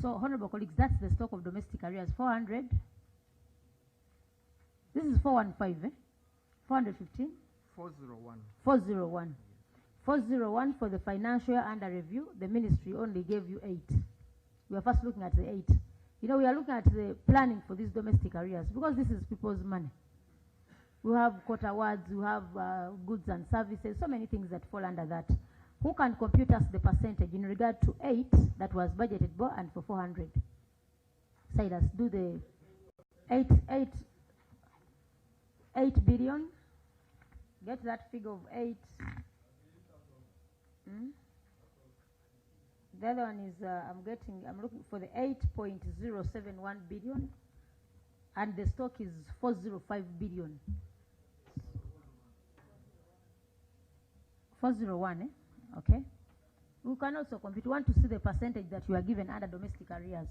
So, honorable colleagues, that's the stock of domestic arrears, 400. This is 415, 415? 401. 401. 401 for the financial year under review. The ministry only gave you 8. We are first looking at the 8. You know, we are looking at the planning for these domestic arrears because this is people's money. We have court awards, we have goods and services, so many things that fall under that. Who can compute us the percentage in regard to 8 that was budgeted for and for 400? Silas, do the 8 billion. Get that figure of 8. The other one is, I'm looking for the 8.071 billion, and the stock is 405 billion. 401, eh? Okay. We can also compute. We want to see the percentage that you are given under domestic arrears.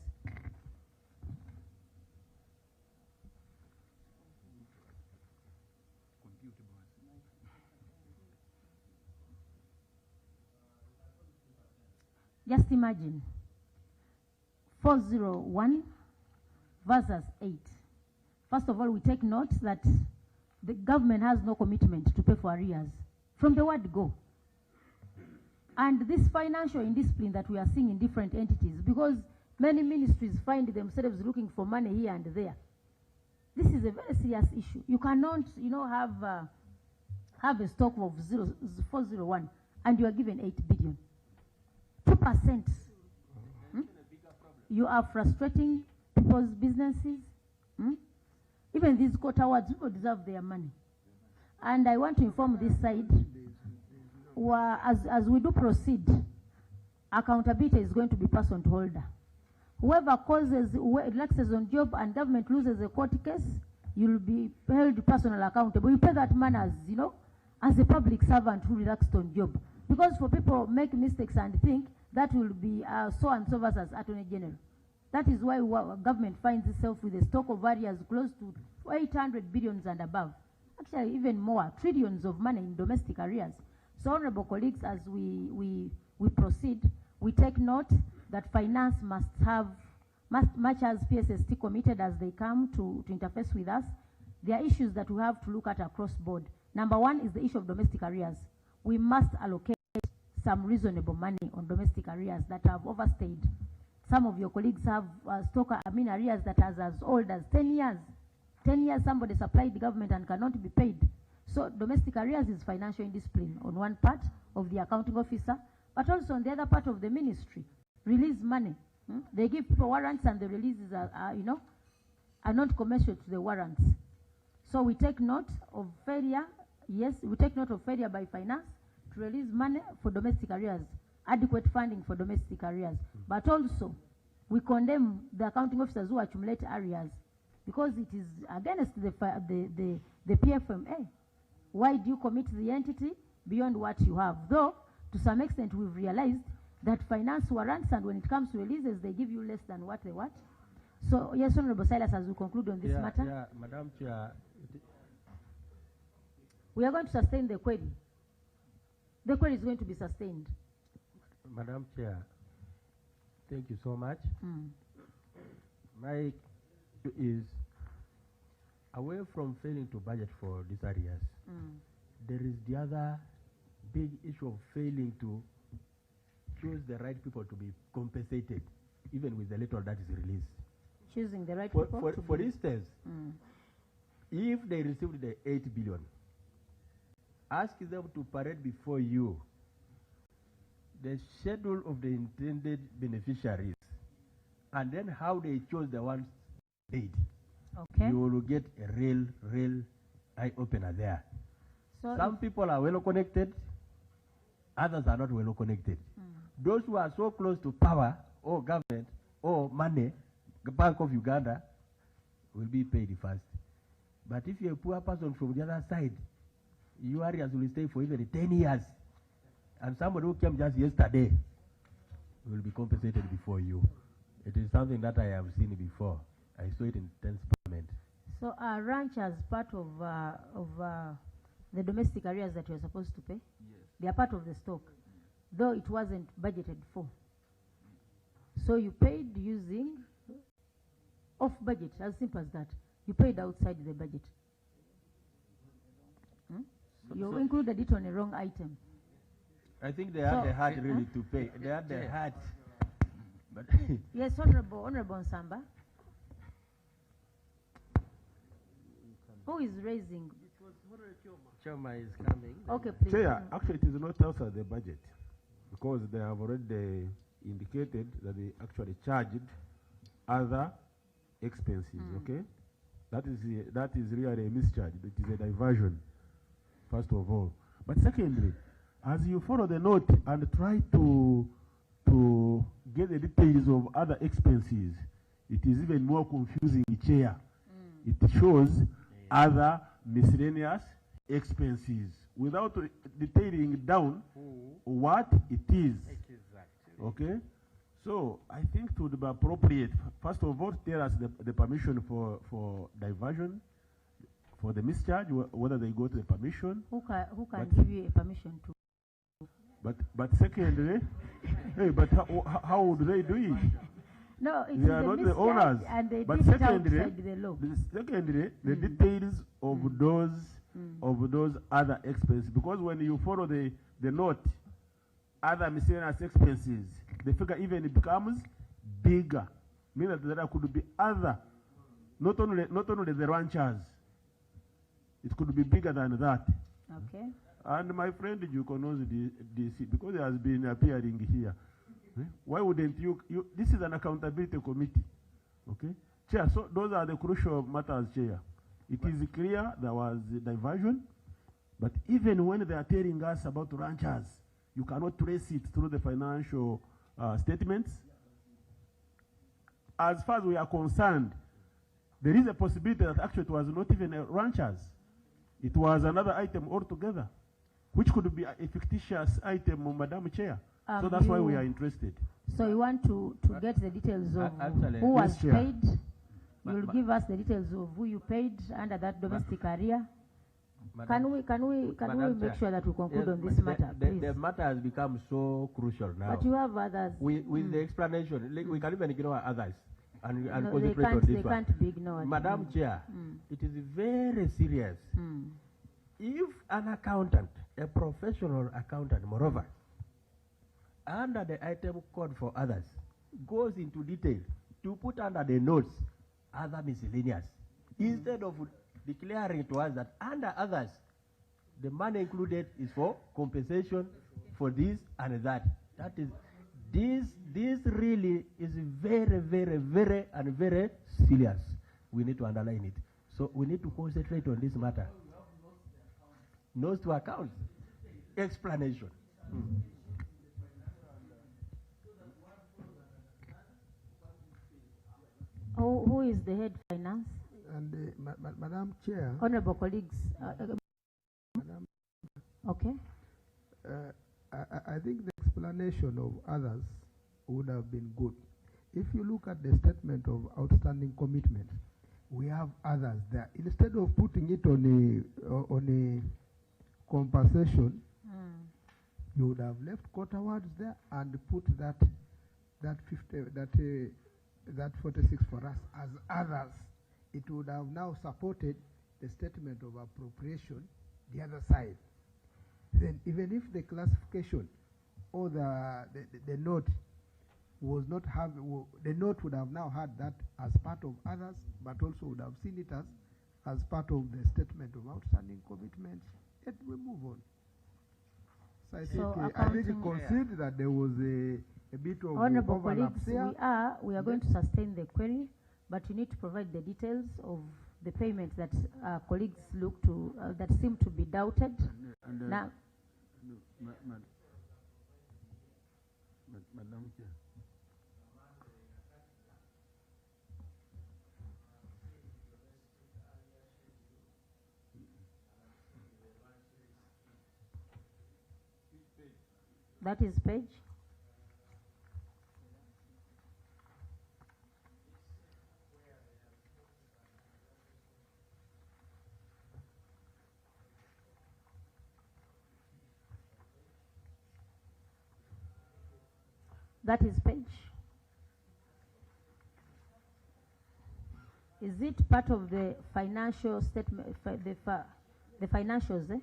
Just imagine 401 versus 8. First of all, we take note that the government has no commitment to pay for arrears from the word go. And this financial indiscipline that we are seeing in different entities, because many ministries find themselves looking for money here and there. This is a very serious issue. You cannot, you know, have a stock of 401 and you are given 8 billion. 2%. You are frustrating people's businesses. Even these court awards, people deserve their money. And I want to inform this side, as we do proceed, accountability is going to be person to holder. Whoever causes, relaxes on job and government loses a court case, you'll be held personally accountable. You pay that man as, you know, as a public servant who relaxed on job. Because for people make mistakes and think that will be so and so versus Attorney General. That is why government finds itself with a stock of arrears close to 800 billions and above. Actually, even more, trillions of money in domestic arrears. So, honorable colleagues, as we proceed, we take note that finance must have, much as PSST committed as they come to interface with us, there are issues that we have to look at across board. Number one is the issue of domestic arrears. We must allocate some reasonable money on domestic arrears that have overstayed. Some of your colleagues have arrears that are as old as 10 years. 10 years somebody supplied the government and cannot be paid. So domestic arrears is financial indiscipline on one part of the accounting officer, but also on the other part of the ministry. Release money. They give people warrants and the releases are not commensurate to the warrants. So we take note of failure. Yes, we take note of failure by finance to release money for domestic arrears, adequate funding for domestic arrears. But also, we condemn the accounting officers who accumulate arrears because it is against the PFMA. Why do you commit the entity beyond what you have? Though, to some extent, we've realized that finance warrants, and when it comes to releases, they give you less than what they want. So, yes, Honorable Silas, as we conclude on this matter. Yeah, Madam Chair. We are going to sustain the query. The query is going to be sustained. Madam Chair, thank you so much. My issue is, away from failing to budget for these areas, there is the other big issue of failing to choose the right people to be compensated, even with the little that is released. Choosing the right people? For instance, if they received the 8 billion, ask them to parade before you the schedule of the intended beneficiaries and then how they chose the ones paid. Okay. You will get a real eye-opener there. So some people are well connected, others are not well connected. Those who are so close to power or government or money, the Bank of Uganda, will be paid first. But if you're a poor person from the other side, your areas will stay for even 10 years. And somebody who came just yesterday will be compensated before you. It is something that I have seen before. I saw it in 10th Parliament. So ranch as part of the domestic arrears that you're supposed to pay? Yes. They are part of the stock, though it wasn't budgeted for. So you paid using off budget, as simple as that. You paid outside the budget. You included it on a wrong item. I think they had the heart really to pay. They had the heart. But yes, Honorable Nsamba. Who is raising? Choma is coming. Okay, please. Chair, actually it is not outside the budget because they have already indicated that they actually charged other expenses, okay? That is really a mischarge. It is a diversion, first of all. But secondly, as you follow the note and try to get the details of other expenses, it is even more confusing, Chair. It shows other miscellaneous expenses without detailing down what it is. Exactly. Okay? So I think it would be appropriate, first of all, tell us the permission for diversion, for the mischarge, whether they go to the permission. Who can give you a permission to? But secondly, hey, but how would they do it? No, it's they are not the owners. And they but did secondly, it outside the law. Secondly, the details of those other expenses, because when you follow the note, other miscellaneous expenses, the figure even becomes bigger, meaning that there could be other, not only the ranchers, it could be bigger than that. Okay. And my friend Juko knows DC because he has been appearing here. Why wouldn't you? This is an accountability committee, okay? Chair, so those are the crucial matters, Chair. It is clear there was diversion, but even when they are telling us about ranchers, you cannot trace it through the financial statements. As far as we are concerned, there is a possibility that actually it was not even ranchers. It was another item altogether, which could be a fictitious item, Madam Chair. So that's why we are interested. So you want to get the details of actually, who was Chair. paid? You'll give us the details of who you paid under that domestic area. Can we make sure that we conclude on this matter, please? The matter has become so crucial now. But you have others. With the explanation, we can even ignore others and No, concentrate on this they one. can't be ignored. Madam Chair, it is very serious. If an accountant, a professional accountant, moreover, under the item code for others, goes into detail to put under the notes other miscellaneous, instead of declaring to us that under others, the money included is for compensation for this and that. That is, this really is very, very, very, and very serious. We need to underline it. So we need to concentrate on this matter. Notes to accounts, explanation. Who is the head finance? And Madam Chair. Honorable colleagues. Madam, Okay. I think the explanation of others would have been good. If you look at the statement of outstanding commitment, we have others there. Instead of putting it on a compensation, you would have left quarter words there and put that 46 for us as others. It would have now supported the statement of appropriation, the other side. Then even if the classification or the note was not the note would have now had that as part of others, but also would have seen it as part of the statement of outstanding commitments. Yet we move on. So I think it concede that there was a bit of Honorable overlap colleagues, there. we are going to sustain the query, but you need to provide the details of the payment that colleagues look to that seem to be doubted. Now, Madam Chair. that is page. That is page. Is it part of the financial statement, the financials, eh?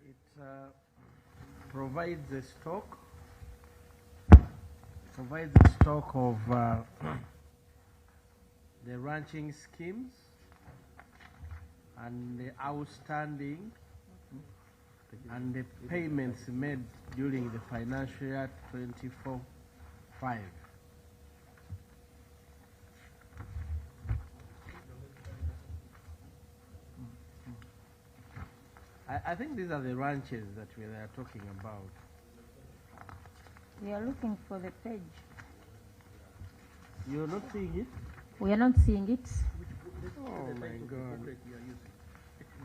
It provides a stock of the ranching schemes and the outstanding and the payments made during the financial year 24-5. I think these are the ranches that we are talking about. We are looking for the page. You're not seeing it? We are not seeing it. Oh my God.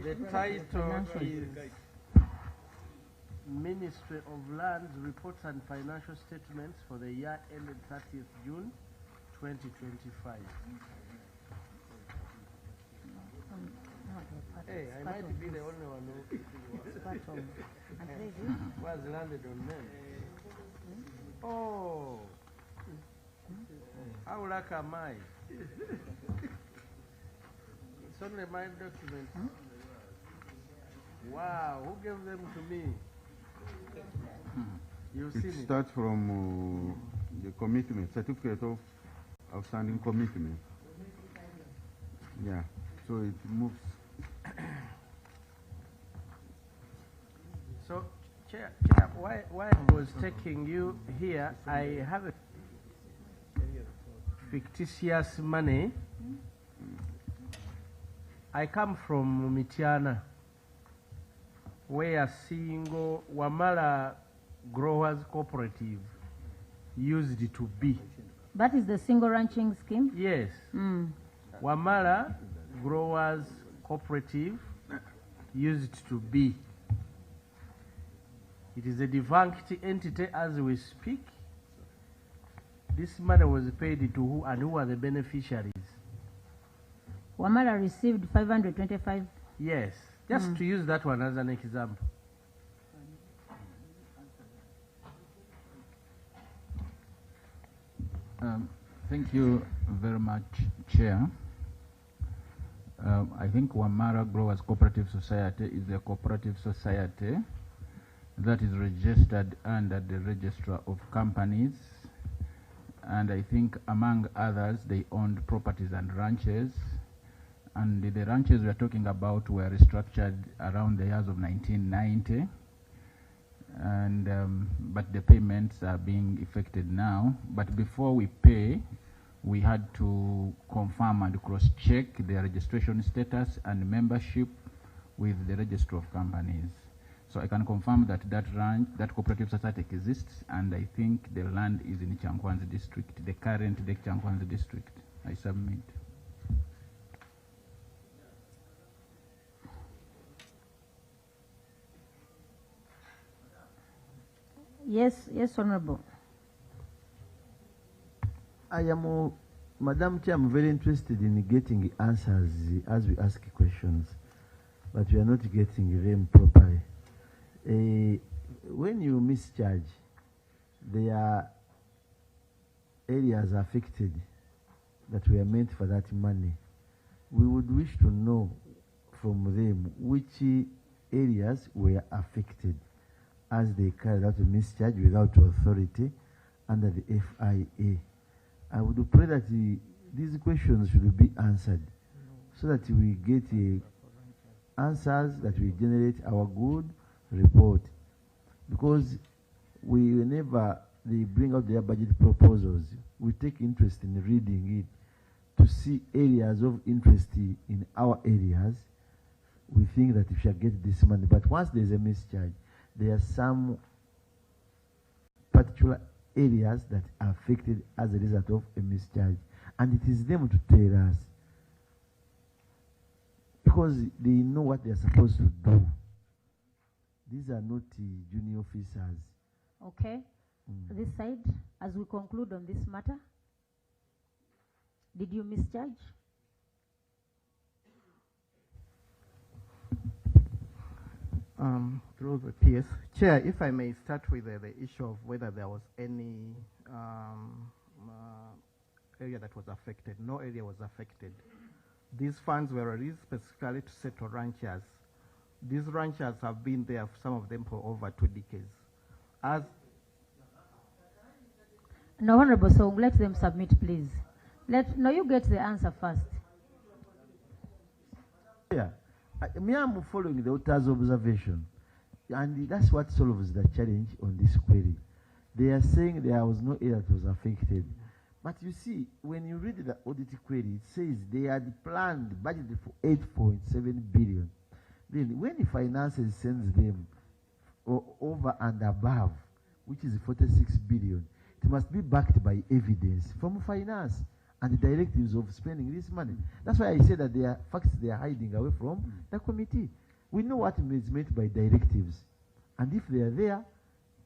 The title is Ministry of Lands Reports and Financial Statements for the year ended 30th June 2025. Hey, I might be the only one who was landed on them. Oh, how lucky am I? It's only my document. Wow, who gave them to me? You've seen it. It starts from the commitment, certificate of outstanding commitment. Yeah, so it moves. So, Chair, why I was taking you here, I have a fictitious money. I come from Mitiana, where a single Wamala Growers Cooperative used it to be. That is the single ranching scheme? Yes. Wamala Growers Cooperative used it to be. It is a defunct entity as we speak. This money was paid to who and who are the beneficiaries? Wamala received 525. Yes, just to use that one as an example. Thank you very much, Chair. I think Wamala Growers Cooperative Society is a cooperative society that is registered under the Registrar of Companies, and I think among others they owned properties and ranches, and the ranches we are talking about were restructured around the years of 1990, and but the payments are being effected now. But before we pay, we had to confirm and cross-check their registration status and membership with the Registrar of Companies. So I can confirm that that cooperative society exists, and I think the land is in Chankwanzi district, the current Chankwanzi district. I submit. Yes, Honorable. Madam Chair, I'm very interested in getting answers as we ask questions, but we are not getting them properly. When you mischarge, there are areas affected that were meant for that money. We would wish to know from them which areas were affected as they carried out a mischarge without authority under the FIA. I would pray that these questions should be answered so that we get answers that will generate our good report, because whenever they bring out their budget proposals, we take interest in reading it to see areas of interest in our areas. We think that we shall get this money, but once there's a mischarge, there are some particular areas that are affected as a result of a mischarge, and it is them to tell us, because they know what they are supposed to do. These are not junior officers. Okay. this side as we conclude on this matter? Did you mischarge? Through the PS. Chair, if I may start with the issue of whether there was any area that was affected. No area was affected. These funds were released specifically to settle ranchers. These ranchers have been there, some of them for over 2 decades. As No, Honorable Song, let them submit, please. No, you get the answer first. Yeah, I'm following the author's observation, and that's what solves the challenge on this query. They are saying there was no area that was affected. But you see, when you read the audit query, it says they had planned, budgeted for 8.7 billion. Then when the finances sends them over and above, which is 46 billion, it must be backed by evidence from finance and the directives of spending this money. That's why I say that there are facts they are hiding away from the committee. We know what is meant by directives. And if they are there,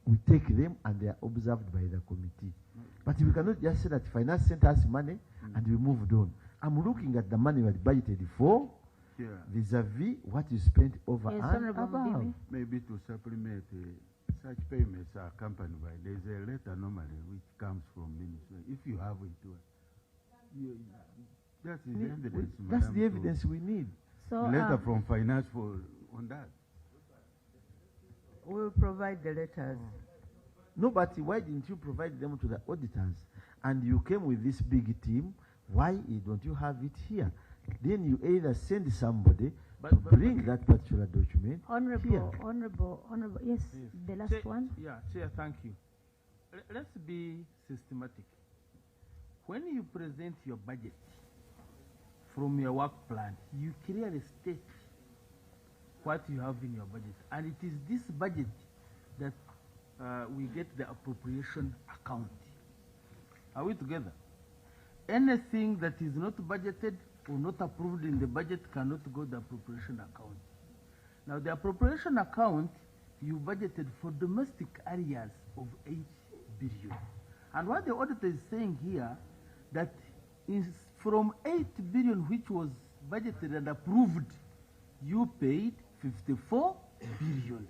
we take them and they are observed by the committee. But we cannot just say that finance sent us money and we moved on. I'm looking at the money we had budgeted for vis-a-vis what you spent over and above. Maybe to supplement, such payments are accompanied by, there's a letter normally which comes from ministry. If you have it, that is the evidence. That's the evidence we need. So, letter from finance on that. We'll provide the letters. No, but why didn't you provide them to the auditors? And you came with this big team. Why don't you have it here? Then you either send somebody to bring that particular document. Honorable, yes, the last one. Yeah, Chair, thank you. Let's be systematic. When you present your budget from your work plan, you clearly state what you have in your budget. And it is this budget that we get the appropriation account. Are we together? Anything that is not budgeted or not approved in the budget cannot go to the appropriation account. Now, the appropriation account, you budgeted for domestic arrears of 8 billion. And what the auditor is saying here, that is from 8 billion which was budgeted and approved, you paid 54 billion.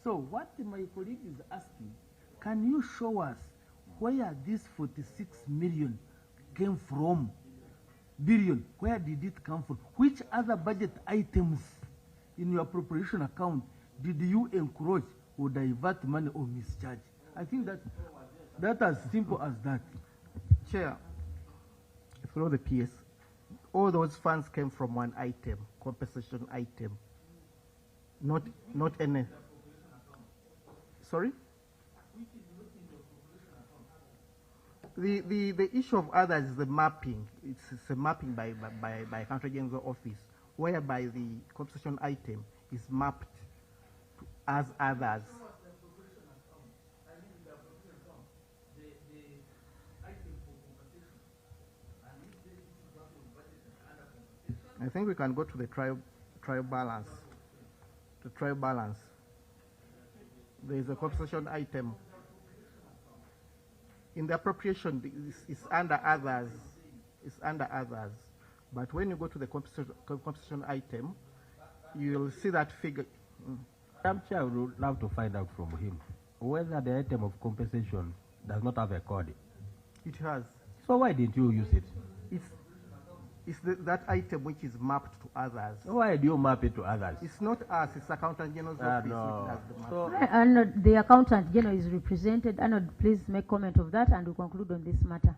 So what my colleague is asking, can you show us where this 46 million came from? Billion, where did it come from? Which other budget items in your appropriation account did you encroach or divert money or mischarge? I think that's as simple as that. Chair, through the PS, all those funds came from one item, compensation item, not any. Sorry? The issue of others is the mapping. It's a mapping by Country General Office, whereby the compensation item is mapped as others. I think we can go to the trial balance. The trial balance. There is a compensation item. In the appropriation, it's under others. It's under others. But when you go to the compensation item, you'll see that figure. Madam Chair, would love to find out from him whether the item of compensation does not have a code. It has. So why didn't you use it? It's that item which is mapped to others. Why do you map it to others? It's not us, it's Accountant General's office no. which does the mapping. So, and the Accountant General is represented. Arnold, please make comment of that and we conclude on this matter.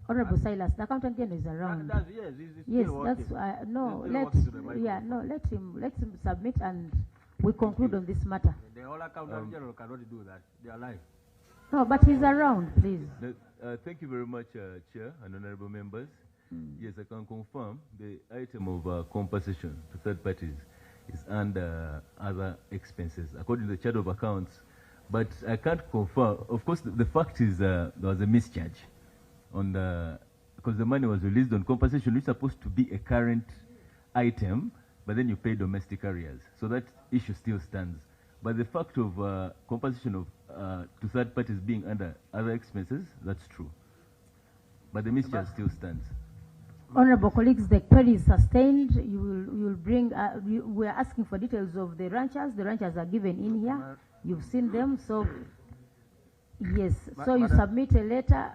Honorable Silas, the Accountant General is around. Yes, that's no. Let him submit and we conclude on this matter. The whole Accountant General cannot do that. They are alive. No, but he's around, please. Thank you very much, Chair and honorable members. Yes, I can confirm the item of compensation to third parties is under other expenses according to the chart of accounts, but I can't confirm. Of course, the fact is there was a mischarge on because the money was released on compensation, which is supposed to be a current item, but then you pay domestic arrears, so that issue still stands. But the fact of compensation of to third parties being under other expenses, that's true. But the mischarge still stands. Honorable colleagues, the query is sustained. You will bring, we are asking for details of the ranchers. The ranchers are given in here. You've seen them, so yes. So you submit a letter.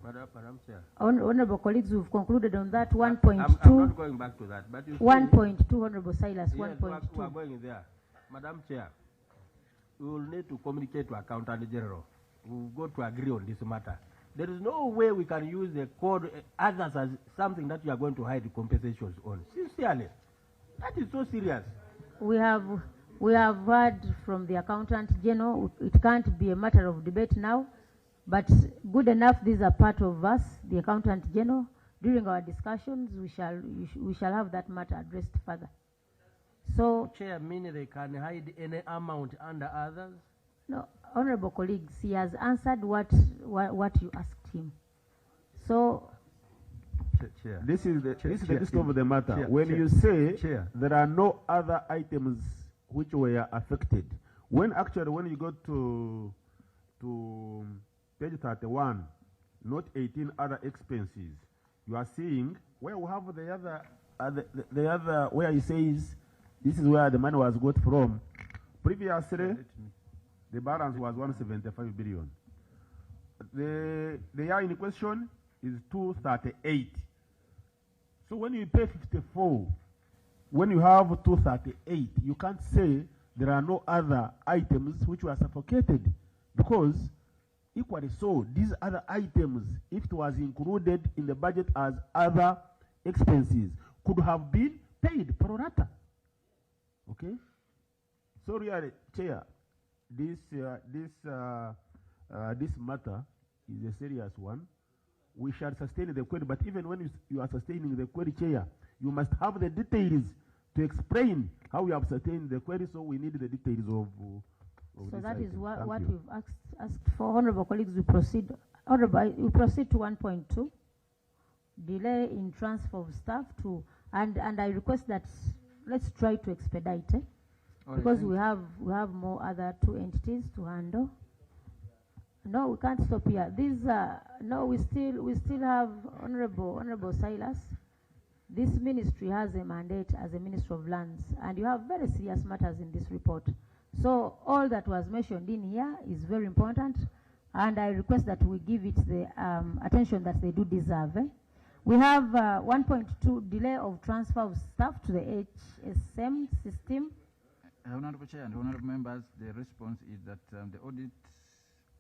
Madam Chair. Honorable colleagues, we've concluded on that 1.2. I'm not going back to that, but you 1.2, Honorable Silas, yes, 1.2. we are going there. Madam Chair, we will need to communicate to Accountant General. We'll go to agree on this matter. There is no way we can use the code others as something that you are going to hide compensations on. Sincerely, that is so serious. We have heard from the Accountant General. It can't be a matter of debate now, but good enough. These are part of us, the Accountant General. During our discussions, we shall have that matter addressed further. So, Chair, meaning they can hide any amount under others? No, honorable colleagues, he has answered what you asked him. So, Chair. This is the gist of the matter. When you say there are no other items which were affected, when you go to page 31, note 18, other expenses, you are seeing where we have the other where he says this is where the money was got from. Previously, the balance was 175 billion. The year in question is 238. So when you pay 54, when you have 238, you can't say there are no other items which were suffocated, because equally so, these other items, if it was included in the budget as other expenses, could have been paid pro rata. Okay? So really, Chair, this matter is a serious one. We shall sustain the query, but even when you are sustaining the query, Chair, you must have the details to explain how you have sustained the query, so we need the details of so that item. is what Thank you've asked for. Honorable colleagues, we proceed. Honorable, we proceed to 1.2, delay in transfer of staff to, and I request that let's try to expedite, because we have more other two entities to handle. No, we can't stop here. These no, we still have Honorable Silas. This ministry has a mandate as a Minister of Lands, and you have very serious matters in this report. So all that was mentioned in here is very important, and I request that we give it the attention that they do deserve. We have 1.2, delay of transfer of staff to the HSM system. Honorable Chair and honorable members, the response is that the audit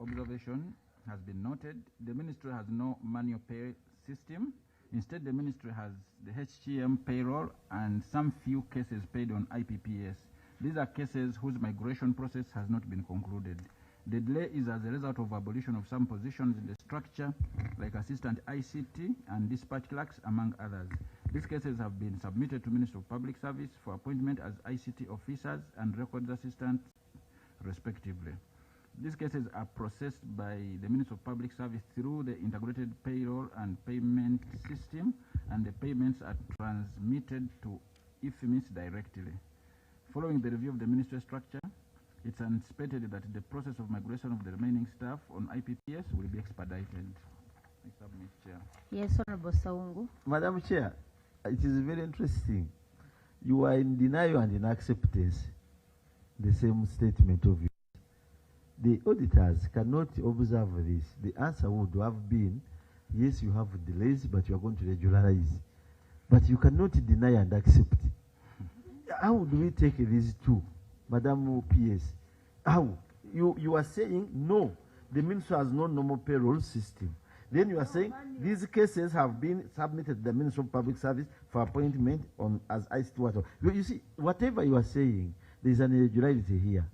observation has been noted. The ministry has no manual pay system. Instead, the ministry has the HTM payroll and some few cases paid on IPPS. These are cases whose migration process has not been concluded. The delay is as a result of abolition of some positions in the structure, like assistant ICT and dispatch clerks, among others. These cases have been submitted to Minister of Public Service for appointment as ICT officers and records assistants, respectively. These cases are processed by the Minister of Public Service through the integrated payroll and payment system, and the payments are transmitted to IFMIS directly. Following the review of the ministry structure, it's anticipated that the process of migration of the remaining staff on IPPS will be expedited. I submit, Chair. Yes, Honorable Saungu. Madam Chair, it is very interesting. You are in denial and in acceptance, the same statement of yours. The auditors cannot observe this. The answer would have been, yes, you have delays, but you are going to regularize. But you cannot deny and accept. How do we take these two, Madam PS? How? You are saying, no, the ministry has no normal payroll system. Then you are saying, these cases have been submitted to the Ministry of Public Service for appointment on as ICT water. You see, whatever you are saying, there is an irregularity here.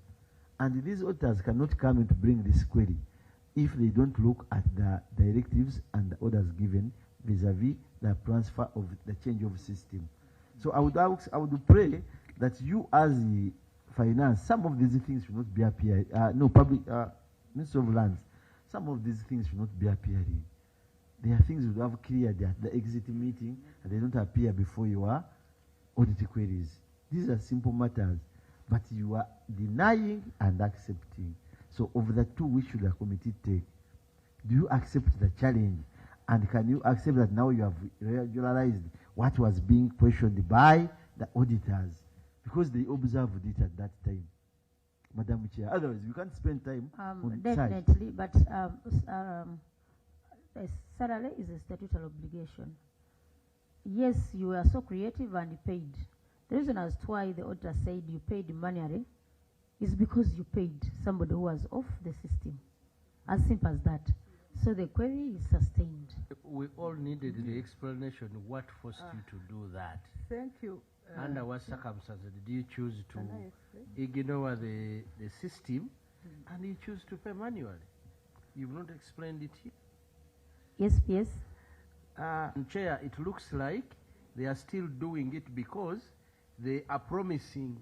And these auditors cannot come in to bring this query if they don't look at the directives and the orders given vis-a-vis the transfer of the change of system. So I would pray that you, as the finance, some of these things should not be appearing. Minister of Lands, some of these things should not be appearing. There are things you have cleared at the exit meeting, and they don't appear before your audit queries. These are simple matters, but you are denying and accepting. So of the two, which should the committee take? Do you accept the challenge? And can you accept that now you have regularized what was being questioned by the auditors? Because they observed it at that time. Madam Chair, otherwise we can't spend time on definitely, but salary is a statutory obligation. Yes, you are so creative and you paid. The reason as to why the auditor said you paid manually is because you paid somebody who was off the system. As simple as that. So the query is sustained. We all needed the explanation what forced you to do that. Thank you. Under what circumstances did you choose to ignore the system and you choose to pay manually? You've not explained it here. Yes, yes. Chair, it looks like they are still doing it because they are promising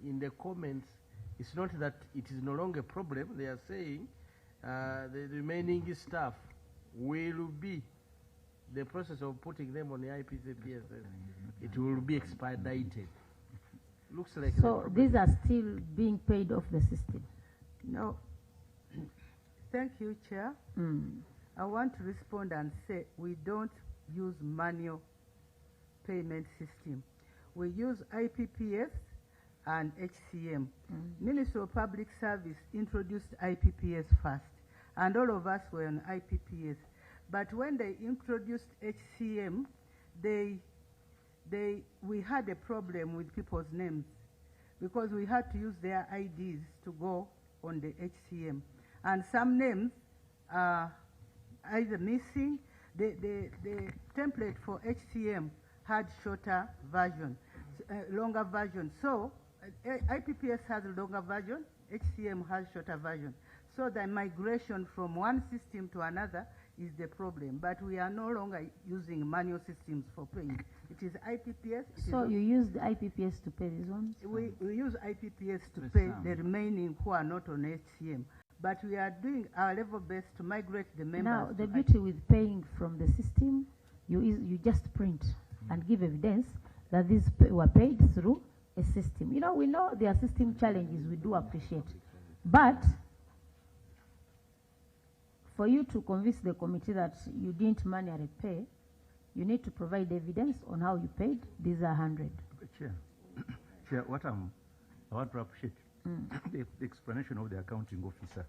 in the comments. It's not that it is no longer a problem. They are saying the remaining staff will be the process of putting them on the IPCPS. It will be expedited. Looks like so. These are still being paid off the system. No. Thank you, Chair. I want to respond and say we don't use manual payment system. We use IPPS and HCM. Ministry of Public Service introduced IPPS first, and all of us were on IPPS. But when they introduced HCM, we had a problem with people's names because we had to use their IDs to go on the HCM. And some names are either missing. The template for HCM had shorter version, longer version. So IPPS has a longer version, HCM has shorter version. So the migration from one system to another is the problem. But we are no longer using manual systems for paying. It is IPPS. So you use the IPPS to pay these ones? We use IPPS to pay the remaining who are not on HCM. But we are doing our level best to migrate the members. Now, the beauty with paying from the system, you just print and give evidence that these were paid through a system. You know, we know there are system challenges, we do appreciate. But for you to convince the committee that you didn't manually pay, you need to provide evidence on how you paid. These are 100. Chair, what I want to appreciate the explanation of the accounting officer.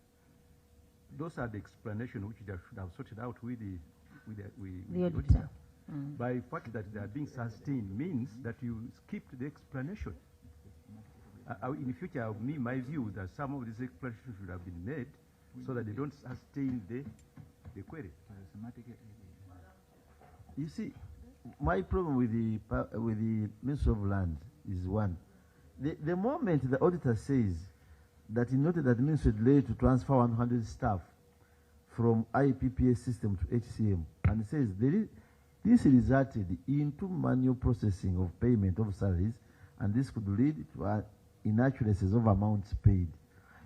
Those are the explanation which they should have sorted out with the auditor. By the fact that they are being sustained means that you skipped the explanation. In the future, my view that some of these explanations should have been made so that they don't sustain the query. You see, my problem with the Ministry of Land is one. The moment the auditor says that he noted that the ministry delayed to transfer 100 staff from IPPS system to HCM, and it says this resulted into manual processing of payment of salaries, and this could lead to inaccuracies of amounts paid.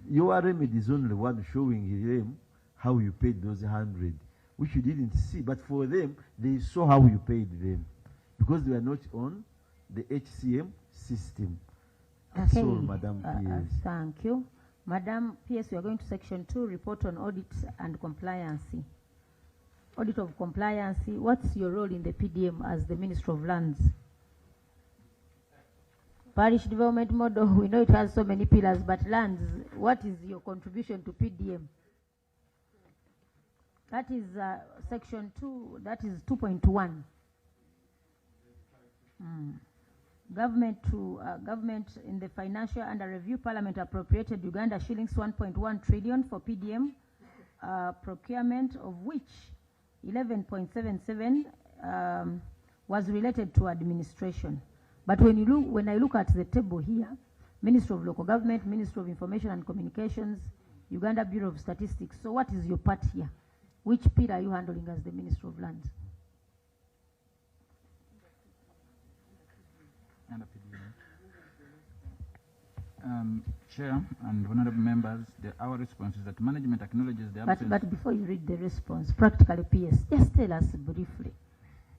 Your remedy is only one showing them how you paid those 100, which you didn't see, but for them, they saw how you paid them, because they were not on the HCM system. That's all, Madam PS. Thank you. Madam PS, we are going to section 2, report on audit and compliance. Audit of compliance. What's your role in the PDM as the Minister of Lands? Parish development model, we know it has so many pillars, but lands, what is your contribution to PDM? That is section 2, that is 2.1. Government in the financial under review, Parliament appropriated Uganda shillings 1.1 trillion for PDM procurement, of which 11.77 was related to administration. But when I look at the table here, Ministry of Local Government, Ministry of Information and Communications, Uganda Bureau of Statistics. So what is your part here? Which pillar are you handling as the Minister of Lands? Chair and honorable members, our response is that management acknowledges the absence. But before you read the response, practically, PS, just tell us briefly.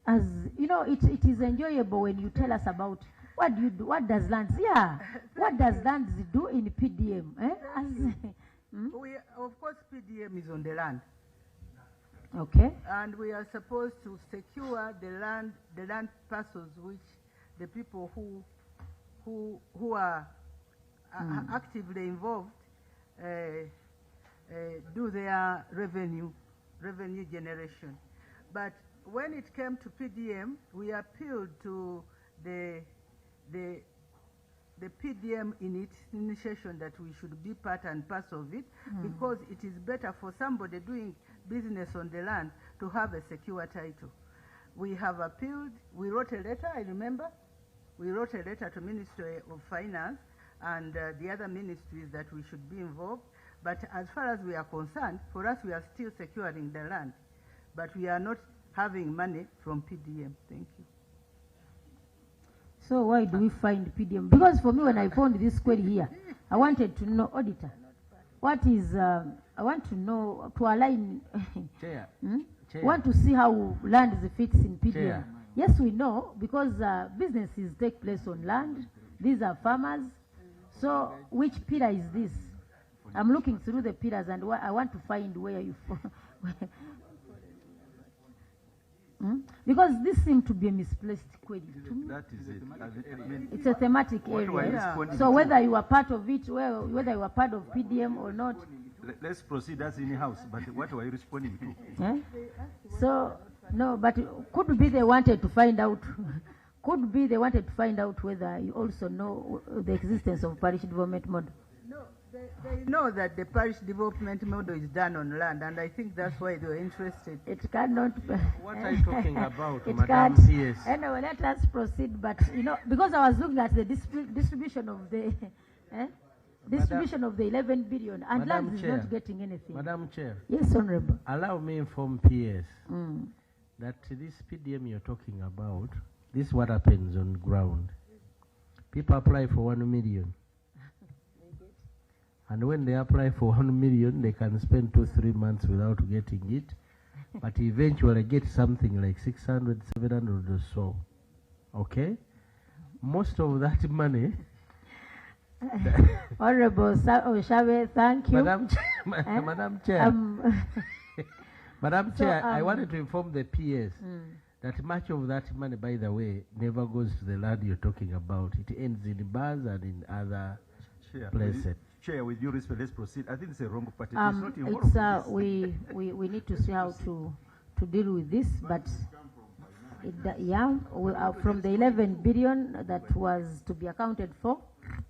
As you know, it is enjoyable when you tell us about what do you do, what does lands do in PDM? PDM is on the land. Okay. And we are supposed to secure the land parcels which the people who are actively involved do their revenue generation. But when it came to PDM, we appealed to the PDM in its initiation that we should be part and parcel of it, because it is better for somebody doing business on the land to have a secure title. We have appealed. We wrote a letter, I remember. We wrote a letter to Ministry of Finance and the other ministries that we should be involved. But as far as we are concerned, for us, we are still securing the land. But we are not having money from PDM. Thank you. So why do we find PDM? Because for me, when I found this query here, I wanted to know, auditor, what is, I want to know, to align, Chair. Chair. want to see how land is fixed in PDM. Chair. Yes, we know, because businesses take place on land. These are farmers. So which pillar is this? I'm looking through the pillars and I want to find where you because this seems to be a misplaced query. That is it. It's a thematic area. So whether you are part of it, whether you are part of PDM or not. Let's proceed as in house, but what were you responding to? Yeah? So, no, but could be they wanted to find out, could be they wanted to find out whether you also know the existence of parish development model. No, they know that the parish development model is done on land, and I think that's why they were interested. It cannot. What are you talking about, it Madam can't. CS? Anyway, let us proceed. But you know, because I was looking at the distribution of the distribution of the 11 billion, and land is not getting anything. Madam Chair. Yes, Honorable. Allow me inform PS that this PDM you're talking about, this is what happens on ground. People apply for 1 million. And when they apply for 1 million, they can spend 2-3 months without getting it, but eventually get something like 600, 700 or so. Okay? Most of that money. Honorable Oshabe, thank you. Madam Chair. Madam Chair, I wanted to inform the PS that much of that money, by the way, never goes to the land you're talking about. It ends in bars and in other places. Chair, with your respect, let's proceed. I think it's a wrong party. We need to see how to deal with this, but from the 11 billion that was to be accounted for,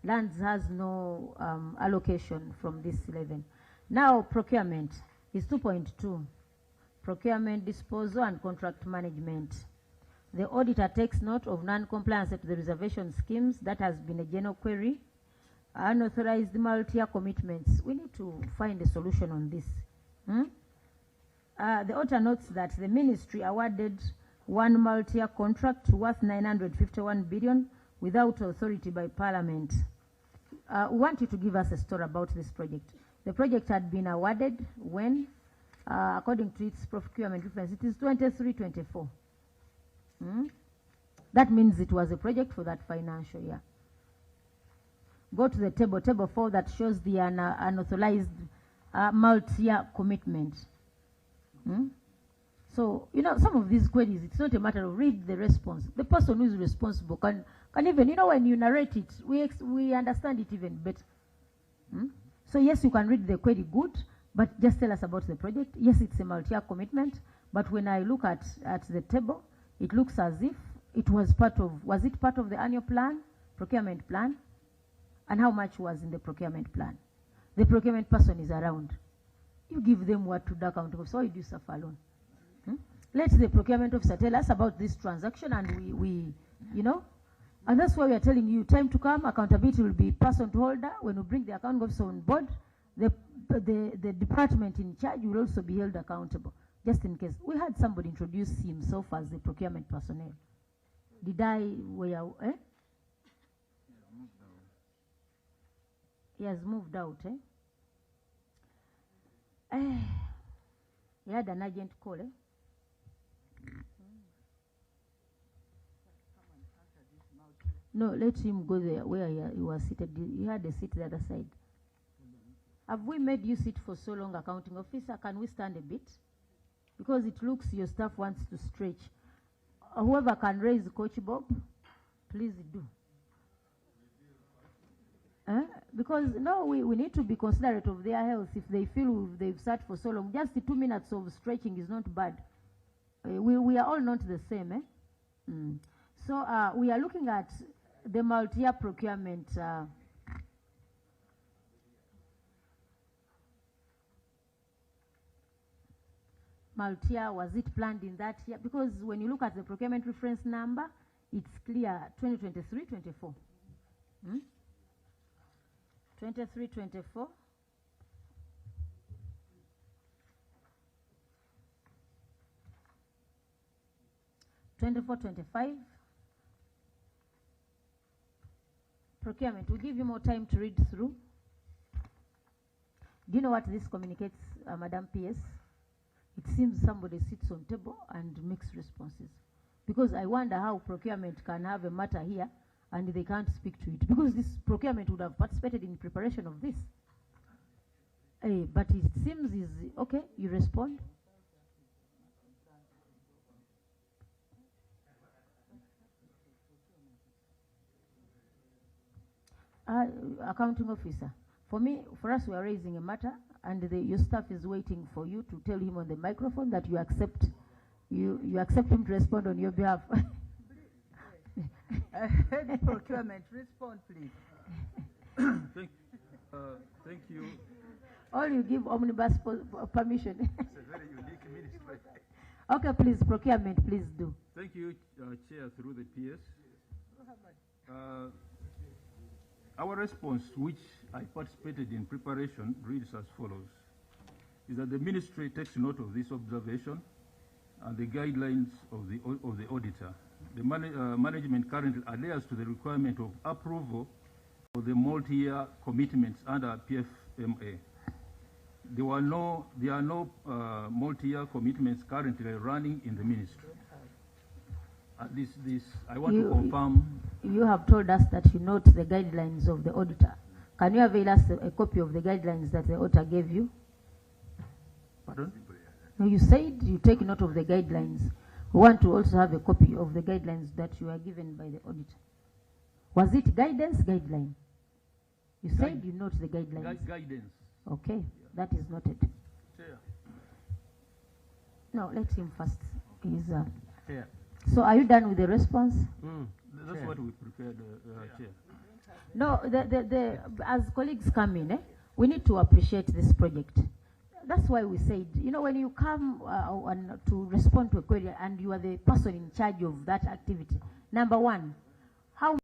lands has no allocation from this 11. Now procurement is 2.2. Procurement, disposal, and contract management. The auditor takes note of non-compliance to the reservation schemes. That has been a general query. Unauthorized multi-year commitments. We need to find a solution on this. The auditor notes that the ministry awarded one multi-year contract worth 951 billion without authority by Parliament. We want you to give us a story about this project. The project had been awarded when, according to its procurement reference, it is 23-24. That means it was a project for that financial year. Go to the table 4 that shows the unauthorized multi-year commitment. So, you know, some of these queries, it's not a matter of read the response. The person who is responsible can even, you know, when you narrate it, we understand it even better. So yes, you can read the query good, but just tell us about the project. Yes, it's a multi-year commitment, but when I look at the table, it looks as if it was part of the annual plan, procurement plan, and how much was in the procurement plan. The procurement person is around. You give them what to do accountable, so you do suffer alone. Let the procurement officer tell us about this transaction, and we you know, and that's why we are telling you, time to come, accountability will be person to holder. When we bring the account officer on board, the department in charge will also be held accountable. Just in case. We had somebody introduce himself as the procurement personnel. Did I, He has moved out, He had an urgent call, No, let him go there where he was seated. He had a seat the other side. Have we made you sit for so long, accounting officer? Can we stand a bit? Because it looks your staff wants to stretch. Whoever can raise Coach Bob, please do. Because no, we need to be considerate of their health. If they feel they've sat for so long, just 2 minutes of stretching is not bad. We are all not the same. So we are looking at the multi-year procurement. Multi-year, was it planned in that year? Because when you look at the procurement reference number, it's clear 2023-24. 23-24. 24-25. Procurement. We'll give you more time to read through. Do you know what this communicates, Madam PS? It seems somebody sits on table and makes responses. Because I wonder how procurement can have a matter here and they can't speak to it. Because this procurement would have participated in preparation of this. But it seems is, okay, you respond. Accounting officer. For us, we are raising a matter, and your staff is waiting for you to tell him on the microphone that you accept him to respond on your behalf. Head procurement, respond, please. Thank you. Or you give omnibus permission. It's a very unique ministry. Okay, please, procurement, please do. Thank you, Chair, through the PS. Our response, which I participated in preparation, reads as follows: is that the ministry takes note of this observation and the guidelines of the auditor. The management currently adheres to the requirement of approval for the multi-year commitments under PFMA. There are no multi-year commitments currently running in the ministry. I want to confirm. You have told us that you note the guidelines of the auditor. Can you avail us a copy of the guidelines that the auditor gave you? Pardon? No, you said you take note of the guidelines. We want to also have a copy of the guidelines that you are given by the auditor. Was it guideline? You said you note the guidelines. Guidance. Okay, yeah. That is noted. Chair. No, let him first. Chair. So are you done with the response? That's what we prepared, Chair. No, as colleagues come in, we need to appreciate this project. That's why we said, when you come to respond to a query and you are the person in charge of that activity, number one,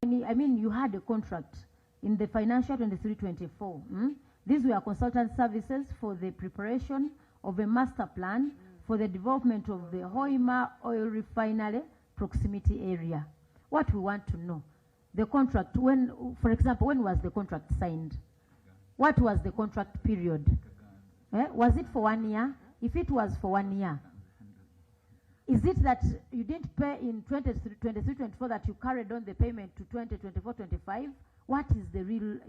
you had a contract in the financial 23-24. These were consultant services for the preparation of a master plan for the development of the Hoima oil refinery proximity area. What we want to know, the contract, for example, when was the contract signed? What was the contract period? Was it for 1 year? If it was for 1 year, is it that you didn't pay in 23-24 that you carried on the payment to 20-24-25? What is the real,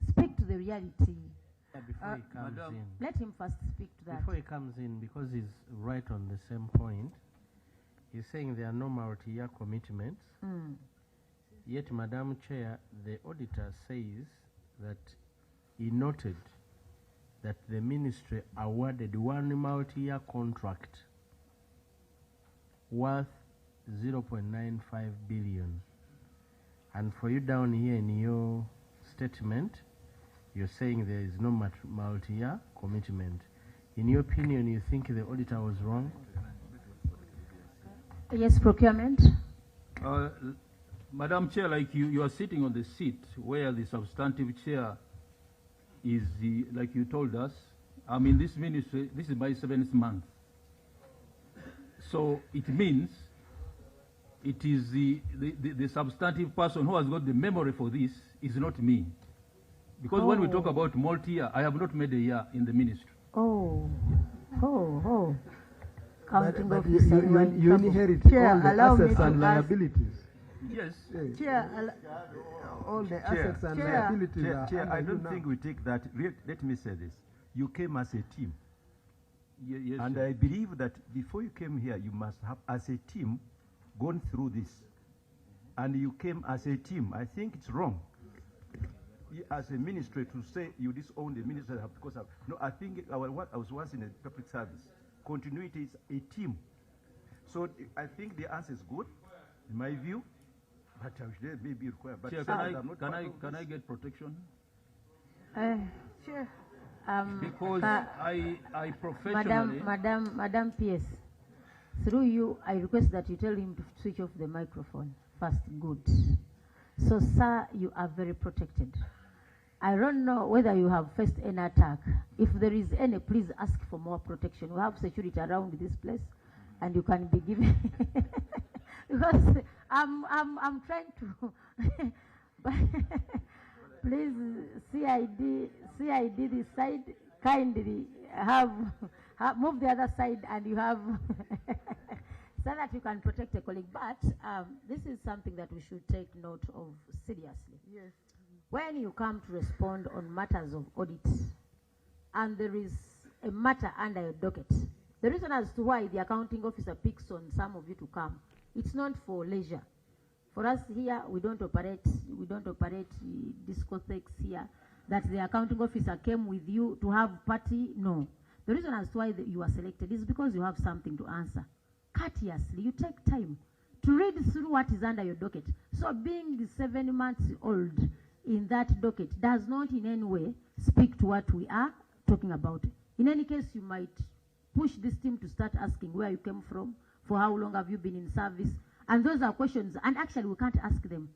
speak to the reality. Before he comes in. Let him first speak to that. Before he comes in, because he's right on the same point, he's saying there are no multi-year commitments. Yet, Madam Chair, the auditor says that he noted that the ministry awarded one multi-year contract worth 0.95 billion. And for you down here in your statement, you're saying there is no multi-year commitment. In your opinion, you think the auditor was wrong? Yes, procurement. Madam Chair, like you are sitting on the seat where the substantive chair is, like you told us. I'm in this ministry, this is my 7th month. So it means it is the substantive person who has got the memory for this is not me. Because when we talk about multi-year, I have not made a year in the ministry. Counting officer, you inherit all the assets and liabilities. Yes. Chair, all the Chair, assets and Chair. liabilities are Chair, under I you don't now. think we take that. Let me say this. You came as a team. Yes, And sir. I believe that before you came here, you must have, as a team, gone through this. And you came as a team. I think it's wrong. As a ministry to say you disown the ministry because of, no, I think I was once in a public service. Continuity is a team. So I think the answer is good, in my view, but I should maybe require. But Chair, since I'm not part of can this- I get protection? Chair. Because I professionally. Madam PS, through you, I request that you tell him to switch off the microphone first. Good. So, sir, you are very protected. I don't know whether you have faced any attack. If there is any, please ask for more protection. We have security around this place, and you can be given. Because I'm trying to. Please, CID this side, kindly have move the other side, and you have so that you can protect a colleague. But this is something that we should take note of seriously. Yes. When you come to respond on matters of audit, and there is a matter under your docket, the reason as to why the accounting officer picks on some of you to come, it's not for leisure. For us here, we don't operate discotheques here, that the accounting officer came with you to have party. No. The reason as to why you are selected is because you have something to answer. Courteously, you take time to read through what is under your docket. So being 7 months old in that docket does not in any way speak to what we are talking about. In any case, you might push this team to start asking where you came from, for how long have you been in service, and those are questions, and actually we can't ask them.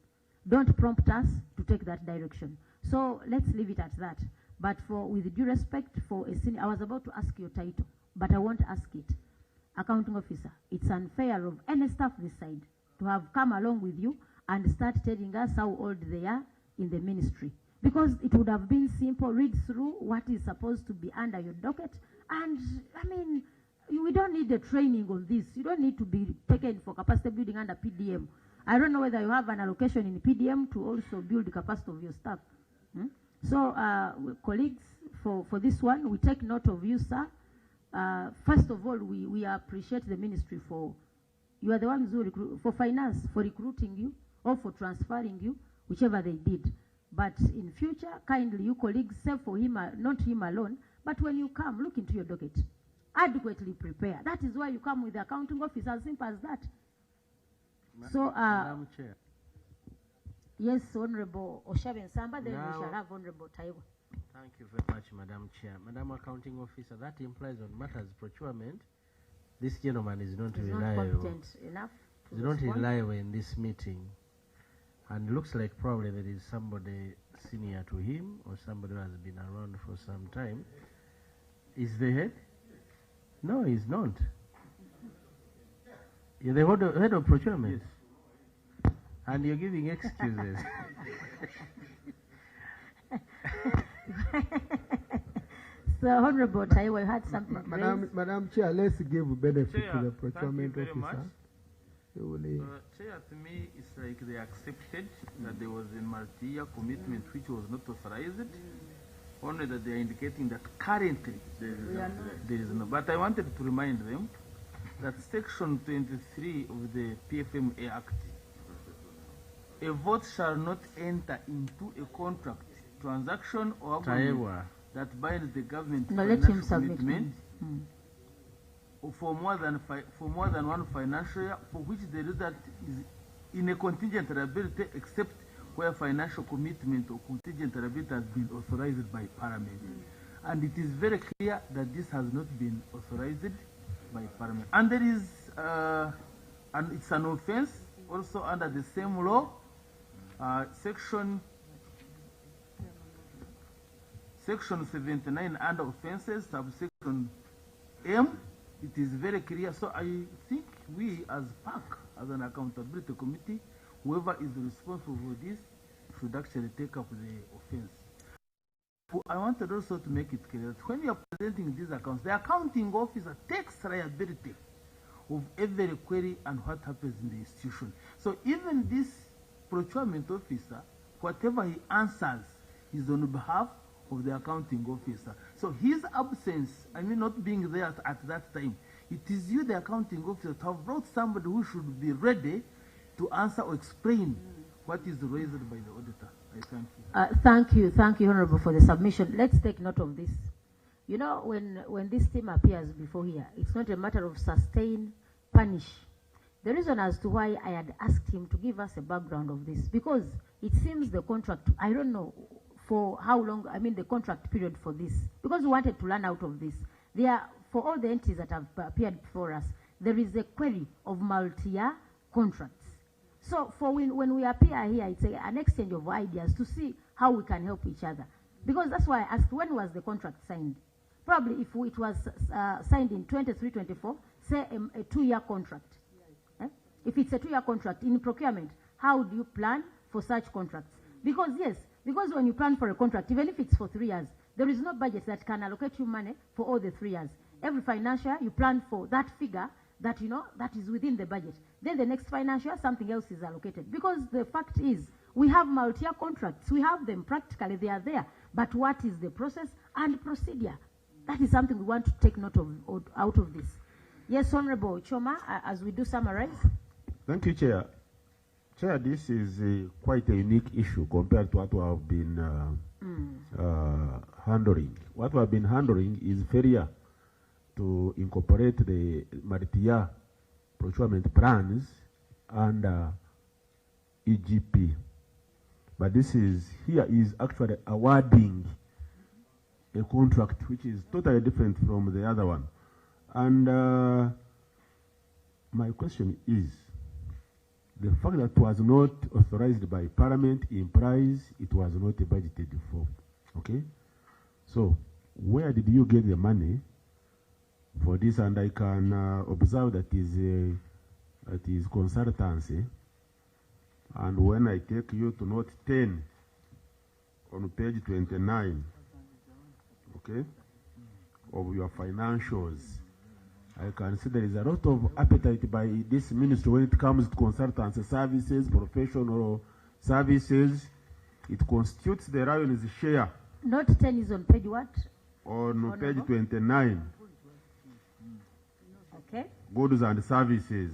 Don't prompt us to take that direction. So let's leave it at that. But with due respect for a senior, I was about to ask your title, but I won't ask it. Accounting officer, it's unfair of any staff this side to have come along with you and start telling us how old they are in the ministry. Because it would have been simple, read through what is supposed to be under your docket, and I mean, we don't need a training on this. You don't need to be taken for capacity building under PDM. I don't know whether you have an allocation in PDM to also build the capacity of your staff. So, colleagues, for this one, we take note of you, sir. First of all, we appreciate the ministry for, you are the ones who recruit, for finance, for recruiting you, or for transferring you, whichever they did. But in future, kindly, you colleagues, save for him, not him alone, but when you come, look into your docket. Adequately prepare. That is why you come with the accounting office, as simple as that. So, Madam Chair. yes, Honorable Oshabe Nsamba, then Now- we shall have Honorable Taiwo. Thank you very much, Madam Chair. Madam Accounting Officer, that implies on matters procurement, this gentleman is not Is not reliable. competent enough to He's not respond. reliable in this meeting. And looks like probably there is somebody senior to him or somebody who has been around for some time. Is the head? No, he's not. You're the head of procurement. Yes. And you're giving excuses. So, Honorable Taiwo, you had something to raise? Madam Chair, let's give benefit Chair, to the thank you procurement very officer. much. You will, Chair, to me, it's like they accepted that there was a multi-year commitment which was not authorized, only that they are indicating that currently there is no. But I wanted to remind them that Section 23 of the PFMA Act, a vote shall not enter into a contract, transaction, or agreement Taiwa. that binds the government No, let him financial submit. commitment for more than one financial year, for which the result is in a contingent liability, except where financial commitment or contingent liability has been authorized by Parliament. And it is very clear that this has not been authorized by Parliament. And there is, and it's an offense also under the same law, Section 79 under offenses, subsection M. It is very clear. So I think we as PAC, as an accountability committee, whoever is responsible for this should actually take up the offense. I wanted also to make it clear that when you are presenting these accounts, the accounting officer takes liability of every query and what happens in the institution. So even this procurement officer whatever he answers is on behalf of the accounting officer. So his absence, I mean not being there at that time, it is you, the accounting officer, to have brought somebody who should be ready to answer or explain what is raised by the auditor. I thank you. Thank you, Honorable, for the submission. Let's take note of this. You know, when this team appears before here, it's not a matter of sustain, punish. The reason as to why I had asked him to give us a background of this, because it seems the contract, I don't know for how long, I mean the contract period for this, because we wanted to learn out of this. For all the entities that have appeared before us, there is a query of multi-year contracts. So for when we appear here, it's an exchange of ideas to see how we can help each other. Because that's why I asked, when was the contract signed? Probably if it was signed in 23-24, say a 2-year contract. If it's a 2-year contract in procurement, how do you plan for such contracts? Because because when you plan for a contract, even if it's for 3 years, there is no budget that can allocate you money for all the 3 years. Every financial year, you plan for that figure that that is within the budget. Then the next financial year, something else is allocated. Because the fact is, we have multi-year contracts. We have them practically, they are there. But what is the process and procedure? That is something we want to take note of out of this. Yes, Honorable Choma, as we do summarize. Thank you, Chair. Chair, this is quite a unique issue compared to what we have been handling. What we have been handling is failure to incorporate the multi-year procurement plans and EGP. But this is actually awarding a contract which is totally different from the other one. And my question is, the fact that it was not authorized by Parliament implies it was not budgeted for. Okay? So, where did you get the money for this? And I can observe that it is consultancy. And when I take you to note 10 on page 29, okay, of your financials, I can see there is a lot of appetite by this ministry when it comes to consultancy services, professional services. It constitutes the lion's share. Note 10 is on page what? On page 29. Okay. Goods and services.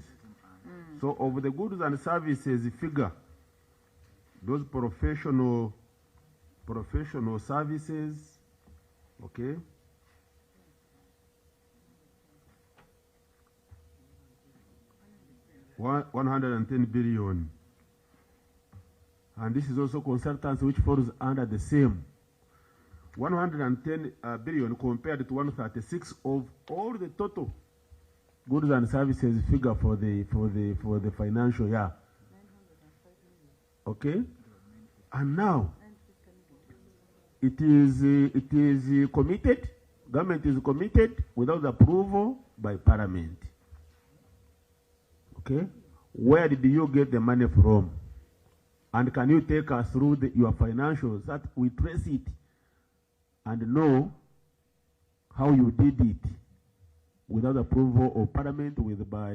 So of the goods and services figure, those professional services, okay, $110 billion. And this is also consultancy which falls under the same. 110 billion compared to 136 of all the total goods and services figure for the financial year. Okay? And now it is committed, government is committed without approval by Parliament. Okay? Where did you get the money from? And can you take us through your financials that we trace it and know how you did it without approval of Parliament, by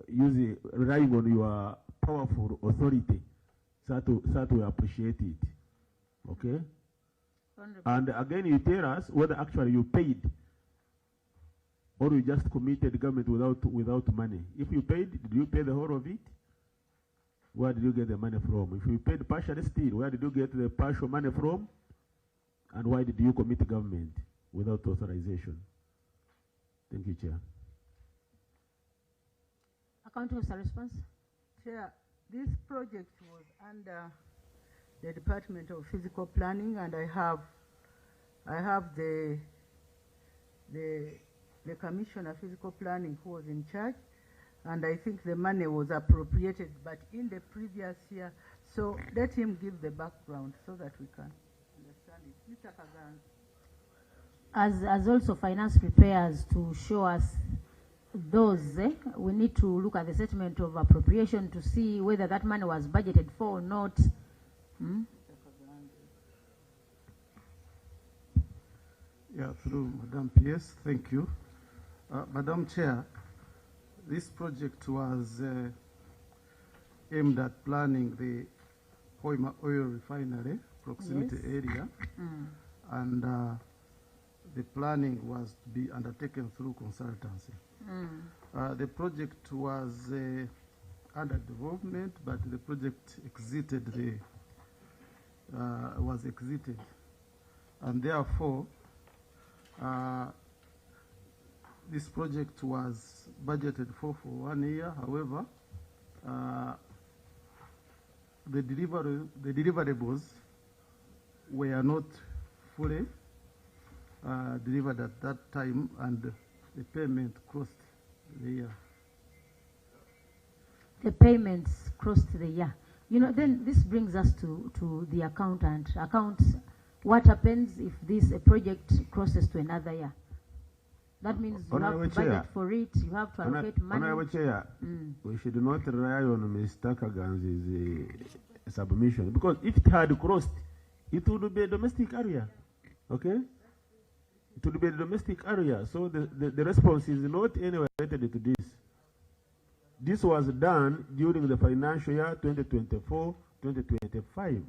relying on your powerful authority, so that we appreciate it. Okay? Wonderful. And again, you tell us whether actually you paid or you just committed government without money. If you paid, did you pay the whole of it? Where did you get the money from? If you paid partially still, where did you get the partial money from? And why did you commit government without authorization? Thank you, Chair. Accounting Officer response. Chair, this project was under the Department of Physical Planning, and I have the Commissioner of Physical Planning who was in charge, and I think the money was appropriated, but in the previous year. So let him give the background so that we can understand it. Mr. Kagan. As also finance prepares to show us those, we need to look at the statement of appropriation to see whether that money was budgeted for or not. Yeah, through Madam PS, thank you. Madam Chair, this project was aimed at planning the Hoima Oil Refinery proximity Yes. area, and the planning was to be undertaken through consultancy. The project was under development, but the project was exited, and therefore this project was budgeted for 1 year. However, the deliverables were not fully delivered at that time, and the payment crossed the year. The payments crossed the year. You know, then this brings us to the accountant. Accounts, what happens if this project crosses to another year? That means you have to budget for it, you have to allocate money. Honorable Chair, we should not rely on Mr. Kaganzi's submission, because if it had crossed, it would be a domestic area, okay? It would be a domestic area, so the response is not anywhere related to this. This was done during the financial year 2024-2025.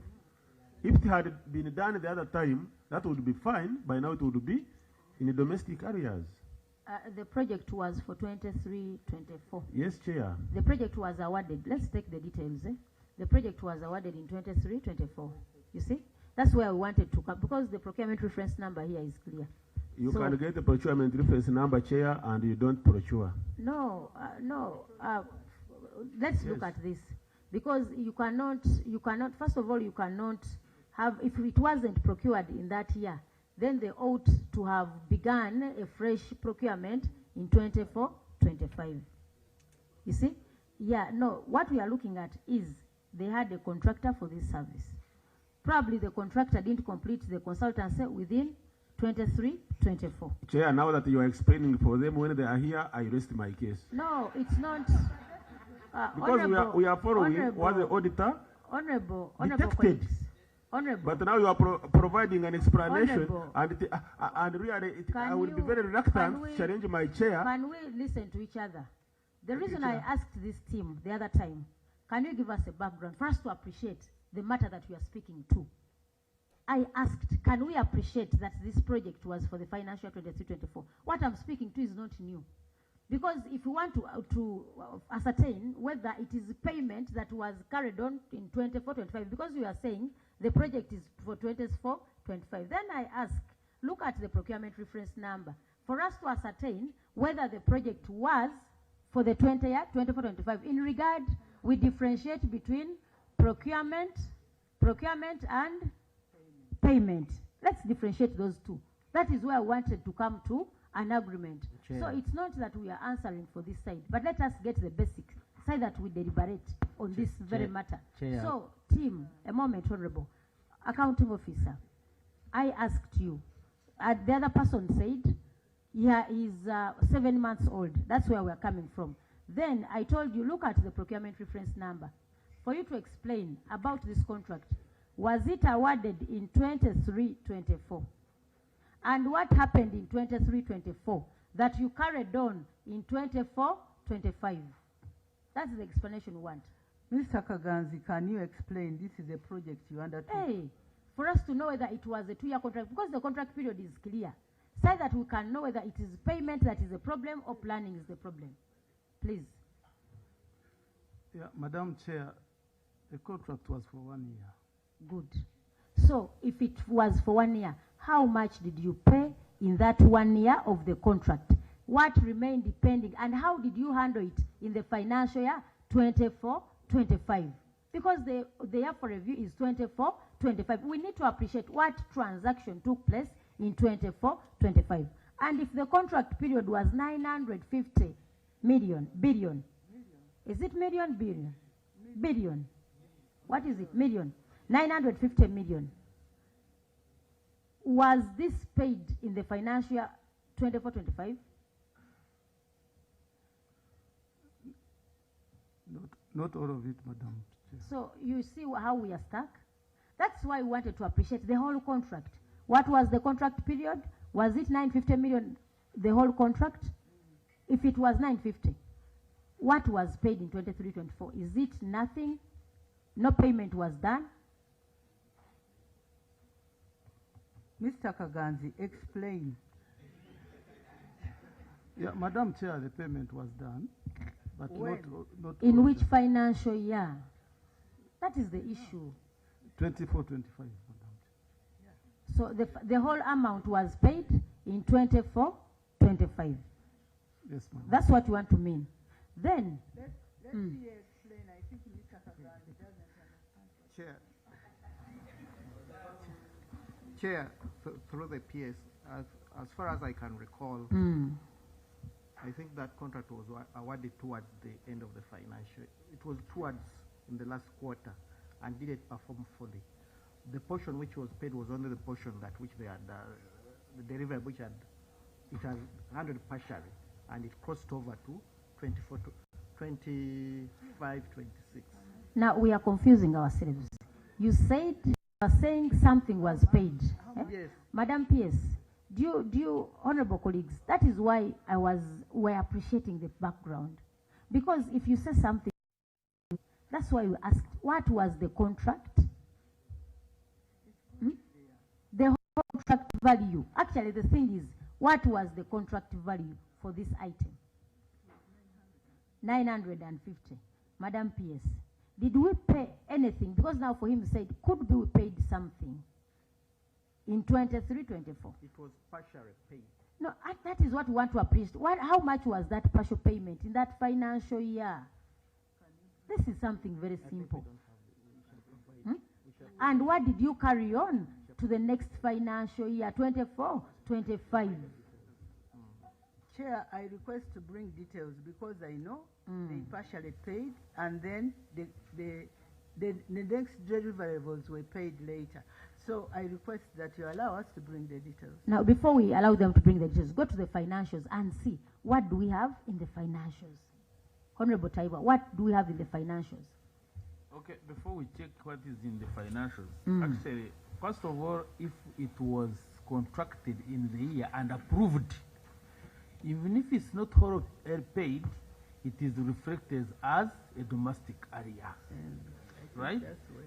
If it had been done the other time, that would be fine. By now it would be in the domestic areas. The project was for 23-24. Yes, Chair. The project was awarded. Let's take the details. The project was awarded in 23-24. You see? That's where we wanted to come, because the procurement reference number here is clear. You can get the procurement reference number, Chair, and you don't procure. No, let's look at this. Because you cannot, first of all, you cannot have, if it wasn't procured in that year, then they ought to have begun a fresh procurement in 24-25. You see? Yeah, no, what we are looking at is they had a contractor for this service. Probably the contractor didn't complete the consultancy within 23-24. Chair, now that you are explaining for them when they are here, I rest my case. No, it's not. Because we are following what the auditor Honorable detected. colleagues. Honorable. But now you are providing an explanation, and really, I will be very reluctant to challenge my chair. Can we listen to each other? The reason I asked this team the other time, can you give us a background for us to appreciate the matter that we are speaking to? I asked, can we appreciate that this project was for the financial 23-24? What I'm speaking to is not new. Because if we want to ascertain whether it is payment that was carried on in 24-25, because we are saying the project is for 24-25, then I ask, look at the procurement reference number for us to ascertain whether the project was for the 24-25. In regard, we differentiate between procurement and payment. Let's differentiate those two. That is where I wanted to come to an agreement. Chair. So it's not that we are answering for this side, but let us get the basics, so that we deliberate on this very matter. Chair. So, team, a moment, Honorable. Accounting officer, I asked you, the other person said, yeah, he's 7 months old. That's where we're coming from. Then I told you, look at the procurement reference number. For you to explain about this contract, was it awarded in 23-24? And what happened in 23-24 that you carried on in 24-25? That's the explanation we want. Mr. Kaganzi, can you explain? This is a project you undertook. Hey, for us to know whether it was a 2-year contract, because the contract period is clear, so that we can know whether it is payment that is the problem or planning is the problem. Please. Yeah, Madam Chair, the contract was for 1 year. Good. So, if it was for 1 year, how much did you pay in that 1 year of the contract? What remained pending, and how did you handle it in the financial year 24-25? Because the year for review is 24-25. We need to appreciate what transaction took place in 24-25. And if the contract period was 950 billion. Is it billion? Billion. What is it? Million. 950 million. Was this paid in the financial year 24-25? Not all of it, Madam Chair. So you see how we are stuck? That's why we wanted to appreciate the whole contract. What was the contract period? Was it 950 million, the whole contract? If it was 950, what was paid in 23-24? Is it nothing? No payment was done? Mr. Kaganzi, explain. Yeah, Madam Chair, the payment was done, but When? not In all which the- financial year? That is the issue. 24-25, Madam Chair. So the whole amount was paid in 24-25. Yes, Madam. That's what you want to mean. Then, Let me explain. I think Mr. Kaganzi doesn't understand. Chair, through the PS, as far as I can recall, I think that contract was awarded towards the end of the financial. It was towards in the last quarter and didn't perform fully. The portion which was paid was only the portion that which they had, the derivative which had, it has handled partially, and it crossed over to 24 to 25, 26. now we are confusing ourselves. You are saying something was paid. Eh? Yes. Madam PS, do you, honorable colleagues, that is why we're appreciating the background. Because if you say something, that's why we asked, what was the contract? The whole contract value. Actually, the thing is, what was the contract value for this item? 950. Madam PS, did we pay anything? Because now for him said, could be we paid something in 23-24? It was partially paid. No, that is what we want to appreciate. How much was that partial payment in that financial year? This is something very simple. And what did you carry on to the next financial year, 24-25? Chair, I request to bring details because I know they partially paid and then the next deliverables were paid later. So I request that you allow us to bring the details. Now, before we allow them to bring the details, go to the financials and see what do we have in the financials. Honorable Taiba, what do we have in the financials? Okay, before we check what is in the financials, actually, first of all, if it was contracted in the year and approved, even if it's not whole paid, it is reflected as a domestic area, right?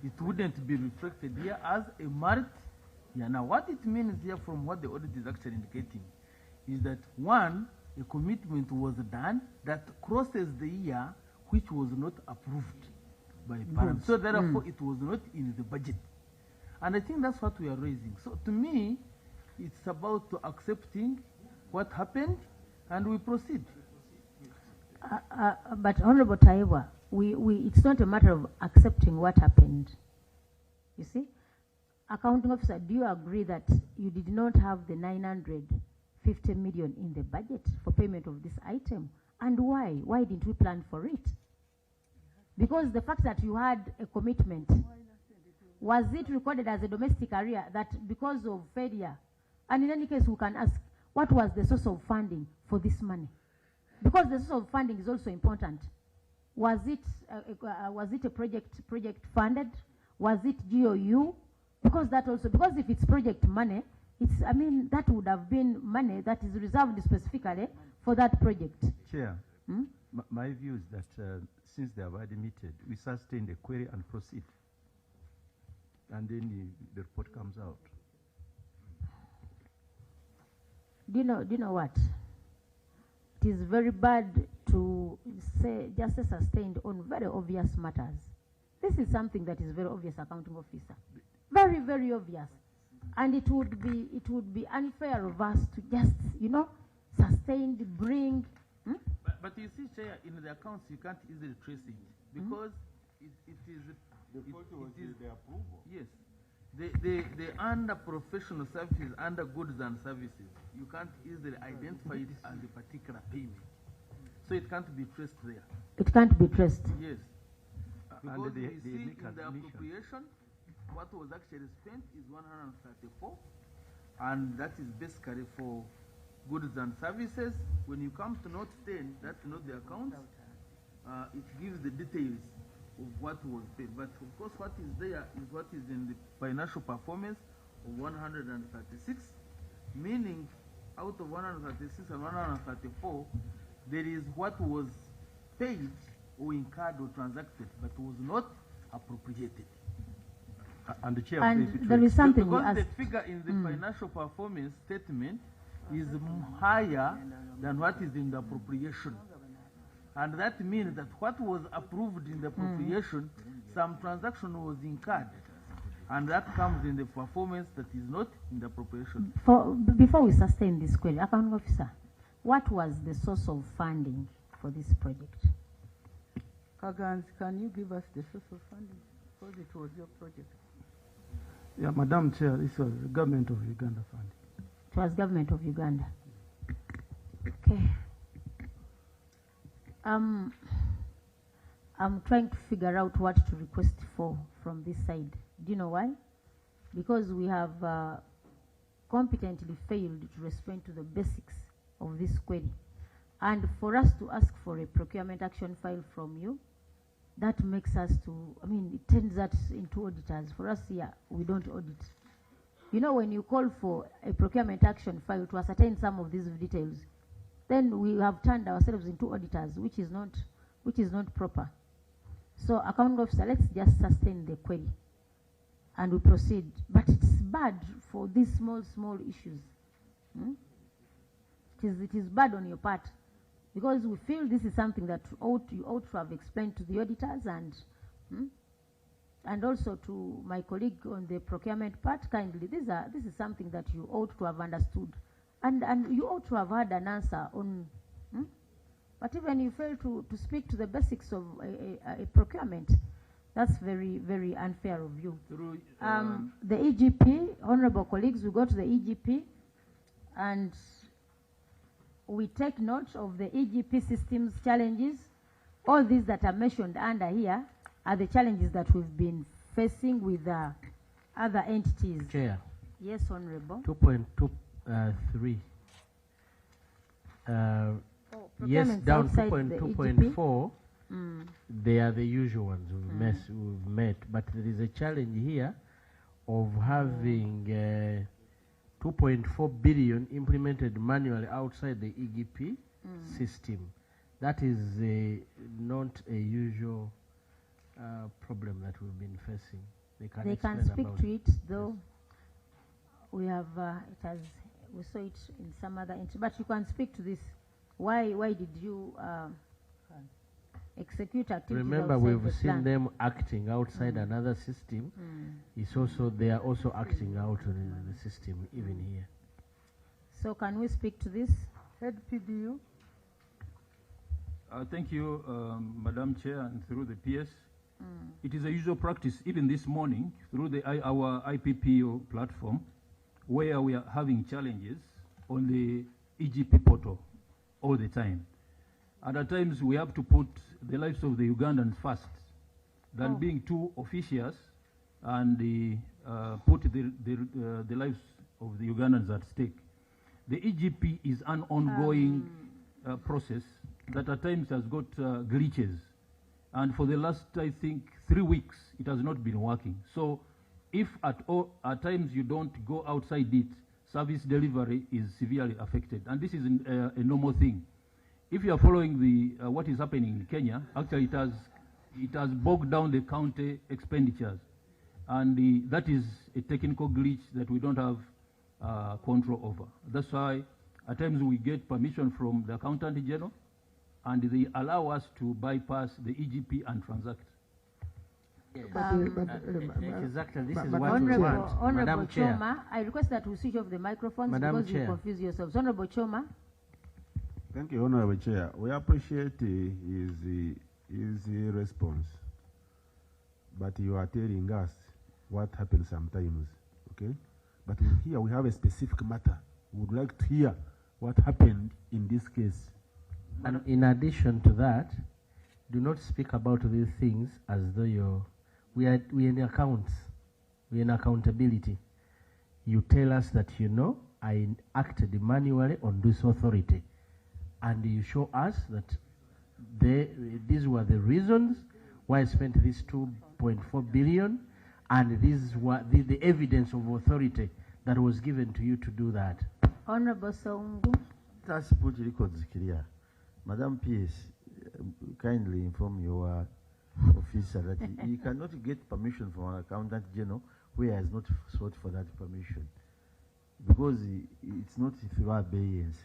It wouldn't be reflected here as a merit. Yeah. Now, what it means here, from what the audit is actually indicating, is that one, a commitment was done that crosses the year which was not approved by parliament. So therefore, it was not in the budget, and I think that's what we are raising. So to me, it's about accepting what happened, and we proceed. But Honorable Taiwa, it's not a matter of accepting what happened. You see, accounting officer, do you agree that you did not have the 950 million in the budget for payment of this item? And why? Why didn't we plan for it? Because the fact that you had a commitment, was it recorded as a domestic area that because of failure? And in any case, we can ask, what was the source of funding for this money? Because the source of funding is also important. Was it a project funded? Was it GOU? Because that also, because if it's project money, that would have been money that is reserved specifically for that project. Chair, my view is that since they have admitted, we sustain the query and proceed. And then the report comes out. Do you know what? It is very bad to say justice sustained on very obvious matters. This is something that is very obvious, accounting officer. Very, very obvious. And it would be unfair of us to just, sustained bring. But you see, Chair, in the accounts you can't easily trace it because it is the approval. Yes. The under professional services, under goods and services, you can't easily identify it as a particular payment. So it can't be traced there. It can't be traced. Yes. Because the we see in the admission. appropriation, what was actually spent is 134, and that is basically for goods and services. When you come to note 10, that's not the accounts, it gives the details of what was paid. But of course, what is there is what is in the financial performance of 136, meaning out of 136 and 134, there is what was paid or incurred or transacted, but was not appropriated. And the chair, And please, there is something we Because the asked. figure in the financial performance statement is higher than what is in the appropriation. And that means that what was approved in the appropriation, some transaction was incurred. And that comes in the performance that is not in the appropriation. Before we sustain this query, accounting officer, what was the source of funding for this project? Kagans, can you give us the source of funding? Because it was your project. Yeah, Madam Chair, this was the government of Uganda funding. It was government of Uganda. Okay. I'm trying to figure out what to request for from this side. Do you know why? Because we have competently failed to respond to the basics of this query. And for us to ask for a procurement action file from you, that makes us to, it turns us into auditors. For us here, we don't audit. You know, when you call for a procurement action file to ascertain some of these details, then we have turned ourselves into auditors, which is not proper. So, accounting officer, let's just sustain the query and we proceed. But it's bad for these small issues. It is bad on your part, because we feel this is something that you ought to have explained to the auditors and also to my colleague on the procurement part kindly. This is something that you ought to have understood, and you ought to have had an answer on. But even you fail to speak to the basics of a procurement, that's very, very unfair of you. Through, the EGP, honorable colleagues, we go to the EGP and we take note of the EGP system's challenges. All these that are mentioned under here are the challenges that we've been facing with other entities. Chair. Yes, Honorable. 2.23. Yes, down 2.2.4. They are the usual ones we've met, but there is a challenge here of having 2.4 billion implemented manually outside the EGP system. That is not a usual problem that we've been facing. They can speak to it, though. We have we saw it in some other entity, but you can speak to this. Why did you execute activities? Remember, outside we've the seen plan? them acting outside another system. It's also, they are also acting out in the system, even here. So can we speak to this? Head PDU. Thank you, Madam Chair, and through the PS. It is a usual practice, even this morning, through our IPPO platform, where we are having challenges on the EGP portal all the time. And at times we have to put the lives of the Ugandans first than being too officious and put the lives of the Ugandans at stake. The EGP is an ongoing process that at times has got glitches. And for the last, I think, 3 weeks, it has not been working. So if at times you don't go outside it, service delivery is severely affected. And this is a normal thing. If you are following the what is happening in Kenya, actually it has bogged down the county expenditures. And that is a technical glitch that we don't have control over. That's why at times we get permission from the Accountant General, and they allow us to bypass the EGP and transact. Exactly, this is what we Honorable want. Madam Chair. Choma, I request that we switch off the microphones Madam because Chair. you confuse yourselves. Honorable Choma. Thank you, Honorable Chair. We appreciate his response, but you are telling us what happens sometimes, okay? But here we have a specific matter. We would like to hear what happened in this case. And in addition to that, do not speak about these things as though we are in accounts, we are in accountability. You tell us that I acted manually on this authority, and you show us that these were the reasons why I spent this 2.4 billion, and these were the evidence of authority that was given to you to do that. Honorable Saungu. Let's put records clear. Madam PS, kindly inform your officer that he cannot get permission from an Accountant General where has not sought for that permission, because it's not through abeyance.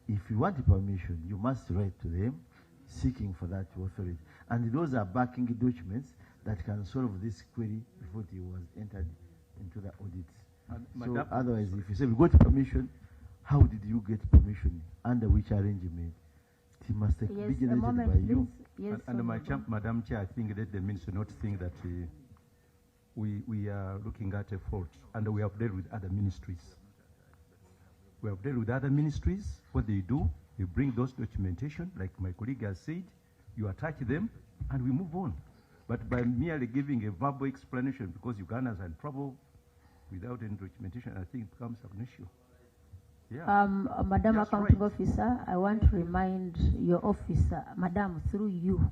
If you want permission, you must write to them seeking for that authority. And those are backing documents that can solve this query before it was entered into the audit. So otherwise, if you say we got permission, how did you get permission? Under which arrangement? It must be generated by you. Yes, and Madam Chair, I think that the minister not think that we are looking at a fault, and we have dealt with other ministries. We have dealt with other ministries. What they do, they bring those documentation, like my colleague has said, you attach them, and we move on. But by merely giving a verbal explanation, because Ugandans are in trouble without any documentation, I think it becomes an issue. Yeah. Madam Accounting Officer, I want to remind your officer, Madam, through you,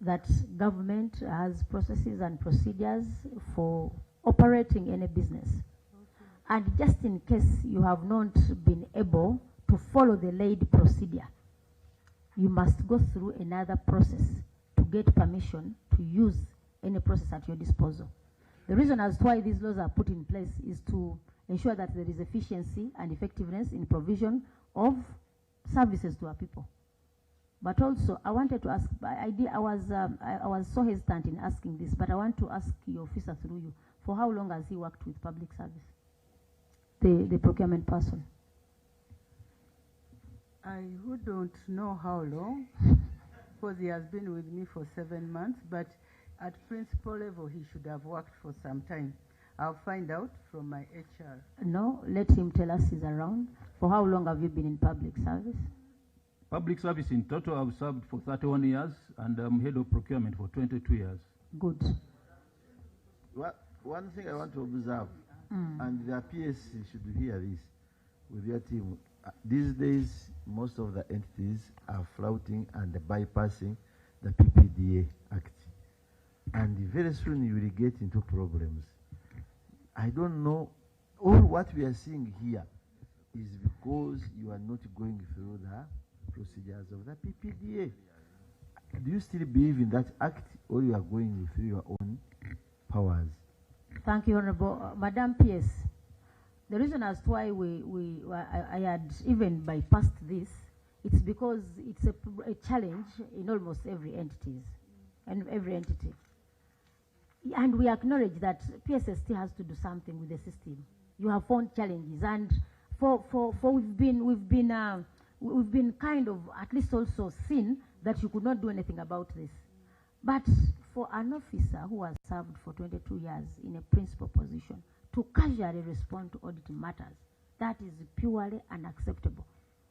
that government has processes and procedures for operating any business. And just in case you have not been able to follow the laid procedure, you must go through another process to get permission to use any process at your disposal. The reason as to why these laws are put in place is to ensure that there is efficiency and effectiveness in provision of services to our people. But also, I wanted to ask, I was so hesitant in asking this, but I want to ask your officer through you, for how long has he worked with public service? The procurement person. I wouldn't know how long, because he has been with me for 7 months, but at principal level, he should have worked for some time. I'll find out from my HR. No, let him tell us he's around. For how long have you been in public service? Public service in total, I've served for 31 years, and I'm head of procurement for 22 years. Good. Well, one thing I want to observe, and the PSC should hear this with your team. These days, most of the entities are flouting and bypassing the PPDA Act. And very soon you will get into problems. I don't know, all what we are seeing here is because you are not going through the procedures of the PPDA. Do you still believe in that act, or you are going through your own powers? Thank you, Honorable. Madam PS, the reason as to why I had even bypassed this, it's because it's a challenge in almost every entity. And we acknowledge that PSS still has to do something with the system. You have found challenges, and we've been kind of at least also seen that you could not do anything about this. But for an officer who has served for 22 years in a principal position to casually respond to audit matters, that is purely unacceptable.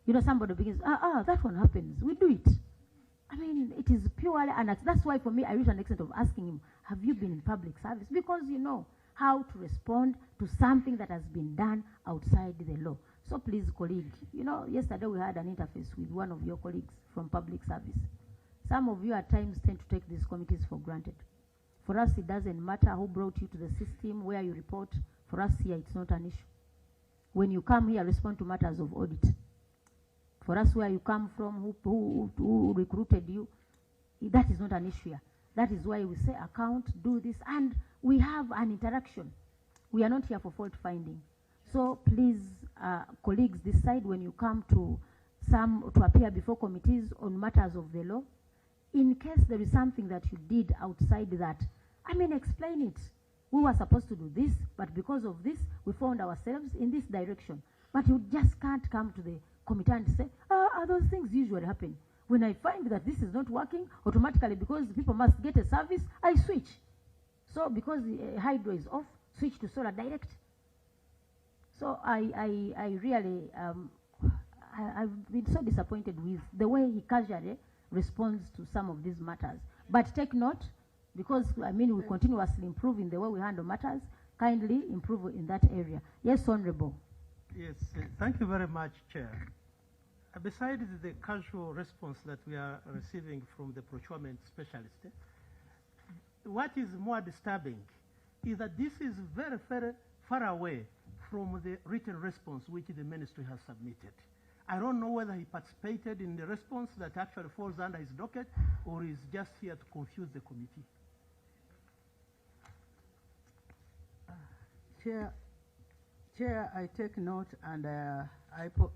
You know, somebody begins, that one happens, we do it. I mean, it is purely unacceptable. That's why for me, I reached an extent of asking him, have you been in public service? Because you know how to respond to something that has been done outside the law. So please, colleague, you know, yesterday we had an interface with one of your colleagues from public service. Some of you at times tend to take these committees for granted. For us, it doesn't matter who brought you to the system, where you report. For us here, it's not an issue. When you come here, respond to matters of audit. For us, where you come from, who recruited you, that is not an issue here. That is why we say account, do this, and we have an interaction. We are not here for fault finding. So please, colleagues, decide when you come to appear before committees on matters of the law. In case there is something that you did outside that, I mean, explain it. We were supposed to do this, but because of this, we found ourselves in this direction. But you just can't come to the committee and say, those things usually happen. When I find that this is not working, automatically, because people must get a service, I switch. So because the hydro is off, switch to solar direct. So I really, I've been so disappointed with the way he casually responds to some of these matters. But take note, because I mean we continuously improve in the way we handle matters, kindly improve in that area. Yes, Honorable. Yes, thank you very much, Chair. Besides the casual response that we are receiving from the procurement specialist, what is more disturbing is that this is very, very far away from the written response which the ministry has submitted. I don't know whether he participated in the response that actually falls under his docket, or is just here to confuse the committee. Chair, I take note, and I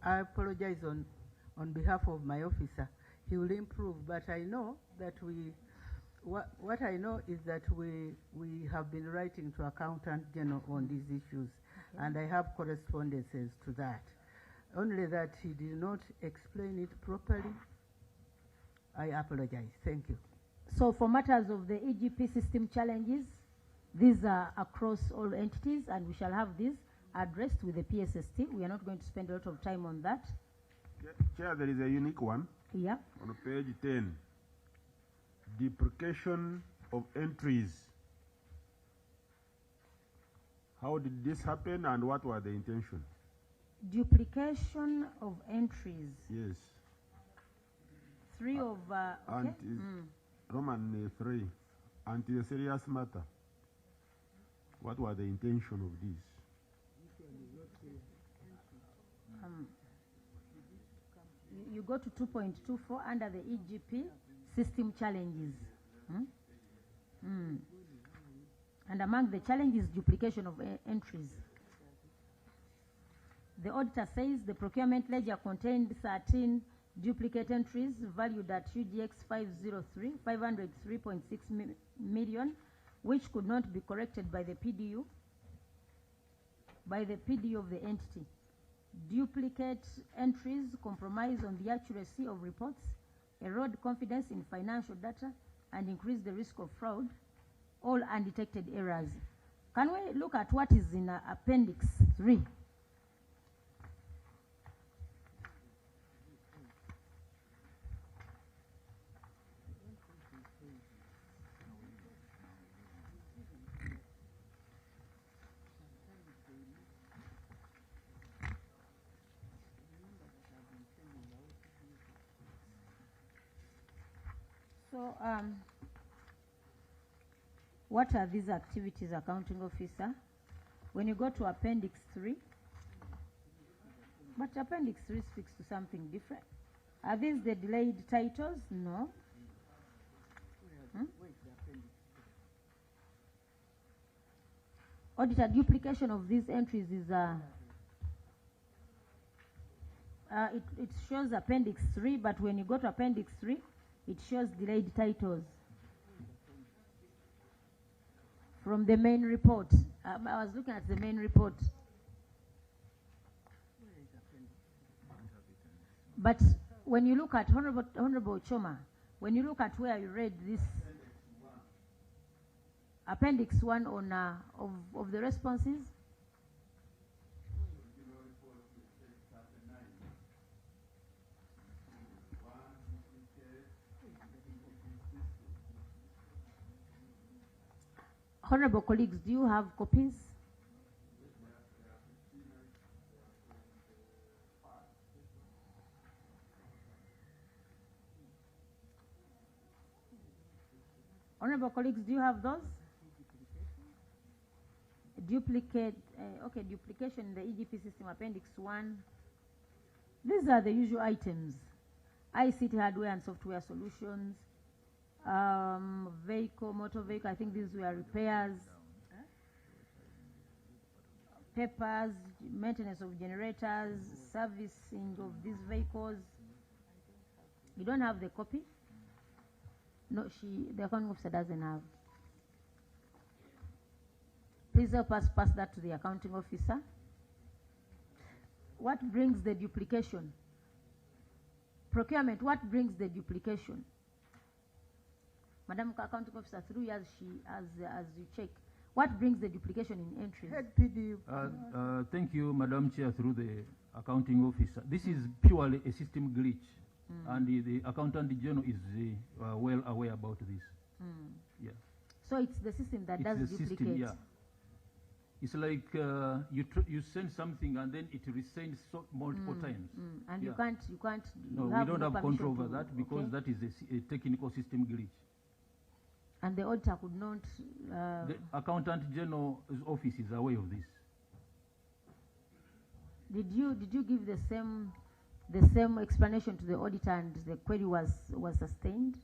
apologize on behalf of my officer. He will improve, but I know that what I know is that we have been writing to Accountant General on these issues, and I have correspondences to that. Only that he did not explain it properly. I apologize. Thank you. So for matters of the EGP system challenges, these are across all entities, and we shall have these addressed with the PSST. We are not going to spend a lot of time on that. Chair, there is a unique one. Yeah. On page 10, deprecation of entries. How did this happen, and what were the intention? Duplication of entries. Yes. 3 of okay. Roman 3, until a serious matter. What were the intention of this? You go to 2.24 under the EGP system challenges. And among the challenges, duplication of entries. The auditor says the procurement ledger contained 13 duplicate entries valued at UGX 503.6 million, which could not be corrected by the PDU of the entity. Duplicate entries compromise on the accuracy of reports, erode confidence in financial data, and increase the risk of fraud, all undetected errors. Can we look at what is in Appendix 3? So, what are these activities, accounting officer? When you go to Appendix 3, but Appendix 3 speaks to something different. Are these the delayed titles? No. Auditor, duplication of these entries is it shows Appendix 3, but when you go to Appendix 3, it shows delayed titles from the main report. I was looking at the main report. But when you look at Honorable Choma, when you look at where you read this Appendix 1 on of the responses, honorable colleagues, do you have copies? Honorable colleagues, do you have those? Duplicate, okay, duplication in the EGP system, Appendix 1. These are the usual items. ICT hardware and software solutions, motor vehicle, I think these were repairs, papers, maintenance of generators, servicing of these vehicles. You don't have the copy? No, the accounting officer doesn't have. Please help us pass that to the accounting officer. What brings the duplication? Procurement, what brings the duplication? Madam Accounting Officer, through years as you check, what brings the duplication in entries? Head PDU. Thank you, Madam Chair, through the accounting officer. This is purely a system glitch, and the Accountant General is well aware about this. Yeah. So it's the system that does duplicate. System, yeah. It's like you send something and then it resends multiple times. And yeah. you can't. No, we don't have control over that because that is a technical system glitch. And the auditor could not. The Accountant General's office is aware of this. Did you give the same explanation to the auditor and the query was sustained?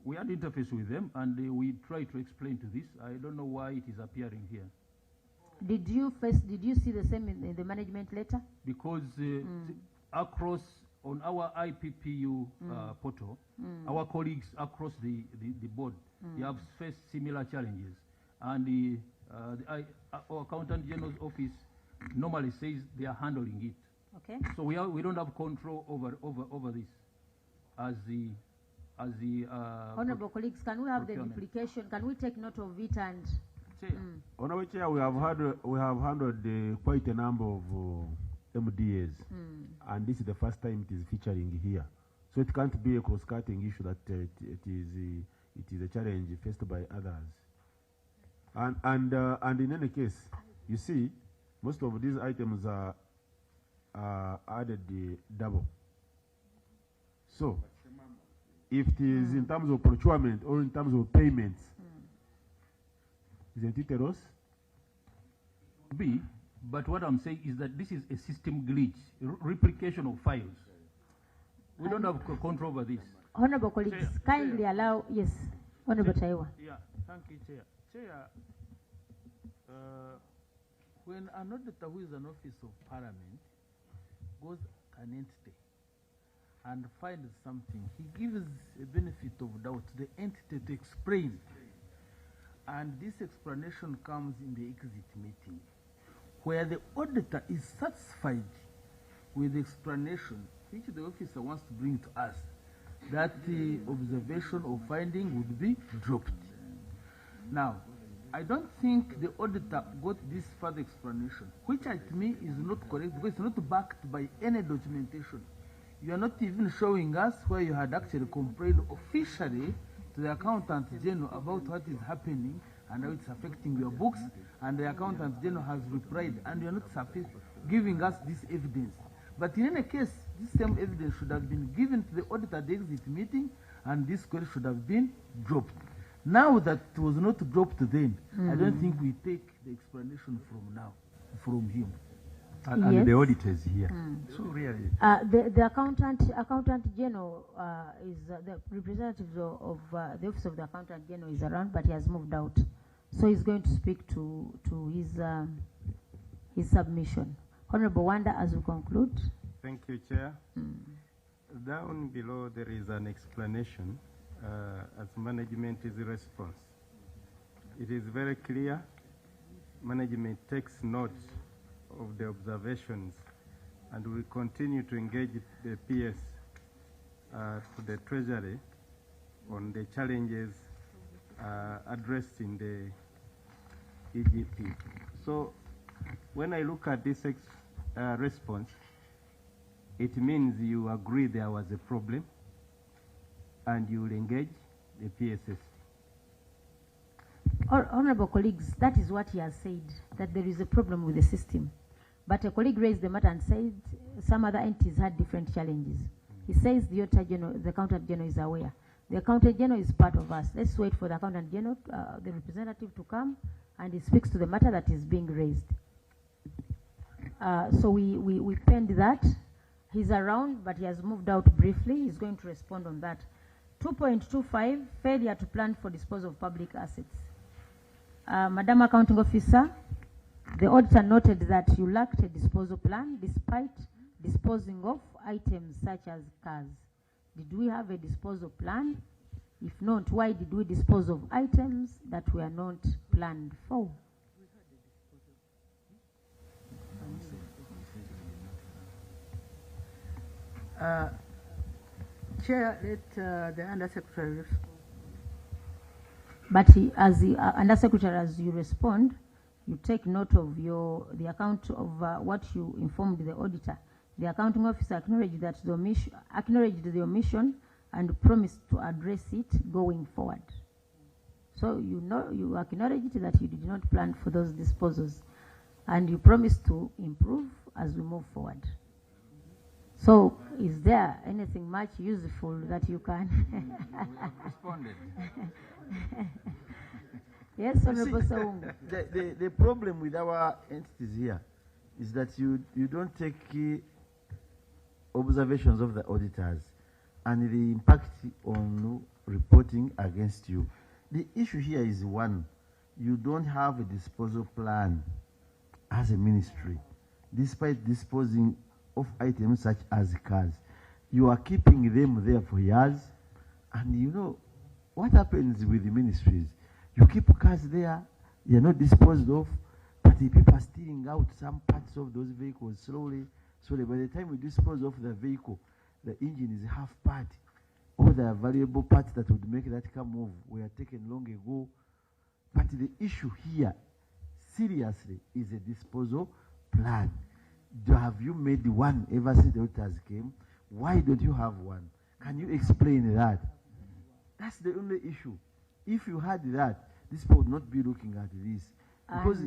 We had interface with them and we tried to explain to this. I don't know why it is appearing here. Did you see the same in the management letter? Because across on our IPPU portal, our colleagues across the board, they have faced similar challenges. And our Accountant General's office normally says they are handling it. Okay. So we don't have control over this as the Honorable colleagues, can we have the duplication? Can we take note of it and? Honorable Chair, we have handled quite a number of MDAs, and this is the first time it is featuring here. So it can't be a cross-cutting issue that it is a challenge faced by others. And in any case, you see, most of these items are added double. So, if it is in terms of procurement or in terms of payments, isn't it a loss? But what I'm saying is that this is a system glitch, replication of files. We don't have control over this. Honorable colleagues, Chair, kindly allow, yes, Honorable Taiwa. Yeah, thank you, Chair. Chair, when an auditor who is an office of parliament goes an entity and finds something, he gives a benefit of doubt to the entity to explain. And this explanation comes in the exit meeting, where the auditor is satisfied with the explanation which the officer wants to bring to us, that the observation or finding would be dropped. Now, I don't think the auditor got this further explanation, which to me is not correct because it's not backed by any documentation. You are not even showing us where you had actually complained officially to the Accountant General about what is happening and how it's affecting your books, and the Accountant General has replied, and you are not giving us this evidence. But in any case, this same evidence should have been given to the auditor at the exit meeting, and this query should have been dropped. Now that it was not dropped then, I don't think we take the explanation from him. And Yes. the auditor is here. So really, The accountant general is the representative of the office of the accountant general is around, but he has moved out, so he's going to speak to his submission. Honorable Wanda, as we conclude. Thank you, Chair. Down below there is an explanation as management is response. It is very clear. Management takes note of the observations and will continue to engage the PS to the Treasury on the challenges addressed in the EGP. So when I look at this response, it means you agree there was a problem and you will engage the PSS. Honorable colleagues, that is what he has said, that there is a problem with the system. But a colleague raised the matter and said some other entities had different challenges. He says the Auditor General, the Accountant General is aware. The Accountant General is part of us. Let's wait for the Accountant General, the representative, to come and he speaks to the matter that is being raised. So we penned that. He's around, but he has moved out briefly. He's going to respond on that. 2.25, failure to plan for disposal of public assets. Madam Accounting Officer, the auditor noted that you lacked a disposal plan despite disposing of items such as cars. Did we have a disposal plan? If not, why did we dispose of items that were not planned for? Chair, let the Undersecretary respond. But as the Undersecretary, as you respond, you take note of the account of what you informed the auditor. The accounting officer acknowledged that the omission and promised to address it going forward. So you acknowledged that you did not plan for those disposals, and you promised to improve as we move forward. So, is there anything much useful that you can? responded. Yes, Honorable Saungu. The problem with our entities here is that you don't take observations of the auditors and the impact on reporting against you. The issue here is one, you don't have a disposal plan as a ministry, despite disposing of items such as cars. You are keeping them there for years, and you know what happens with the ministries. You keep cars there, they are not disposed of, but the people are stealing out some parts of those vehicles slowly. By the time we dispose of the vehicle, the engine is half part. All the valuable parts that would make that car move were taken long ago. But the issue here, seriously, is a disposal plan. Have you made one ever since the auditors came? Why don't you have one? Can you explain that? That's the only issue. If you had that, this people would not be looking at this. Because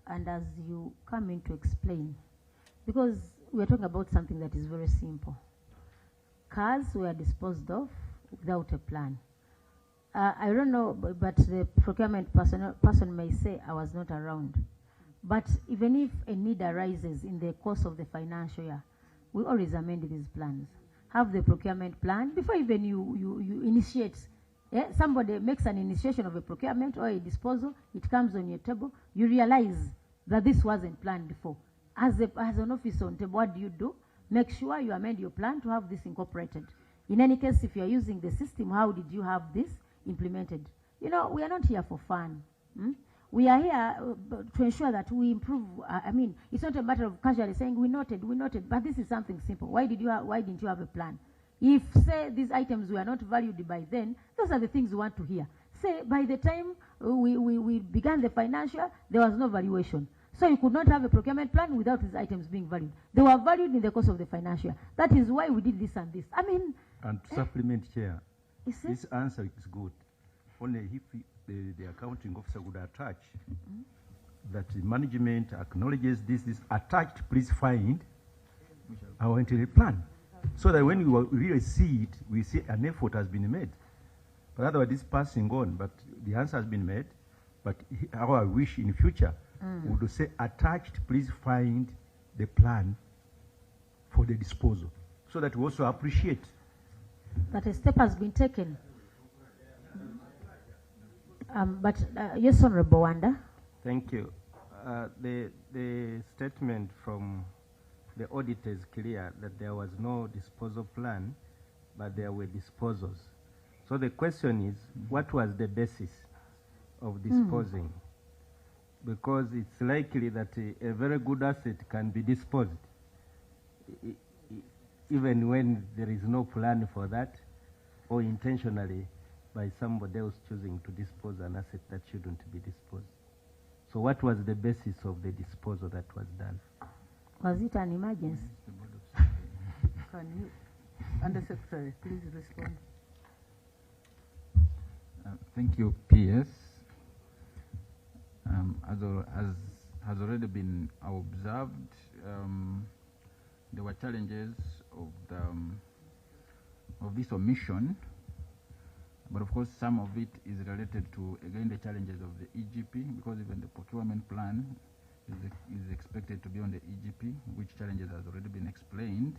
and as you come in to explain, because we are talking about something that is very simple. Cars were disposed of without a plan. I don't know, but the procurement person may say I was not around. But even if a need arises in the course of the financial year, we always amend these plans. Have the procurement plan before even you initiate. Somebody makes an initiation of a procurement or a disposal, it comes on your table, you realize that this wasn't planned before. As an officer on table, what do? Make sure you amend your plan to have this incorporated. In any case, if you are using the system, how did you have this implemented? You know, we are not here for fun. We are here to ensure that we improve. I mean, it's not a matter of casually saying we noted, but this is something simple. Why didn't you have a plan? If, say, these items were not valued by then, those are the things we want to hear. Say, by the time we began the financial, there was no valuation. So you could not have a procurement plan without these items being valued. They were valued in the course of the financial. That is why we did this and this. I mean... And to supplement, Chair, this answer is good. Only if the accounting officer would attach that the management acknowledges this attached, please find our entry plan. So that when we really see it, we see an effort has been made. But otherwise, this passing on, but the answer has been made. But our wish in future would say, attached, please find the plan for the disposal. So that we also appreciate that a step has been taken. Yes, Honorable Wanda. Thank you. The statement from the auditor is clear that there was no disposal plan, but there were disposals. So the question is, what was the basis of disposing? Because it's likely that a very good asset can be disposed, even when there is no plan for that, or intentionally by somebody else choosing to dispose an asset that shouldn't be disposed. So what was the basis of the disposal that was done? Was it an emergency? Can you, Undersecretary, please respond. Thank you, PS. As has already been observed, there were challenges of this omission, but of course some of it is related to, again, the challenges of the EGP, because even the procurement plan is expected to be on the EGP, which challenges has already been explained.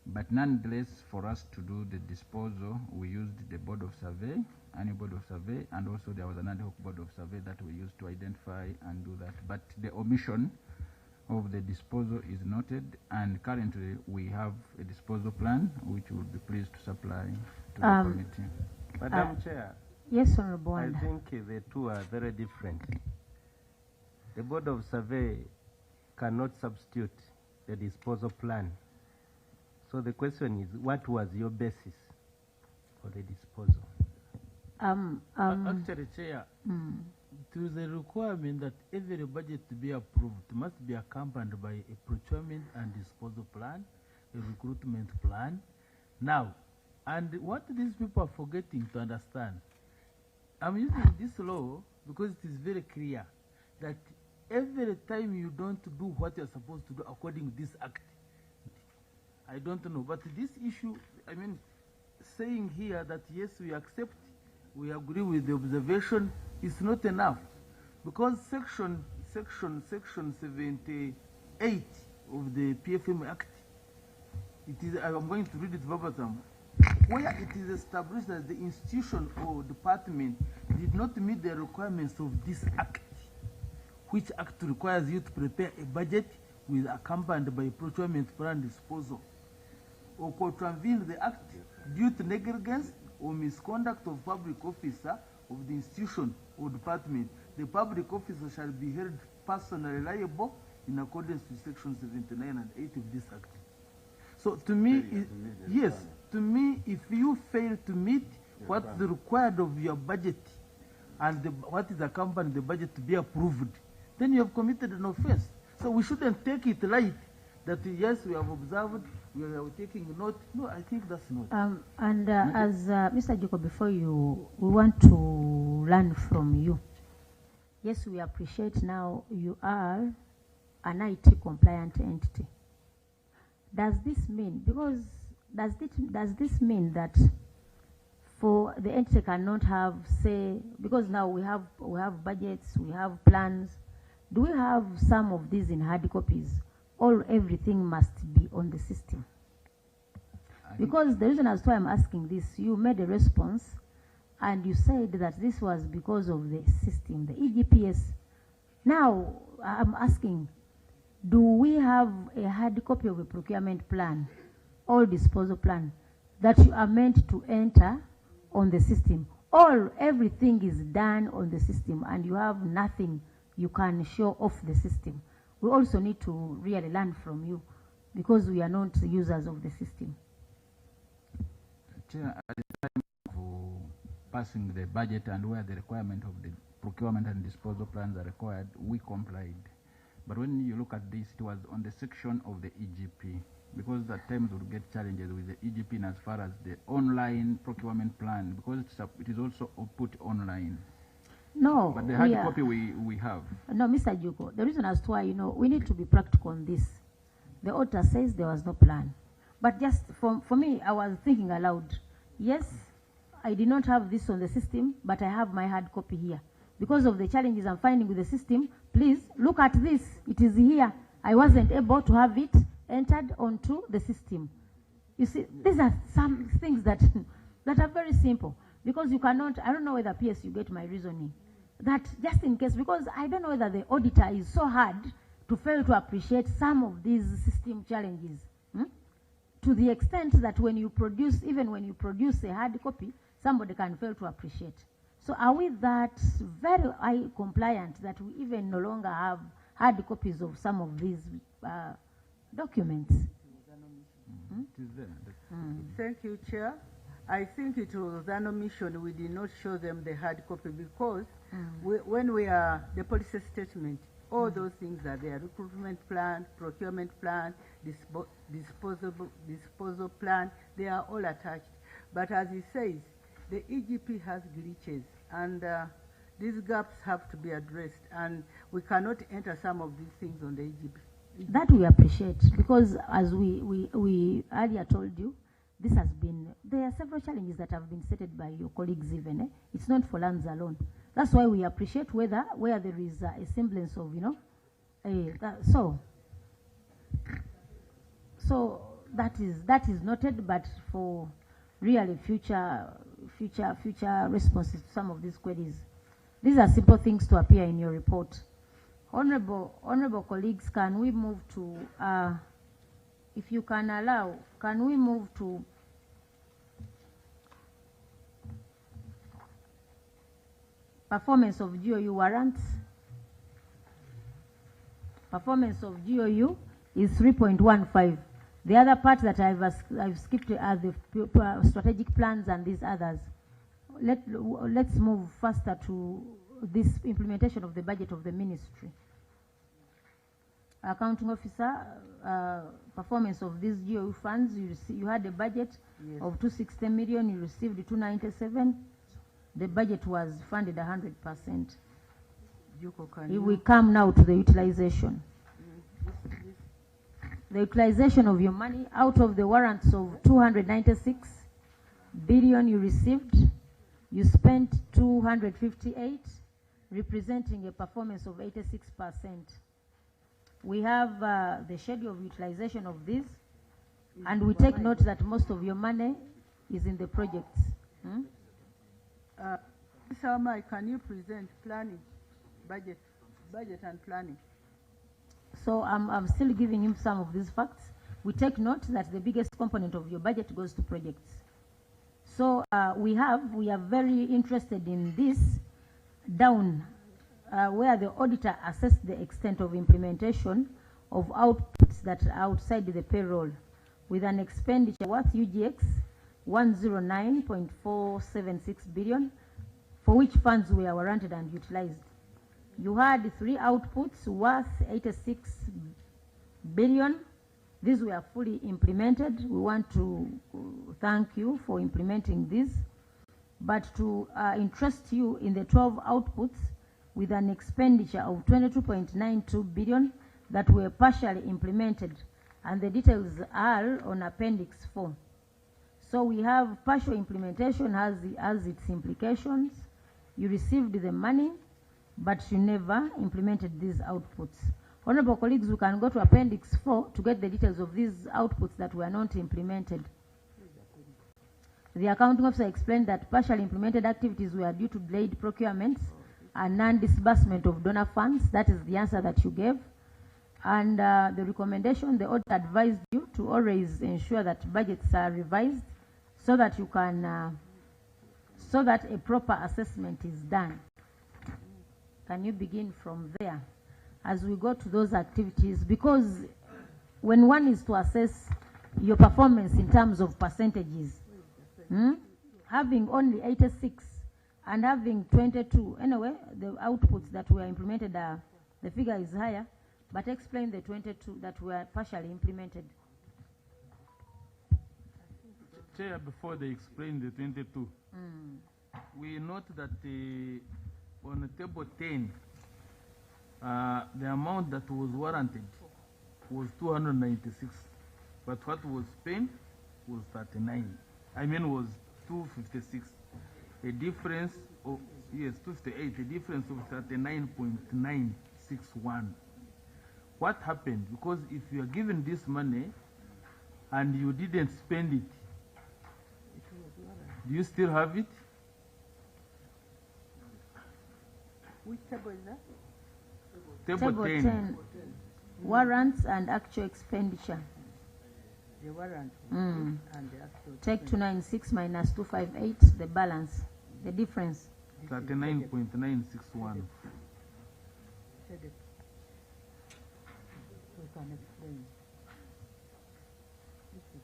But nonetheless, for us to do the disposal, we used the Board of Survey, annual Board of Survey, and also there was an ad hoc Board of Survey that we used to identify and do that. But the omission of the disposal is noted, and currently we have a disposal plan, which we will be pleased to supply to the committee. Madam Chair. Yes, Honorable. I think the two are very different. The Board of Survey cannot substitute the disposal plan. So the question is, what was your basis for the disposal? Actually, Chair, there is a requirement that every budget to be approved must be accompanied by a procurement and disposal plan, a recruitment plan. Now, and what these people are forgetting to understand, I'm using this law because it is very clear that every time you don't do what you're supposed to do according to this act, I don't know, but this issue, I mean, saying here that yes, we accept, we agree with the observation is not enough, because section 78 of the PFM Act, it is, I'm going to read it verbatim, where it is established that the institution or department did not meet the requirements of this act, which act requires you to prepare a budget with accompanied by procurement plan disposal, or contravene the act due to negligence or misconduct of public officer of the institution or department, the public officer shall be held personally liable in accordance with section 79 and 8 of this act. So to me, yes, to me, if you fail to meet what is required of your budget and what is accompanying the budget to be approved, then you have committed an offense. So we shouldn't take it light that yes, we have observed, we are taking note. No, I think that's not. As Mr. Joko, before you, we want to learn from you. Yes, we appreciate now you are an IT compliant entity. Does this mean, because does this mean that for the entity cannot have, say, because now we have budgets, we have plans, do we have some of these in hard copies, or everything must be on the system? Because the reason as to why I'm asking this, you made a response and you said that this was because of the system, the EGPS. Now I'm asking, do we have a hard copy of a procurement plan or disposal plan that you are meant to enter on the system, or everything is done on the system and you have nothing you can show off the system? We also need to really learn from you because we are not users of the system. Chair, at the time of passing the budget and where the requirement of the procurement and disposal plans are required, we complied. But when you look at this, it was on the section of the EGP, because at times we'll get challenges with the EGP in as far as the online procurement plan, because it is also put online. No, but the hard copy we have. No, Mr. Juko, the reason as to why, we need to be practical on this. The author says there was no plan. But just for me, I was thinking aloud. Yes, I did not have this on the system, but I have my hard copy here. Because of the challenges I'm finding with the system, please look at this. It is here. I wasn't able to have it entered onto the system. You see, these are some things that are very simple. Because you cannot, I don't know whether PS you get my reasoning. That just in case, because I don't know whether the auditor is so hard to fail to appreciate some of these system challenges. To the extent that when you produce, even when you produce a hard copy, somebody can fail to appreciate. So are we that very high compliant that we even no longer have hard copies of some of these documents? Thank you, Chair. I think it was an omission. We did not show them the hard copy because when we are the policy statement, all those things are there: recruitment plan, procurement plan, disposal plan. They are all attached. But as he says, the EGP has glitches, and these gaps have to be addressed. And we cannot enter some of these things on the EGP. That we appreciate, because as we earlier told you, this has been, there are several challenges that have been stated by your colleagues even. It's not for lands alone. That's why we appreciate where there is a semblance of, so that is noted, but for really future responses to some of these queries, these are simple things to appear in your report. Honorable colleagues, can we move to, if you can allow, can we move to performance of GOU warrants? Performance of GOU is 3.15. The other part that I've skipped are the strategic plans and these others. Let's move faster to this implementation of the budget of the ministry. Accounting officer, performance of these GOU funds, you had a budget of 260 million, you received 297. The budget was funded 100%. If we come now to the utilization. The utilization of your money, out of the warrants of 296 billion you received, you spent 258, representing a performance of 86%. We have the schedule of utilization of this, and we take note that most of your money is in the projects. Mr. Omai, can you present planning budget? Budget and planning. So I'm still giving him some of these facts. We take note that the biggest component of your budget goes to projects. So we are very interested in this down where the auditor assessed the extent of implementation of outputs that are outside the payroll with an expenditure worth UGX 109.476 billion, for which funds were warranted and utilized. You had 3 outputs worth 86 billion. These were fully implemented. We want to thank you for implementing this, but to interest you in the 12 outputs with an expenditure of 22.92 billion that were partially implemented, and the details are on Appendix 4. So we have partial implementation has its implications. You received the money, but you never implemented these outputs. Honorable colleagues, we can go to Appendix 4 to get the details of these outputs that were not implemented. The accounting officer explained that partially implemented activities were due to delayed procurements and non-disbursement of donor funds. That is the answer that you gave. And the recommendation, the audit advised you to always ensure that budgets are revised so that you can, so that a proper assessment is done. Can you begin from there as we go to those activities? Because when one is to assess your performance in terms of percentages, having only 86 and having 22, anyway, the outputs that were implemented, the figure is higher, but explain the 22 that were partially implemented. Chair, before they explain the 22, we note that on table 10, the amount that was warranted was 296, but what was spent was 39. I mean, was 256. A difference of, yes, 258, a difference of 39.961. What happened? Because if you are given this money and you didn't spend it, do you still have it? Which table is that? Table 10. Warrants and actual expenditure. The warrant and the actual. Take 296 minus 258, the balance, the difference. 39.961. We can explain. This is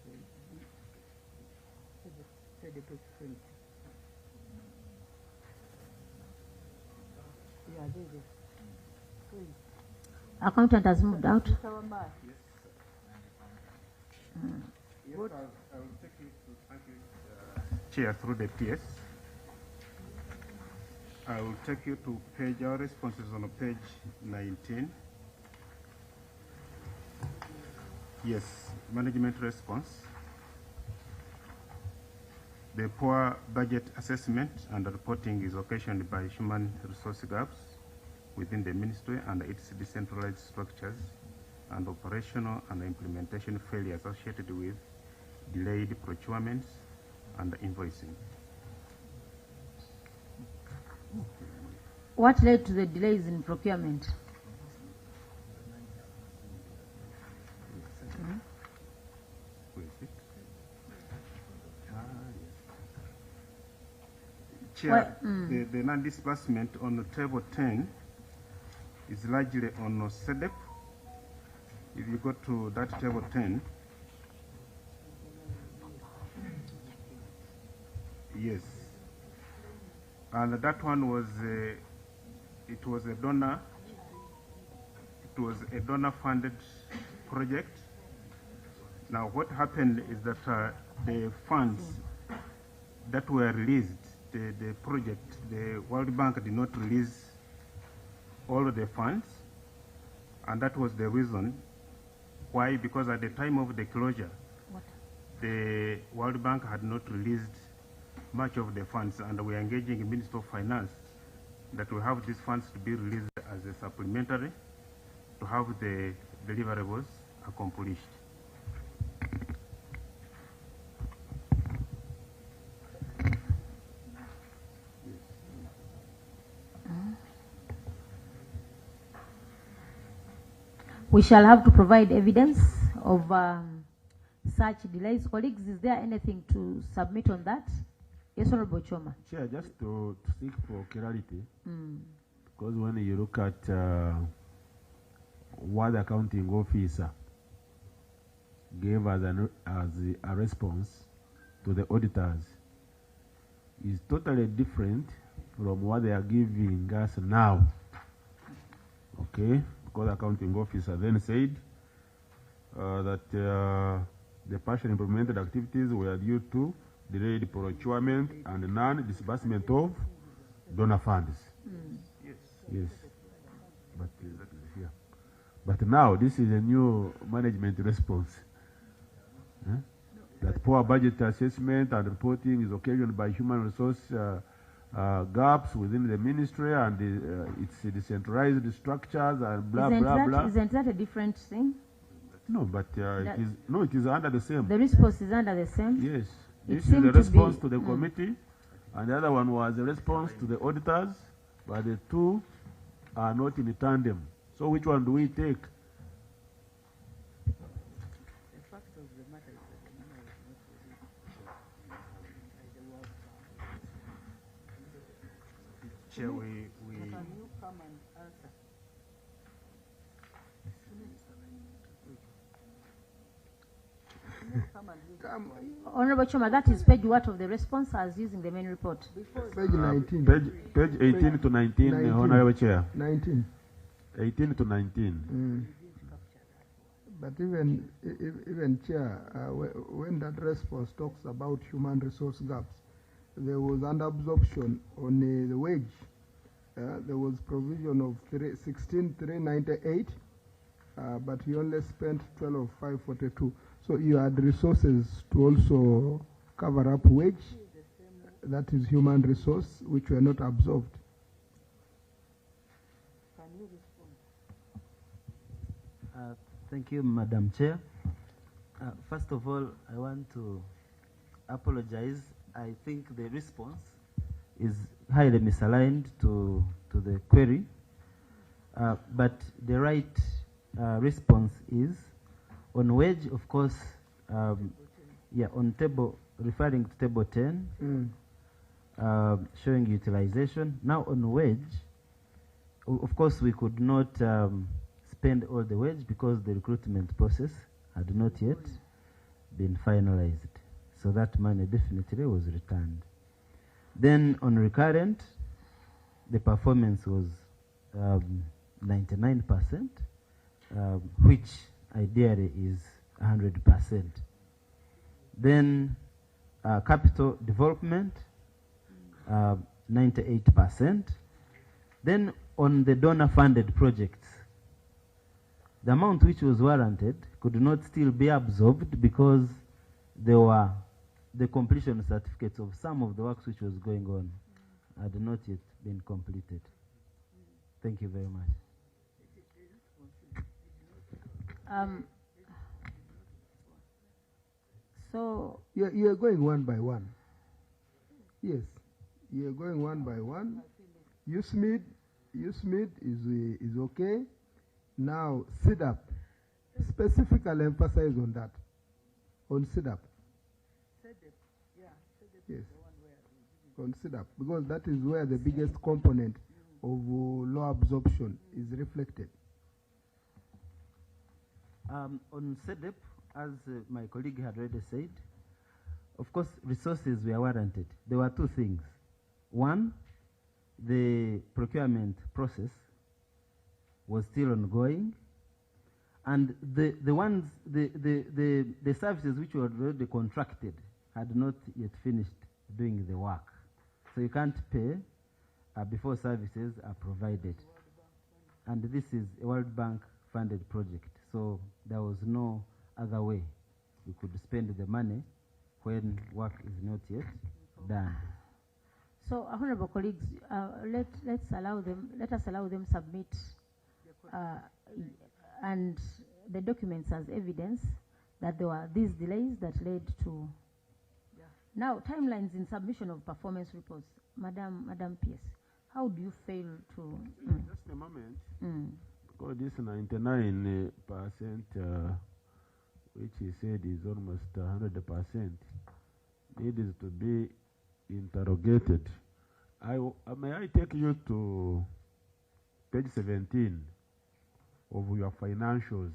the explain. Yeah, there it is. Please. Accountant has moved out. Mr. Wambar. Yes, I will take you to, thank you, Chair, through the PS. I will take you to page, our responses on page 19. Yes, management response. The poor budget assessment and reporting is occasioned by human resource gaps within the ministry and its decentralized structures, and operational and implementation failure associated with delayed procurements and invoicing. What led to the delays in procurement? Where is it? Chair, the non-disbursement on table 10 is largely on SEDEP. If you go to that table 10, yes, and that one was it was a donor-funded project. Now, what happened is that the funds that were released, the project, the World Bank did not release all of the funds, and that was the reason why. Because at the time of the closure, the World Bank had not released much of the funds, and we are engaging the Minister of Finance that we have these funds to be released as a supplementary to have the deliverables accomplished. we shall have to provide evidence of such delays. Colleagues, is there anything to submit on that? Yes, Honorable Choma. Chair, just to seek for clarity, because when you look at what the accounting officer gave as a response to the auditors is totally different from what they are giving us now. Okay, because the accounting officer then said that the partially implemented activities were due to delayed procurement and non-disbursement of donor funds. Yes. But yeah. But now this is a new management response. That poor budget assessment and reporting is occasioned by human resource gaps within the ministry and its decentralized structures and blah, blah, blah. Isn't that a different thing? No, but it is under the same. The response is under the same? Yes. This is a response to the committee, and the other one was a response to the auditors, but the two are not in tandem. So which one do we take? Chair, we Can you come and answer? Honorable Choma, that is page what of the response as using the main report? Page 19. Page 18 to 19, 19. Honorable Chair. 19. 18 to 19. But even Chair, when that response talks about human resource gaps, there was under absorption on the wage. There was provision of 16,398, but you only spent 12,542. So you had resources to also cover up wage. That is human resource, which were not absorbed. Can you respond? Thank you, Madam Chair. First of all, I want to apologize. I think the response is highly misaligned to the query, but the right response is on wage, of course, on table, referring to table 10, showing utilization. Now on wage, of course, we could not spend all the wage because the recruitment process had not yet been finalized. So that money definitely was returned. Then on recurrent, the performance was 99%, which ideally is 100%. Then capital development, 98%. Then on the donor-funded projects, the amount which was warranted could not still be absorbed because there were the completion certificates of some of the works which was going on had not yet been completed. Thank you very much. So you are going one by one. Yes, you are going one by one. USMID is okay. Now SIDAP, specifically emphasize on that, on SIDAP. Yes, on SIDAP, because that is where the biggest component of low absorption is reflected. On SEDEP, as my colleague had already said, of course, resources were warranted. There were two things. One, the procurement process was still ongoing, and the services which were already contracted had not yet finished doing the work. So you can't pay before services are provided. And this is a World Bank funded project. So there was no other way we could spend the money when work is not yet done. So, honorable colleagues, let us allow them submit and the documents as evidence that there were these delays that led to. Now, timelines in submission of performance Madam Pierce, how do you fail to... Just a moment. Because this 99%, which he said is almost 100%, needs to be interrogated. May I take you to page 17 of your financials?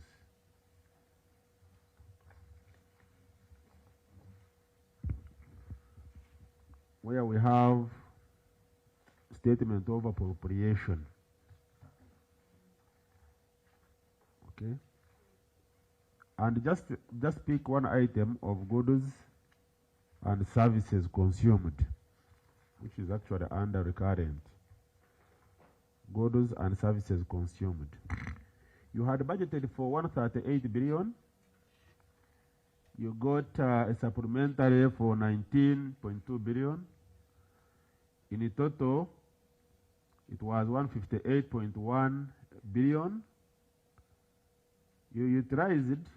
Where we have statement of appropriation. Okay. And just pick one item of goods and services consumed, which is actually under recurrent. Goods and services consumed. You had budgeted for 138 billion. You got a supplementary for 19.2 billion. In total, it was 158.1 billion. You utilized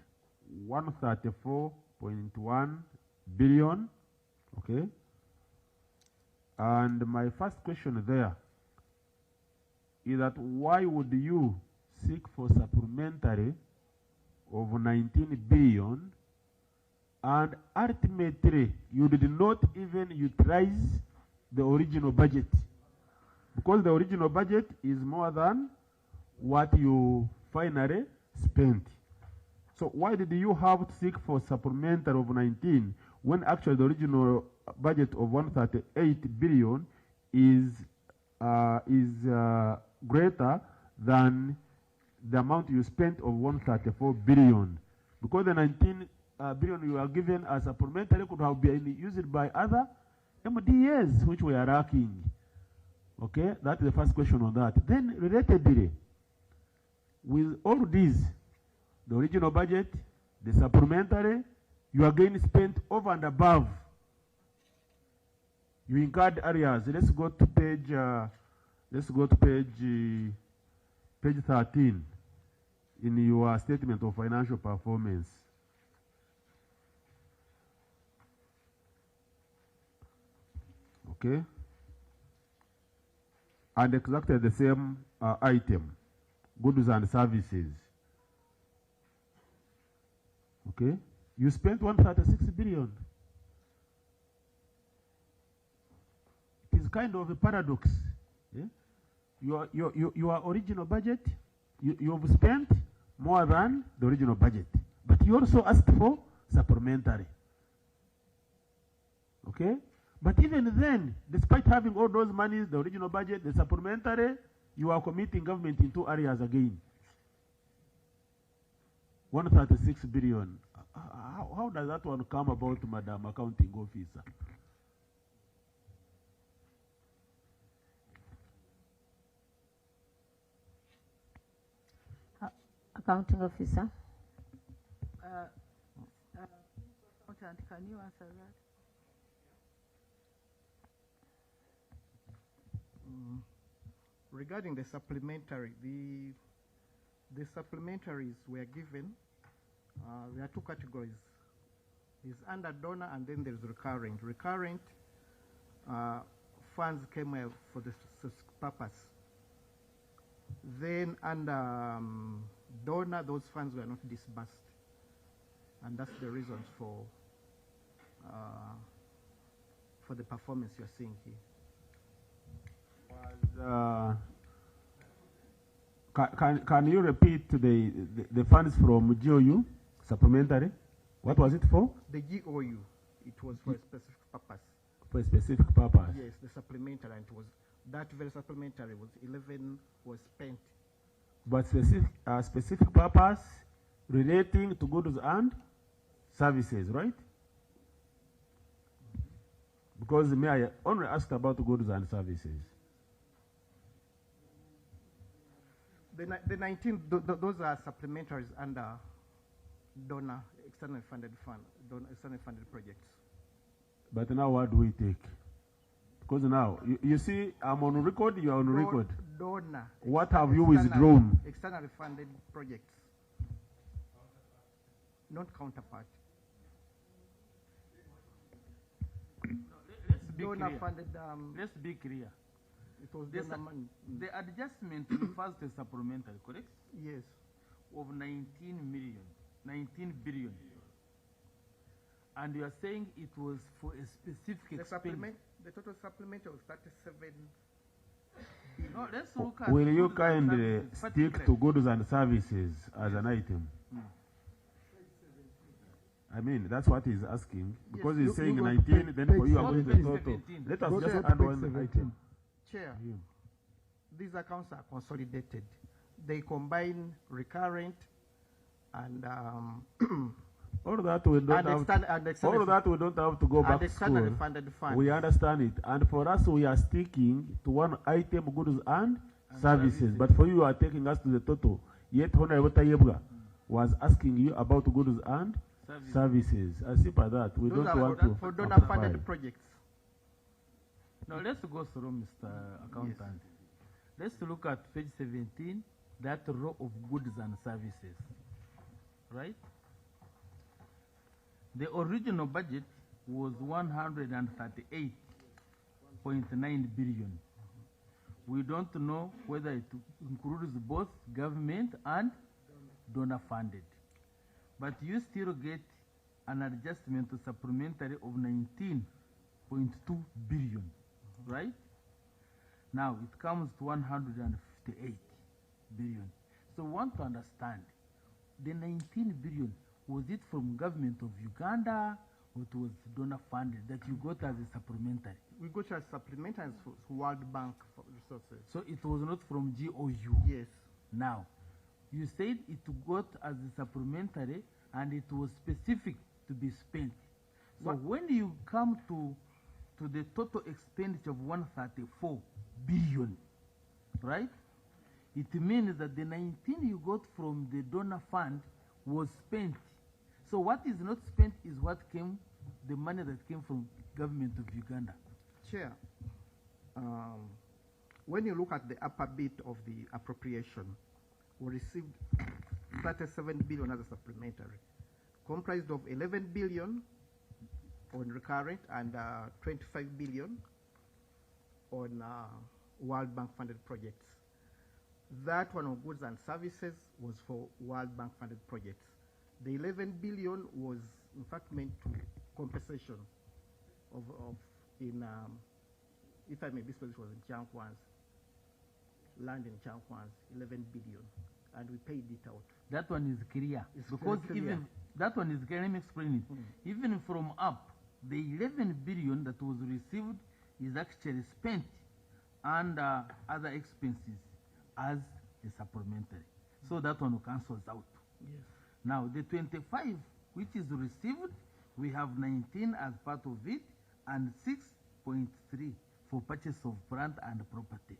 134.1 billion. Okay. And my first question there is that why would you seek for supplementary of 19 billion and ultimately you did not even utilize the original budget? Because the original budget is more than what you finally spent. So why did you have to seek for supplementary of 19 when actually the original budget of 138 billion is greater than the amount you spent of 134 billion? Because the 19 billion you are given as supplementary could have been used by other MDAs which we are lacking. Okay, that's the first question on that. Then relatedly, with all these, the original budget, the supplementary, you again spent over and above. You incurred areas. Let's go to page 13 in your statement of financial performance. Okay. And exactly the same item, goods and services. Okay. You spent 136 billion. It is kind of a paradox. Yeah? Your original budget, you have spent more than the original budget. But you also asked for supplementary. Okay? But even then, despite having all those monies, the original budget, the supplementary, you are committing government in two areas again. 136 billion. How does that one come about, Madam Accounting Officer? Accounting Officer. Accountant, can you answer that? Regarding the supplementary, the supplementaries were given. There are two categories. There's under donor and then there's recurrent. Recurrent funds came for this purpose. Then under donor, those funds were not disbursed. And that's the reasons for the performance you're seeing here. Can you repeat the funds from GOU supplementary? What was it for? The GOU, it was for a specific purpose. For a specific purpose? Yes, the supplementary, and it was that very supplementary was 11 was spent. But specific purpose relating to goods and services, right? Because I only asked about goods and services. The 19, those are supplementaries under donor, external funded fund, external funded projects. But now what do we take? Because now, you see, I'm on record, you are on record. Donor. What have you withdrawn? Externally funded projects. Not counterpart. Let's be Donor clear. funded. Let's be clear. It was This, donor money. the adjustment refers to supplementary, correct? Yes. Of 19 billion. And you are saying it was for a specific The expense. supplement, the total supplement was 37. No, let's look at Will you goods and kindly services, stick particularly. to goods and services as an item? I mean, that's what he's asking. Because he's saying you go to 19, page- then page for you are going to page total. 17. Let us Go just to add page one 17. item. Chair, Yeah. these accounts are consolidated. They combine recurrent and All that we don't have. All that we don't have to go back to externally school. funded funds. We understand it, and for us, we are sticking to one item, goods and services. But for you, are taking us to the total. Yet, Honorable Tayebwa was asking you about goods and services. As simple as that. We Those don't are want for, to for donor amplify. funded projects. Now let's go through, Mr. Accountant. Let's look at page 17, that row of goods and services, right? The original budget was 138.9 billion. We don't know whether it includes both government and donor funded. But you still get an adjustment to supplementary of 19.2 billion, right? Now it comes to 158 billion. So we want to understand, the 19 billion, was it from government of Uganda or it was donor funded that you got as a supplementary? We got as supplementary for World Bank for resources. So it was not from GOU? Yes. Now, you said it got as a supplementary and it was specific to be spent. So when you come to the total expenditure of 134 billion, right? It means that the 19 you got from the donor fund was spent. So what is not spent is what came, the money that came from government of Uganda. Chair, when you look at the upper bit of the appropriation, we received 37 billion as a supplementary, comprised of 11 billion on recurrent and 25 billion on World Bank funded projects. That one on goods and services was for World Bank funded projects. The 11 billion was in fact meant to compensation of if I may be specific, was in Chankwans, land in Chankwans, 11 billion, and we paid it out. That one is clear. It's because very clear. even that one is clear. Let me explain it. Even from up, the 11 billion that was received is actually spent under other expenses as a supplementary. So that one cancels out. Yes. Now the 25 which is received, we have 19 as part of it and 6.3 for purchase of plant and property.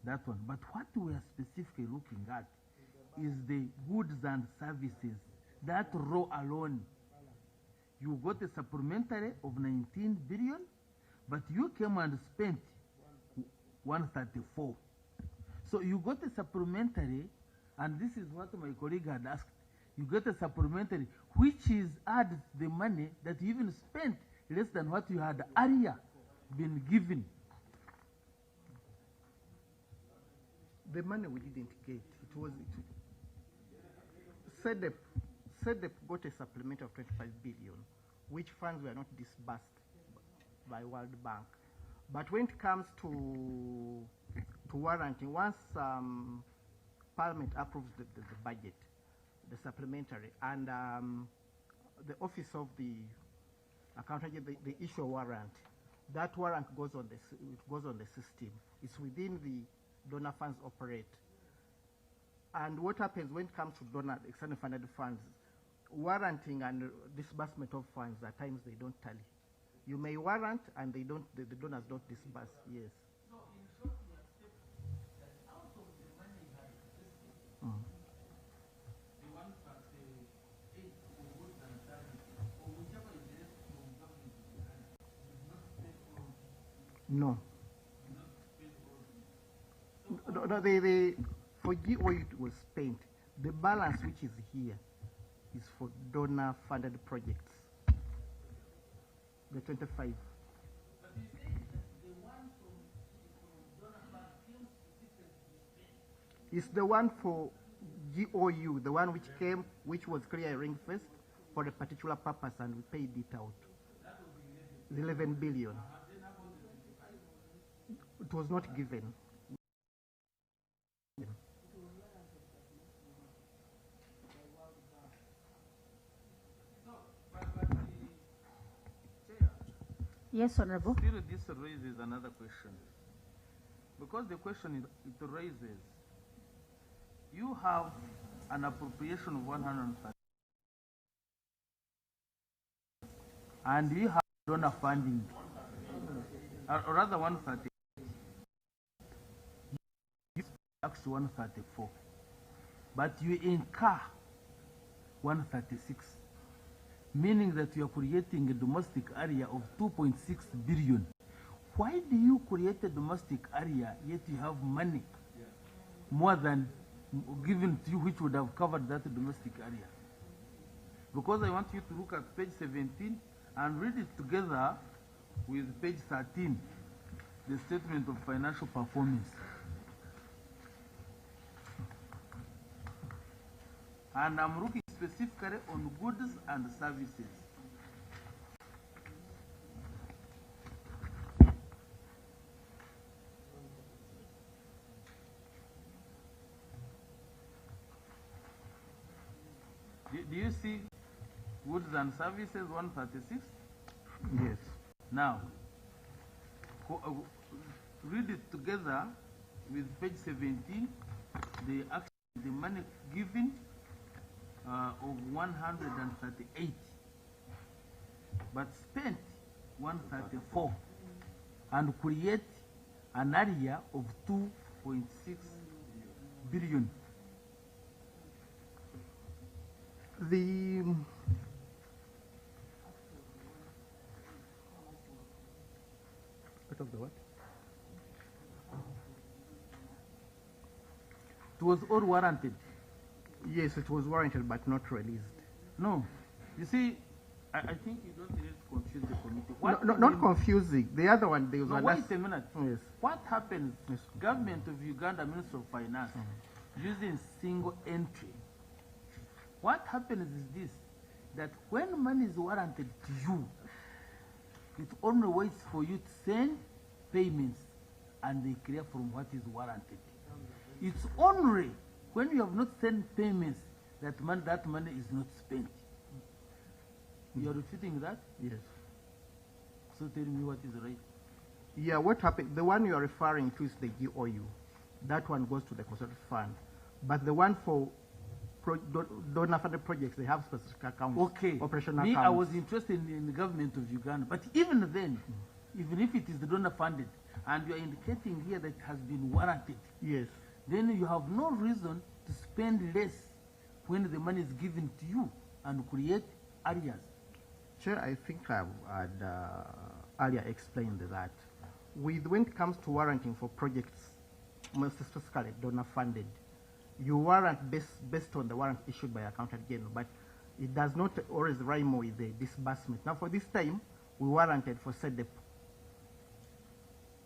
That one. But what we are specifically looking at is the goods and services. That row alone. You got a supplementary of 19 billion, but you came and spent 134. So you got a supplementary, and this is what my colleague had asked. You got a supplementary which is adds the money that you even spent less than what you had earlier been given. The money we didn't get, it was SEDEP got a supplementary of 25 billion, which funds were not disbursed by World Bank. But when it comes to warranting, once Parliament approves the budget, the supplementary, and the office of the accountant, they issue a warrant. That warrant goes on the system. It's within the donor funds operate. And what happens when it comes to donor external funded funds, warranting and disbursement of funds, at times they don't tally. You may warrant and they don't, the donors don't disburse. Yes. So in short, you are saying that out of the money you had invested, the 138 for goods and services, or whichever is left from government, did not spend all. No. Not spend all. For GO it was spent. The balance which is here is for donor funded projects. The 25. But you say that the one from donor fund It's the one for GOU, the one which came, which was clearing first for a particular purpose, and we paid it out. The 11 billion. It was not given. Yes, Honorable. Still, this raises another question. Because the question it raises, you have an appropriation of 130, and you have donor funding, or rather 130, actually 134, but you incur 136, meaning that you are creating a domestic area of 2.6 billion. Why do you create a domestic area yet you have money more than given to you, which would have covered that domestic area? Because I want you to look at page 17 and read it together with page 13, the statement of financial performance. And I'm looking specifically on goods and services. Do you see goods and services 136? Yes. Now, read it together with page 17, the money given of 138, but spent 134, and create an area of 2.6 billion. The part of the what? It was all warranted. Yes, it was warranted but not released. No. You see, I think you don't need to confuse the committee. Not confusing. The other one, there was no, wait a minute. Yes. What happens, Government of Uganda, Minister of Finance, using single entry, what happens is this, that when money is warranted to you, it only waits for you to send payments and they clear from what is warranted. It's only when you have not sent payments that money is not spent. You are refuting that? Yes. So tell me what is right. Yeah, what happened? The one you are referring to is the GOU. That one goes to the consultant fund. But the one for donor-funded projects, they have specific accounts. Okay. Operational Me, accounts. I was interested in the government of Uganda. But even then, even if it is the donor-funded, and you are indicating here that it has been warranted, yes, then you have no reason to spend less when the money is given to you and create areas. Chair, I think I had earlier explained that. When it comes to warranting for projects, most specifically donor-funded, you warrant based on the warrant issued by Accountant General, but it does not always rhyme with the disbursement. Now, for this time, we warranted for SEDEP,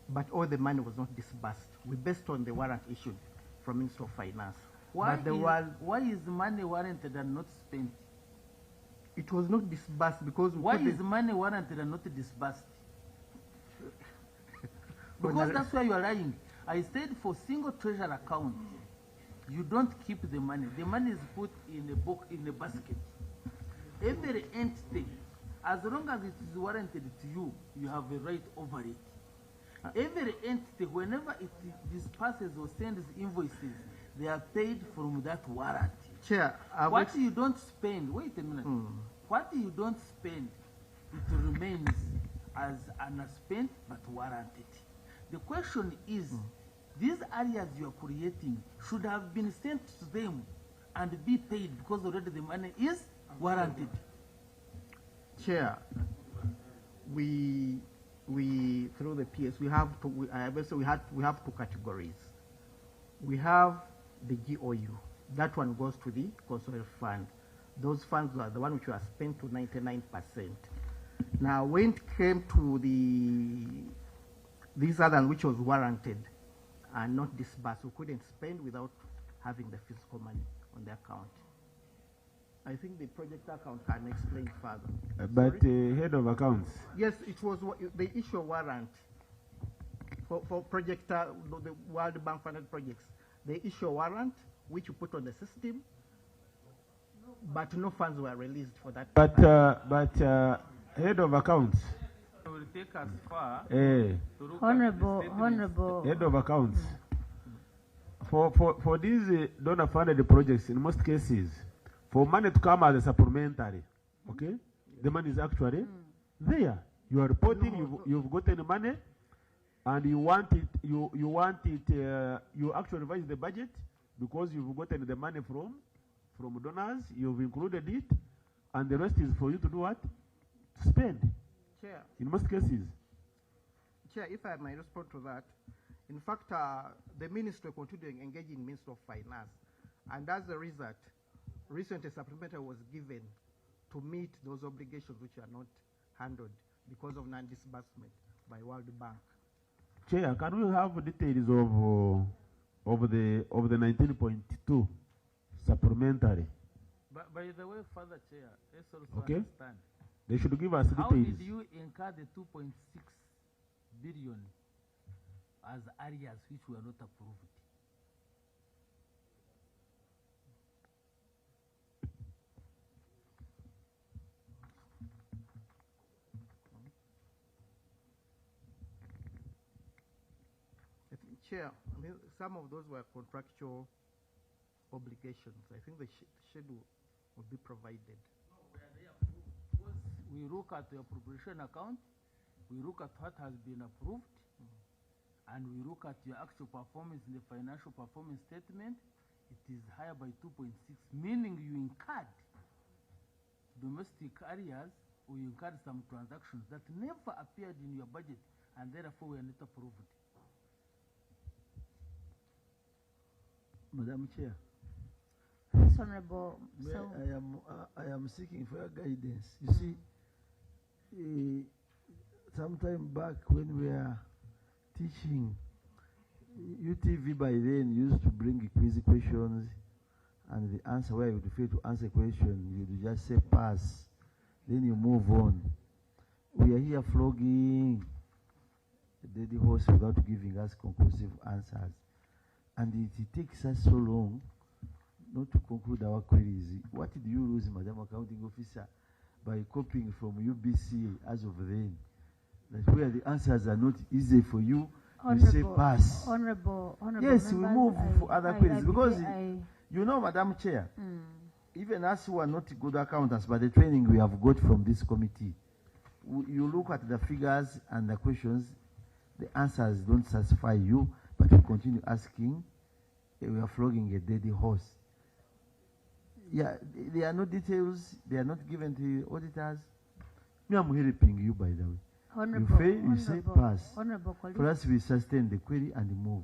but all the money was not disbursed. We based on the warrant issued from Minister of Finance. Why is the money warranted and not spent? It was not disbursed because... Why is money warranted and not disbursed? Because that's why you are lying. I said for single treasure account, you don't keep the money. The money is put in a book, in a basket. Every entity, as long as it is warranted to you, you have a right over it. Every entity, whenever it disperses or sends invoices, they are paid from that warranty. Chair, what you don't spend, wait a minute. What you don't spend, it remains as unspent but warranted. The question is, these areas you are creating should have been sent to them and be paid because already the money is warranted. Chair, we through the PS we have two categories. We have the GOU. That one goes to the consolidated fund. Those funds are the one which were spent to 99%. Now, when it came to these others which was warranted and not disbursed, we couldn't spend without having the physical money on the account. I think the project account can explain further. But head of accounts. Yes, it was they issue a warrant for project, the World Bank funded projects. They issue a warrant which you put on the system, but no funds were released for that. But head of accounts. It will take us far to look Honorable. head of accounts. For these donor funded projects, in most cases, for money to come as a supplementary, okay, the money is actually there. You are reporting, you've gotten money, and you want it. You actually revise the budget because you've gotten the money from donors. You've included it, and the rest is for you to do what? To spend. Chair. In most cases. Chair, if I may respond to that, in fact, the minister continuing engaging Minister of Finance, and as a result, recently a supplementary was given to meet those obligations which are not handled because of non-disbursement by World Bank. Chair, can we have details of the 19.2 supplementary? But by the way, Father Chair, let's also Okay. understand. They should give us How details. did you incur the 2.6 billion as arrears which were not approved? I think, Chair, I mean, some of those were contractual obligations. I think the schedule will be provided. We look at the appropriation account, we look at what has been approved, and we look at your actual performance in the financial performance statement. It is higher by 2.6, meaning you incurred domestic arrears or you incurred some transactions that never appeared in your budget and therefore were not approved. Madam Chair, Yes, Honorable. So, I am seeking for your guidance. You see, sometime back when we are teaching, UTV by then used to bring quiz questions, and the answer where you would fail to answer a question, you would just say pass, then you move on. We are here flogging the dead horse without giving us conclusive answers, and it takes us so long not to conclude our queries. What did you lose, Madam Accounting Officer, by copying from UBC as of then? That where the answers are not easy for you, you say pass. Honorable Yes, we move for other queries because you know, Madam Chair, even us who are not good accountants, but the training we have got from this committee, you look at the figures and the questions, the answers don't satisfy you, but you continue asking. We are flogging a dead horse. Yeah, there are no details. They are not given to the auditors. Me, I'm helping you, by the way. Honorable, you fail, you say pass. Honorable colleagues. For us, we sustain the query and move.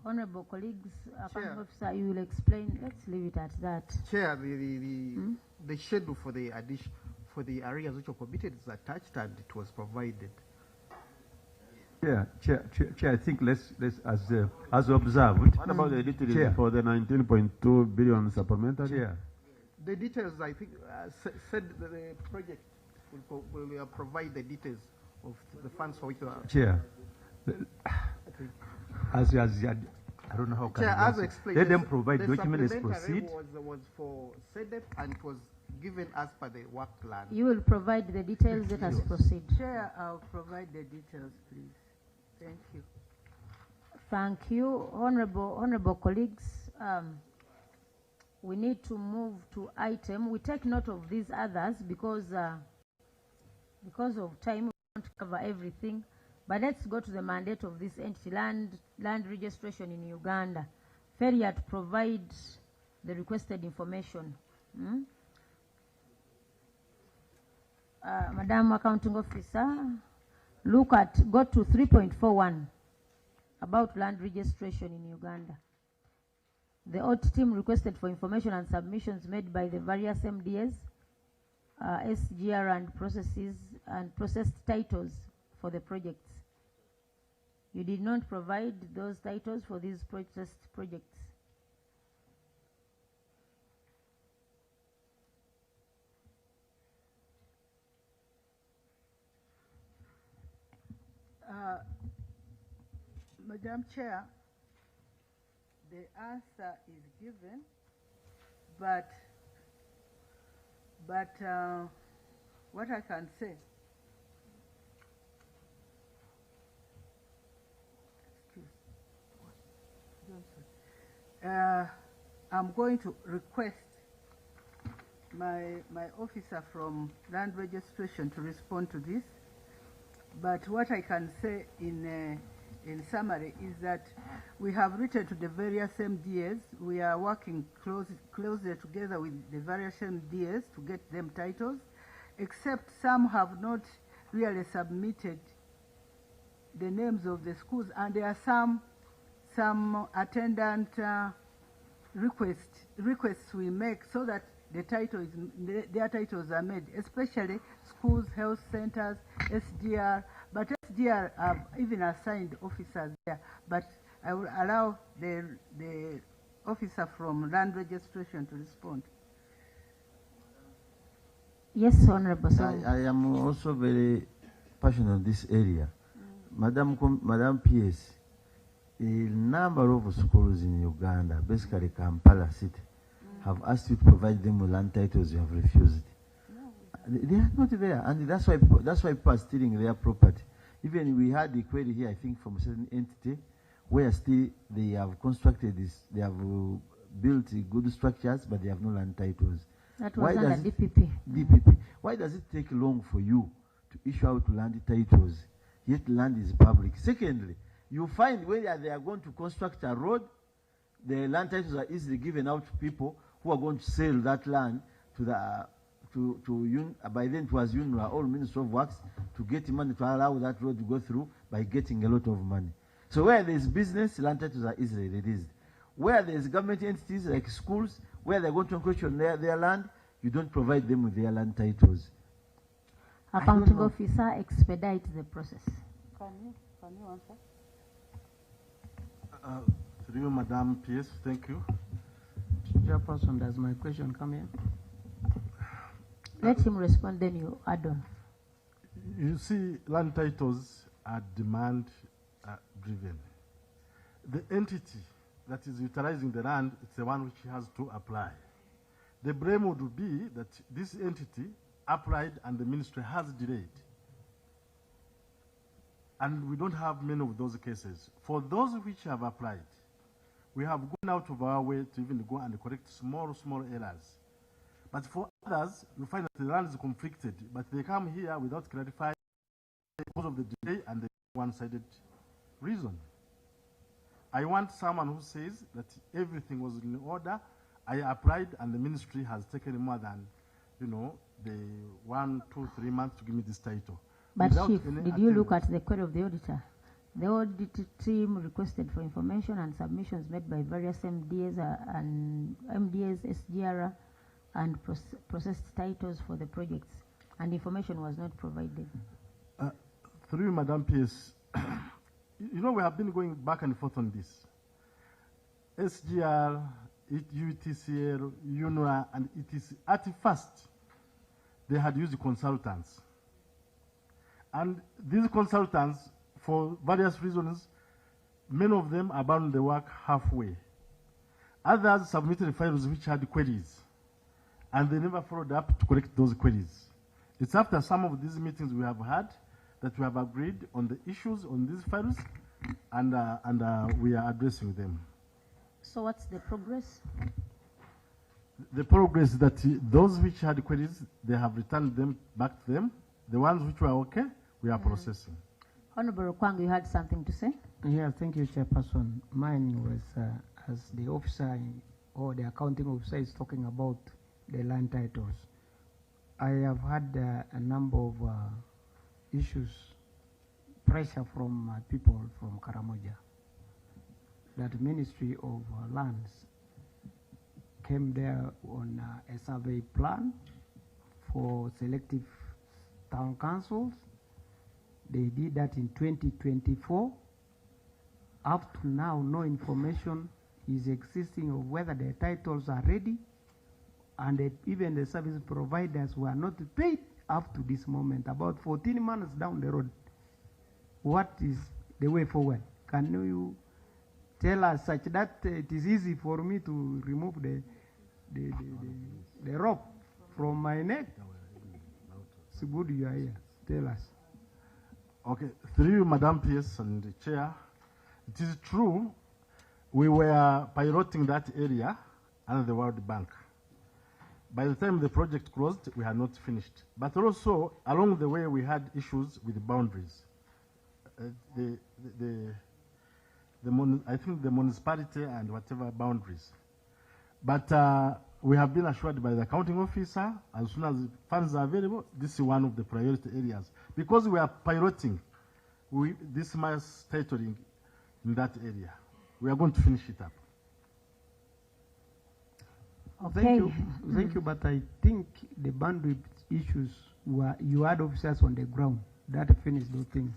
Honorable colleagues, accounting officer, you will explain. Let's leave it at that. Chair, the schedule for the addition for the areas which are committed is attached and it was provided. Chair, I think let's as observed. What about the details for the 19.2 billion supplementary? Chair. The details, I think, said that the project will provide the details of the funds for which you are. Chair, as I don't know how can Chair, as explained, let them provide the documents. Let's proceed. Was for SEDEF and it was given as per the work plan. You will provide the details. Let us proceed. Chair, I'll provide the details, please. Thank you. Thank you, honorable colleagues. We need to move to item. We take note of these others because of time. We won't cover everything. But let's go to the mandate of this entity, land registration in Uganda. Failure to provide the requested information. Madam Accounting Officer, go to 3.41 about land registration in Uganda. The audit team requested for information and submissions made by the various MDAs, SGR and processes and processed titles for the projects. You did not provide those titles for these processed projects. Madam Chair, the answer is given, but what I can say, I'm going to request my officer from land registration to respond to this. But what I can say in summary is that we have written to the various MDAs. We are working closely together with the various MDAs to get them titles, except some have not really submitted the names of the schools, and there are some attendant requests we make so that the their titles are made, especially schools, health centers, SDR. But SDR have even assigned officers there. But I will allow the officer from land registration to respond. Yes, Honorable Sir. I am also very passionate on this area. Madam PS, a number of schools in Uganda, basically Kampala City, have asked you to provide them with land titles. You have refused. They are not there, and that's why people are stealing their property. Even we had a query here, I think, from a certain entity, where still they have constructed this, they have built good structures, but they have no land titles. That was under DPP. DPP. Why does it take long for you to issue out land titles, yet land is public? Secondly, you find when they are going to construct a road, the land titles are easily given out to people who are going to sell that land to the by then it was UNRWA or Ministry of Works to get money to allow that road to go through by getting a lot of money. So where there is business, land titles are easily released. Where there is government entities like schools, where they're going to encroach on their land, you don't provide them with their land titles. Accounting officer, expedite the process. Can you answer? Through you, Madam PS, thank you. Chairperson, does my question come in? Let him respond, then you add on. You see, land titles are demand driven. The entity that is utilizing the land is the one which has to apply. The blame would be that this entity applied and the ministry has delayed. And we don't have many of those cases. For those which have applied, we have gone out of our way to even go and correct small errors. But for others, you find that the land is conflicted, but they come here without clarifying because of the delay and the one-sided reason. I want someone who says that everything was in order, I applied and the ministry has taken more than, the 1, 2, 3 months to give me this title. But Chief, did you look at the query of the auditor? The audit team requested for information and submissions made by various MDAs and MDAs, SGR, and processed titles for the projects, and information was not provided. Through Madam PS, we have been going back and forth on this. SGR, UTCL, UNRWA, and ETC. At first, they had used consultants. And these consultants, for various reasons, many of them abandoned the work halfway. Others submitted files which had queries, and they never followed up to correct those queries. It's after some of these meetings we have had that we have agreed on the issues on these files, and we are addressing them. So what's the progress? The progress is that those which had queries, they have returned them back to them. The ones which were okay, we are processing. Honorable Kwang, you had something to say? Yeah, thank you, Chairperson. Mine was as the officer or the accounting officer is talking about the land titles. I have had a number of issues, pressure from people from Karamoja, that Ministry of Lands came there on a survey plan for selective town councils. They did that in 2024. Up to now, no information is existing of whether the titles are ready, and even the service providers were not paid up to this moment, about 14 months down the road. what is the way forward? Can you tell us such that it is easy for me to remove the rope from my neck? It's good you are here. Tell us. Okay, through you, Madam PS and the Chair, it is true we were piloting that area under the World Bank. By the time the project closed, we had not finished. But also, along the way, we had issues with the boundaries. I think the municipality and whatever boundaries. But we have been assured by the accounting officer, as soon as funds are available, this is one of the priority areas. Because we are piloting this mass titling in that area, we are going to finish it up. Okay. Thank you, but I think the bandwidth issues were, you had officers on the ground that finished those things.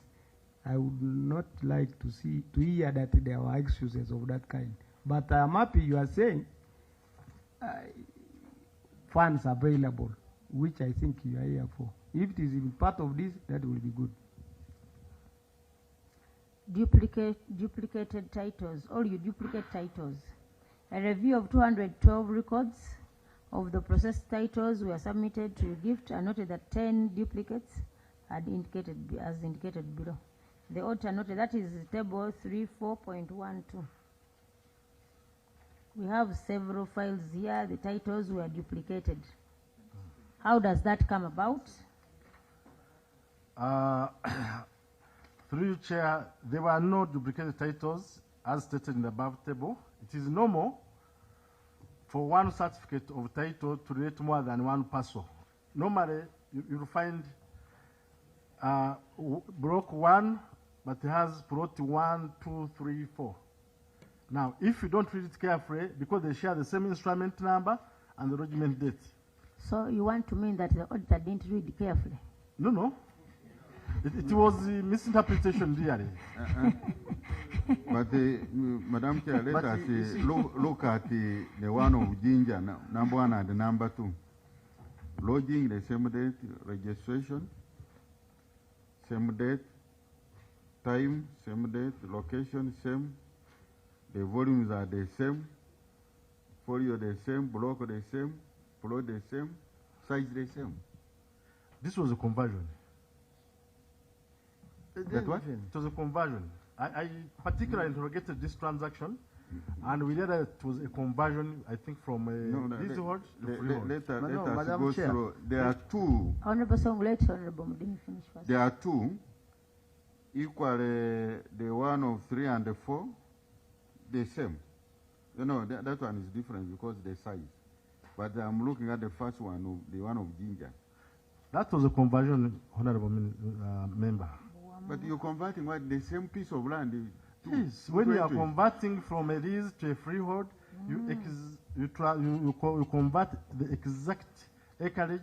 I would not like to hear that there were excuses of that kind. But I'm happy you are saying funds available, which I think you are here for. If it is even part of this, that will be good. Duplicated titles, or you duplicate titles. A review of 212 records of the processed titles were submitted to GIFT and noted that 10 duplicates had indicated as indicated below. The auditor noted that is table 34.12. We have several files here. The titles were duplicated. How does that come about? Through you, Chair, there were no duplicated titles as stated in the above table. It is normal for one certificate of title to relate more than one parcel. Normally, you'll find block 1, but it has plot 1, 2, 3, 4. Now, if you don't read it carefully, because they share the same instrument number and the lodgement date. So you want to mean that the auditor didn't read carefully? No, no. It was a misinterpretation, really. But Madam Chair, let us look at the one of Ginger, number 1 and the number 2. Lodging, the same date, registration, same date, time, same date, location, same. The volumes are the same, folio the same, block the same, plot the same, size the same. This was a conversion. That what? It was a conversion. I particularly interrogated this transaction, and we realized it was a conversion, I think, from this word to freehold. Let us go through. There are two. Honorable Song, let Honorable Mudini finish first. There are two. Equal the one of 3 and the 4, the same. No, that one is different because the size. But I'm looking at the first one, the one of Ginger. That was a conversion, Honorable Member. But you're converting what? The same piece of land? Yes, when you are converting from a lease to a freehold, you convert the exact acreage,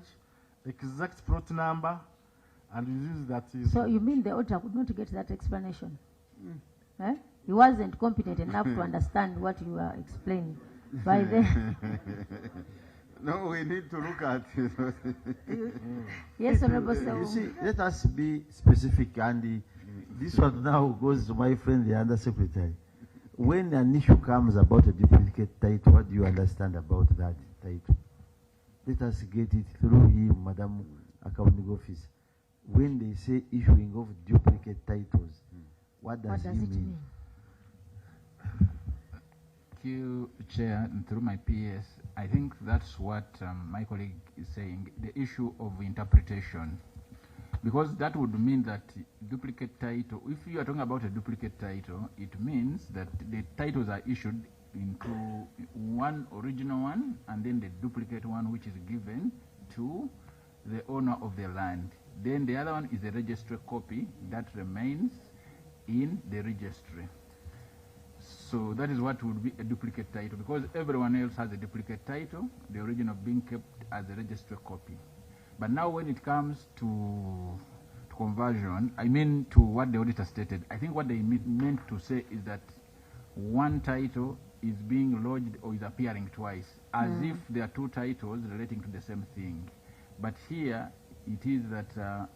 exact plot number, and you use that. So you mean the auditor could not get that explanation? Eh? He wasn't competent enough to understand what you are explaining. By then. No, we need to look at it. Yes, Honorable Song. You see, let us be specific, and this one now goes to my friend, the Undersecretary. When an issue comes about a duplicate title, what do you understand about that title? Let us get it through him, Madam Accounting Office. When they say issuing of duplicate titles, what does it mean? Thank you, Chair, and through my PS, I think that's what my colleague is saying, the issue of interpretation. Because that would mean that duplicate title, if you are talking about a duplicate title, it means that the titles are issued into one original one and then the duplicate one which is given to the owner of the land. Then the other one is a registry copy that remains in the registry. So that is what would be a duplicate title, because everyone else has a duplicate title, the original being kept as a registry copy. But now when it comes to conversion, I mean to what the auditor stated, I think what they meant to say is that one title is being lodged or is appearing twice, as if there are two titles relating to the same thing. But here it is that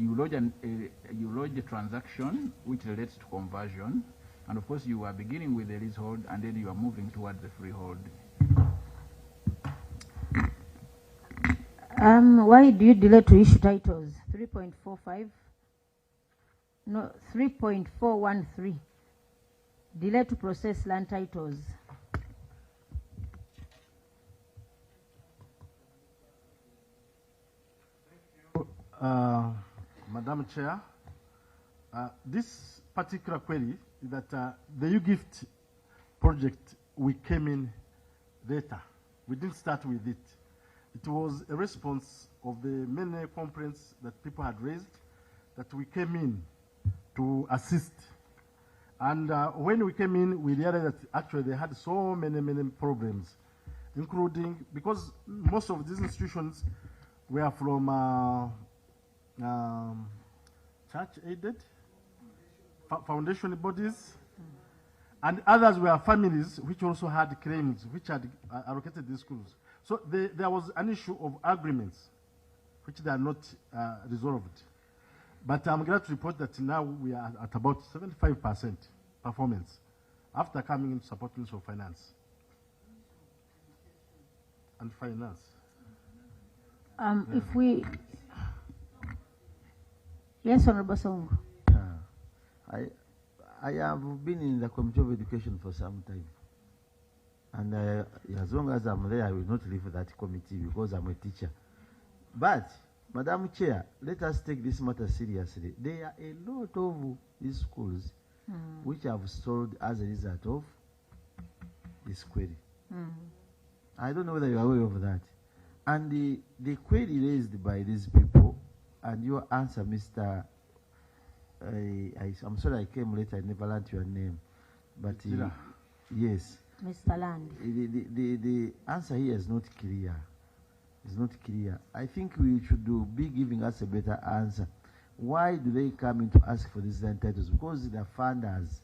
you lodge a transaction which relates to conversion, and of course you are beginning with the leasehold and then you are moving towards the freehold. Why do you delay to issue titles? 3.45. No, 3.413. Delay to process land titles. Madam Chair, this particular query is that the U-Gift project, we came in later. We didn't start with it. It was a response of the many complaints that people had raised that we came in to assist. And when we came in, we realized that actually they had so many problems, including, because most of these institutions were from church-aided, foundation bodies, and others were families which also had claims which had allocated these schools. So there was an issue of agreements which they are not resolved. But I'm glad to report that now we are at about 75% performance after coming into support Ministry of Finance. And Finance. If we... Yes, Honorable Song. I have been in the Committee of Education for some time. And as long as I'm there, I will not leave that committee because I'm a teacher. But, Madam Chair, let us take this matter seriously. There are a lot of these schools which have stalled as a result of this query. I don't know whether you are aware of that. And the query raised by these people, and your answer, Mr. I'm sorry I came late, I never learned your name. But yes. Mr. Land. The answer here is not clear. It's not clear. I think we should be giving us a better answer. Why do they come in to ask for these land titles? Because the funders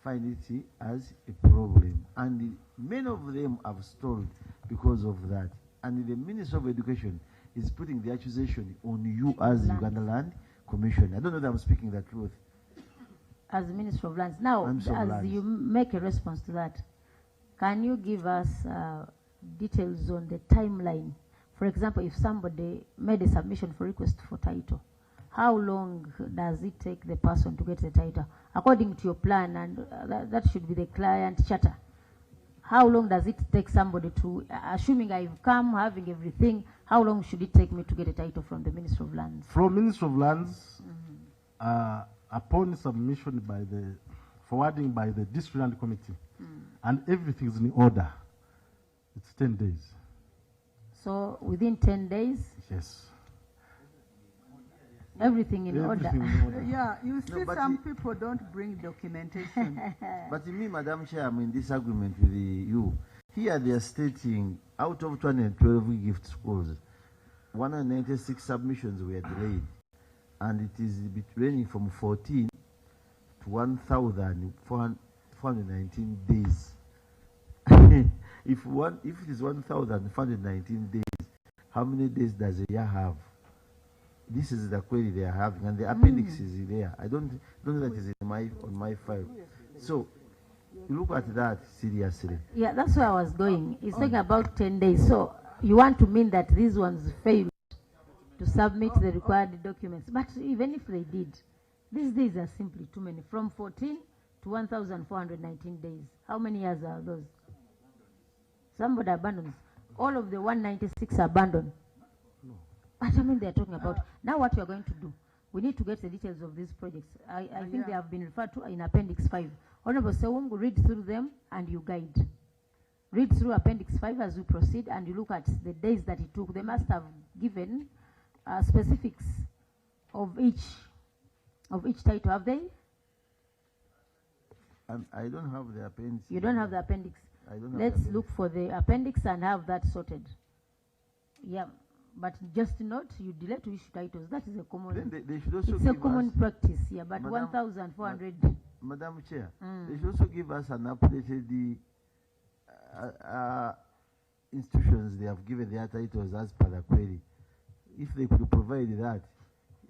find it as a problem. And many of them have stalled because of that. And the Minister of Education is putting the accusation on you as Uganda Land Commission. I don't know that I'm speaking the truth. As Minister of Lands. Now, as you make a response to that, can you give us details on the timeline? For example, if somebody made a submission for request for title, how long does it take the person to get the title? According to your plan, and that should be the client charter. How long does it take somebody to, assuming I've come having everything, how long should it take me to get a title from the Minister of Lands? From Minister of Lands, upon submission by the, forwarding by the District Land Committee, and everything is in order, it's 10 days. So within 10 days? Yes. Everything in order. Yeah, you see some people don't bring documentation. But me, Madam Chair, I'm in disagreement with you. Here they are stating out of 212 gift schools, 196 submissions were delayed. And it is ranging from 14 to 1,419 days. If it is 1,419 days, how many days does a year have? This is the query they are having, and the appendix is there. I don't know that is in on my file. So look at that seriously. Yeah, that's where I was going. It's talking about 10 days. So you want to mean that these ones failed to submit the required documents. But even if they did, these days are simply too many. From 14 to 1,419 days. How many years are those? Somebody abandons. All of the 196 abandoned. No. But I mean, they're talking about, now what you're going to do, we need to get the details of these projects. I think they have been referred to in Appendix 5. Honorable Sewungu, read through them and you guide. Read through Appendix 5 as we proceed, and you look at the days that it took. They must have given specifics of each title, have they? I don't have the appendix. You don't have the appendix? I don't have. Let's look for the appendix and have that sorted. Yeah, but just note, you delay to issue titles. That is a common. They should also it's a common practice, yeah. But 1,400. Madam Chair, they should also give us an updated institutions they have given their titles as per the query. If they could provide that,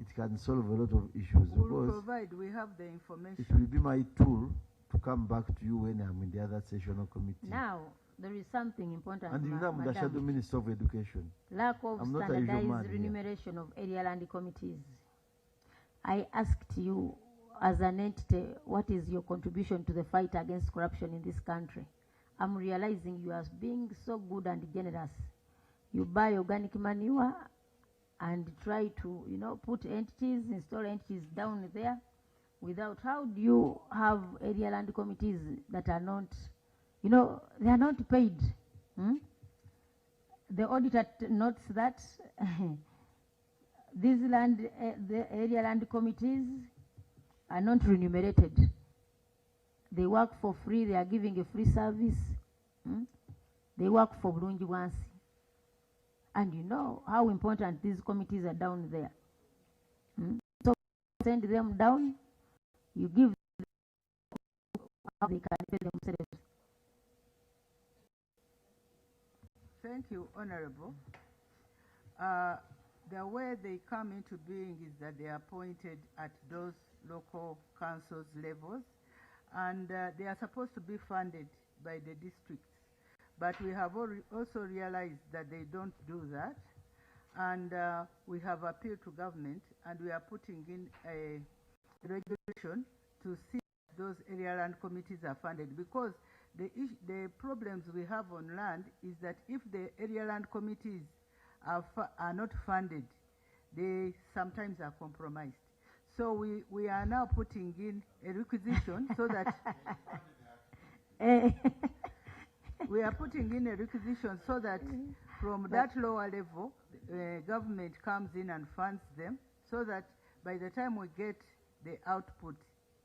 it can solve a lot of issues. We'll Because provide, we have the information. it will be my tool to come back to you when I'm in the other sessional committee. Now, there is something important, And you know, I'm the Madam. Shadow Minister of Education. Lack of I'm not a usual standardized man here. remuneration of area land committees. I asked you, as an entity, what is your contribution to the fight against corruption in this country? I'm realizing you are being so good and generous. You buy organic manure and try to, put entities, install entities down there. Without, how do you have area land committees that are not, they are not paid? The auditor notes that these the area land committees are not remunerated. They work for free, they are giving a free service. They work for Bulungi Wansi. And you know how important these committees are down there. So send them down, you give them how they can pay themselves. Thank you, Honorable. The way they come into being is that they are appointed at those local councils levels, and they are supposed to be funded by the districts. But we have also realized that they don't do that, and we have appealed to government, and we are putting in a regulation to see if those area land committees are funded, because the problems we have on land is that if the area land committees are not funded, they sometimes are compromised. So we are now putting in a requisition so that we are putting in a requisition so that from that lower level, government comes in and funds them, so that by the time we get the output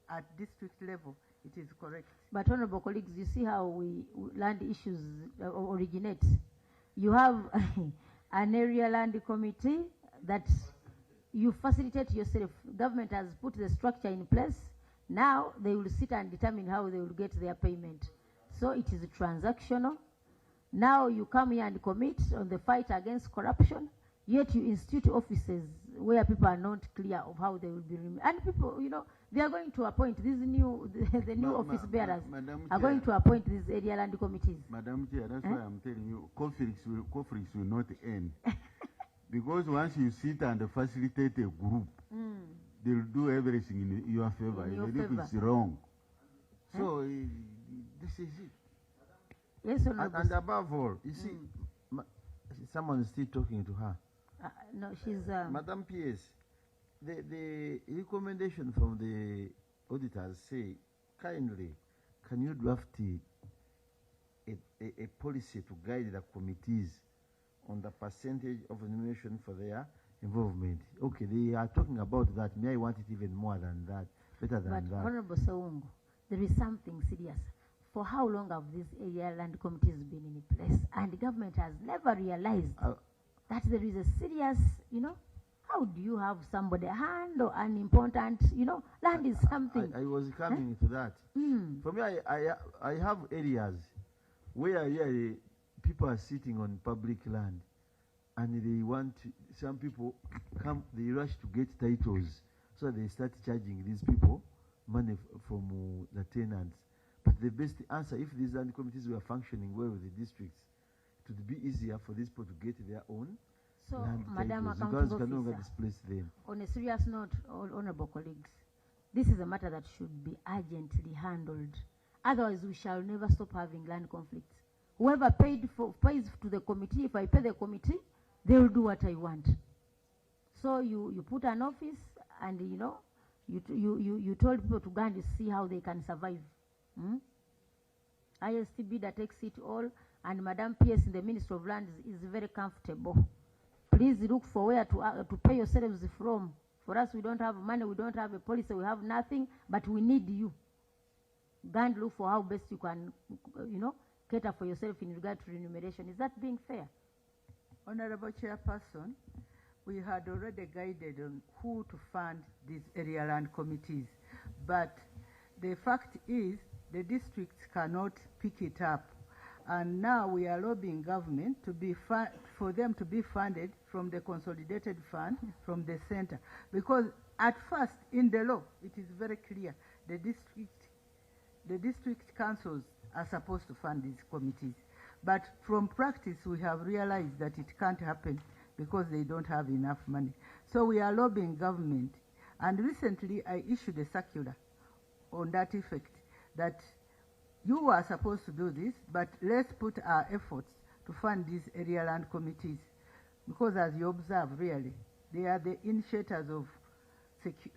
at district level, it is correct. But honorable colleagues, you see how land issues originate. You have an area land committee that you facilitate yourself. Government has put the structure in place. Now they will sit and determine how they will get their payment. So it is transactional. Now you come here and commit on the fight against corruption, yet you institute offices where people are not clear of how they will be and people, they are going to appoint these new, the new office bearers are going to appoint these area land committees. Madam Chair, that's why I'm telling you, conflicts will not end. Because once you sit and facilitate a group, they'll do everything in your favor, even if it's wrong. So this is it. Yes, and above all, you see, someone is still talking to her. No, she's... Madam PS, the recommendation from the auditors say, kindly, can you draft a policy to guide the committees on the percentage of remuneration for their involvement? Okay, they are talking about that. May I want it even more than that, better than that. But Honorable Sewungu, there is something serious. For how long have these area land committees been in place? And the government has never realized that there is a serious, how do you have somebody handle an important, land is something. I was coming to that. For me, I have areas where people are sitting on public land, and they want some people come, they rush to get titles, so they start charging these people money from the tenants. But the best answer, if these land committees were functioning well with the districts, it would be easier for these people to get their own land Madam titles, Accounting because you can no longer Officer, displace them. on a serious note, honorable colleagues, this is a matter that should be urgently handled. Otherwise, we shall never stop having land conflicts. Whoever pays to the committee, if I pay the committee, they will do what I want. So you put an office, and you told people to go and see how they can survive. ISTB that takes it all, and Madam PS in the Ministry of Lands is very comfortable. Please look for where to pay yourselves from. For us, we don't have money, we don't have a policy, we have nothing, but we need you. Go and look for how best you can, cater for yourself in regard to remuneration. Is that being fair? Honorable Chairperson, we had already guided on who to fund these area land committees, but the fact is the districts cannot pick it up. and now we are lobbying government to be for them to be funded from the consolidated fund from the center, because at first in the law it is very clear the district councils are supposed to fund these committees, but from practice we have realized that it can't happen because they don't have enough money. So we are lobbying government, and recently I issued a circular on that effect, that you are supposed to do this, but let's put our efforts to fund these area land committees, because as you observe, really, they are the initiators of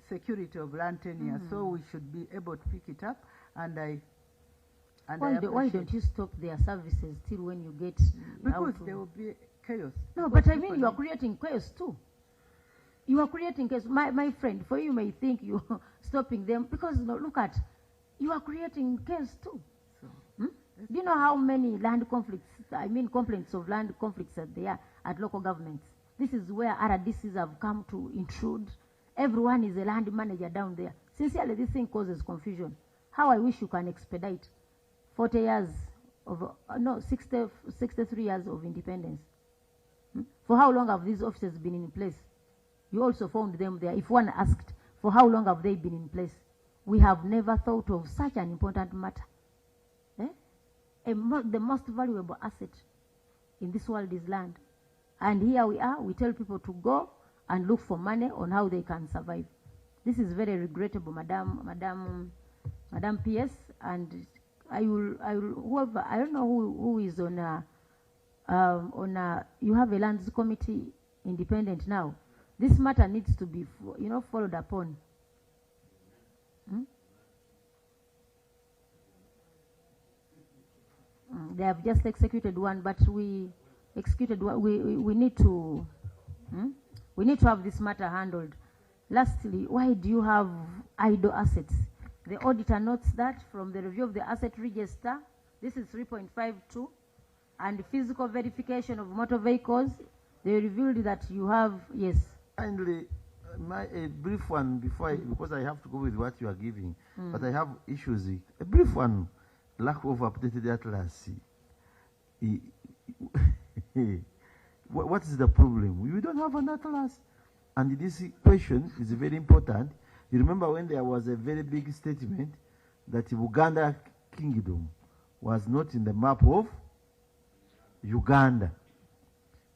security of land tenure, so we should be able to pick it up, and why don't you stop their services till when you get because there will be chaos. No, but I mean, you are creating chaos too. You are creating chaos. My friend, for you may think you're stopping them, because look at, you are creating chaos too. Do you know how many land conflicts, I mean complaints of land conflicts are there at local governments? This is where RDCs have come to intrude. Everyone is a land manager down there. Sincerely, this thing causes confusion. How I wish you can expedite 40 years of, 63 years of independence. For how long have these officers been in place? You also found them there. If one asked, for how long have they been in place? We have never thought of such an important matter. The most valuable asset in this world is land. And here we are, we tell people to go and look for money on how they can survive. This is very regrettable, Madam PS, and I don't know who is on you have a lands committee independent now. This matter needs to be, followed upon. They have just executed one, but we executed one. We need to have this matter handled. Lastly, why do you have idle assets? The auditor notes that from the review of the asset register, this is 3.52, and physical verification of motor vehicles, they revealed that you have, yes. Kindly, a brief one before, because I have to go with what you are giving, but I have issues. A brief one. Lack of updated atlas. What is the problem? We don't have an atlas. And this question is very important. You remember when there was a very big statement that Uganda Kingdom was not in the map of Uganda.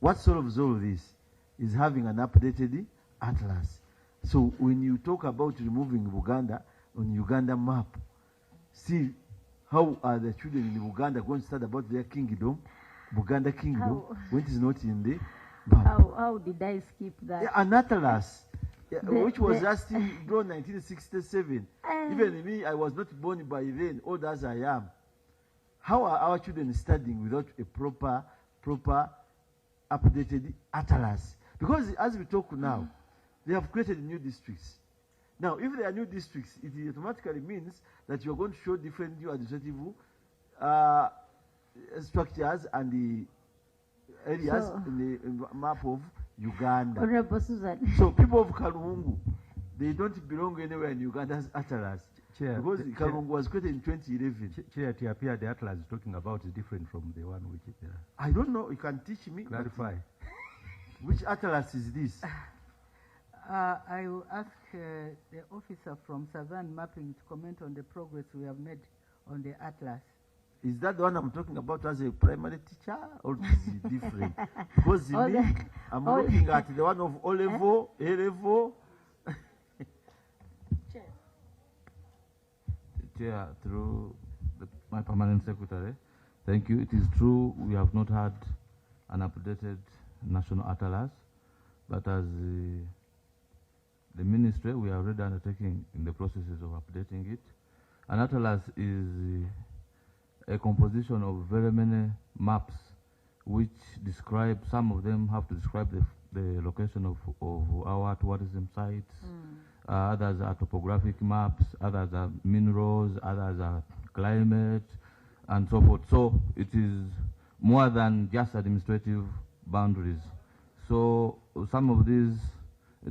What solves all this is having an updated atlas. So when you talk about removing Uganda on Uganda map, see, how are the children in Uganda going to start about their kingdom, Buganda Kingdom, when it is not in the map? How did I skip that? Yeah, an atlas, which was just drawn 1967. Even me, I was not born by then, old as I am. How are our children studying without a proper updated atlas? Because as we talk now, they have created new districts. Now, if there are new districts, it automatically means that you're going to show different new administrative structures and the areas in the map of Uganda. Honorable Susan. So people of Kalungu, they don't belong anywhere in Uganda's atlas. Chair, because Kalungu was created in 2011. Chair, it appears the atlas is talking about is different from the one which is there. I don't know. You can teach me. Clarify. Which atlas is this? I will ask the officer from Southern Mapping to comment on the progress we have made on the atlas. Is that the one I'm talking about as a primary teacher, or is it different? Because I'm looking at the one of O level, A level. Chair, through my permanent secretary, thank you. It is true we have not had an updated national atlas, but as the ministry, we are already undertaking in the processes of updating it. An atlas is a composition of very many maps which describe, some of them have to describe the location of our tourism sites. Others are topographic maps, others are minerals, others are climate, and so forth. So it is more than just administrative boundaries. So some of these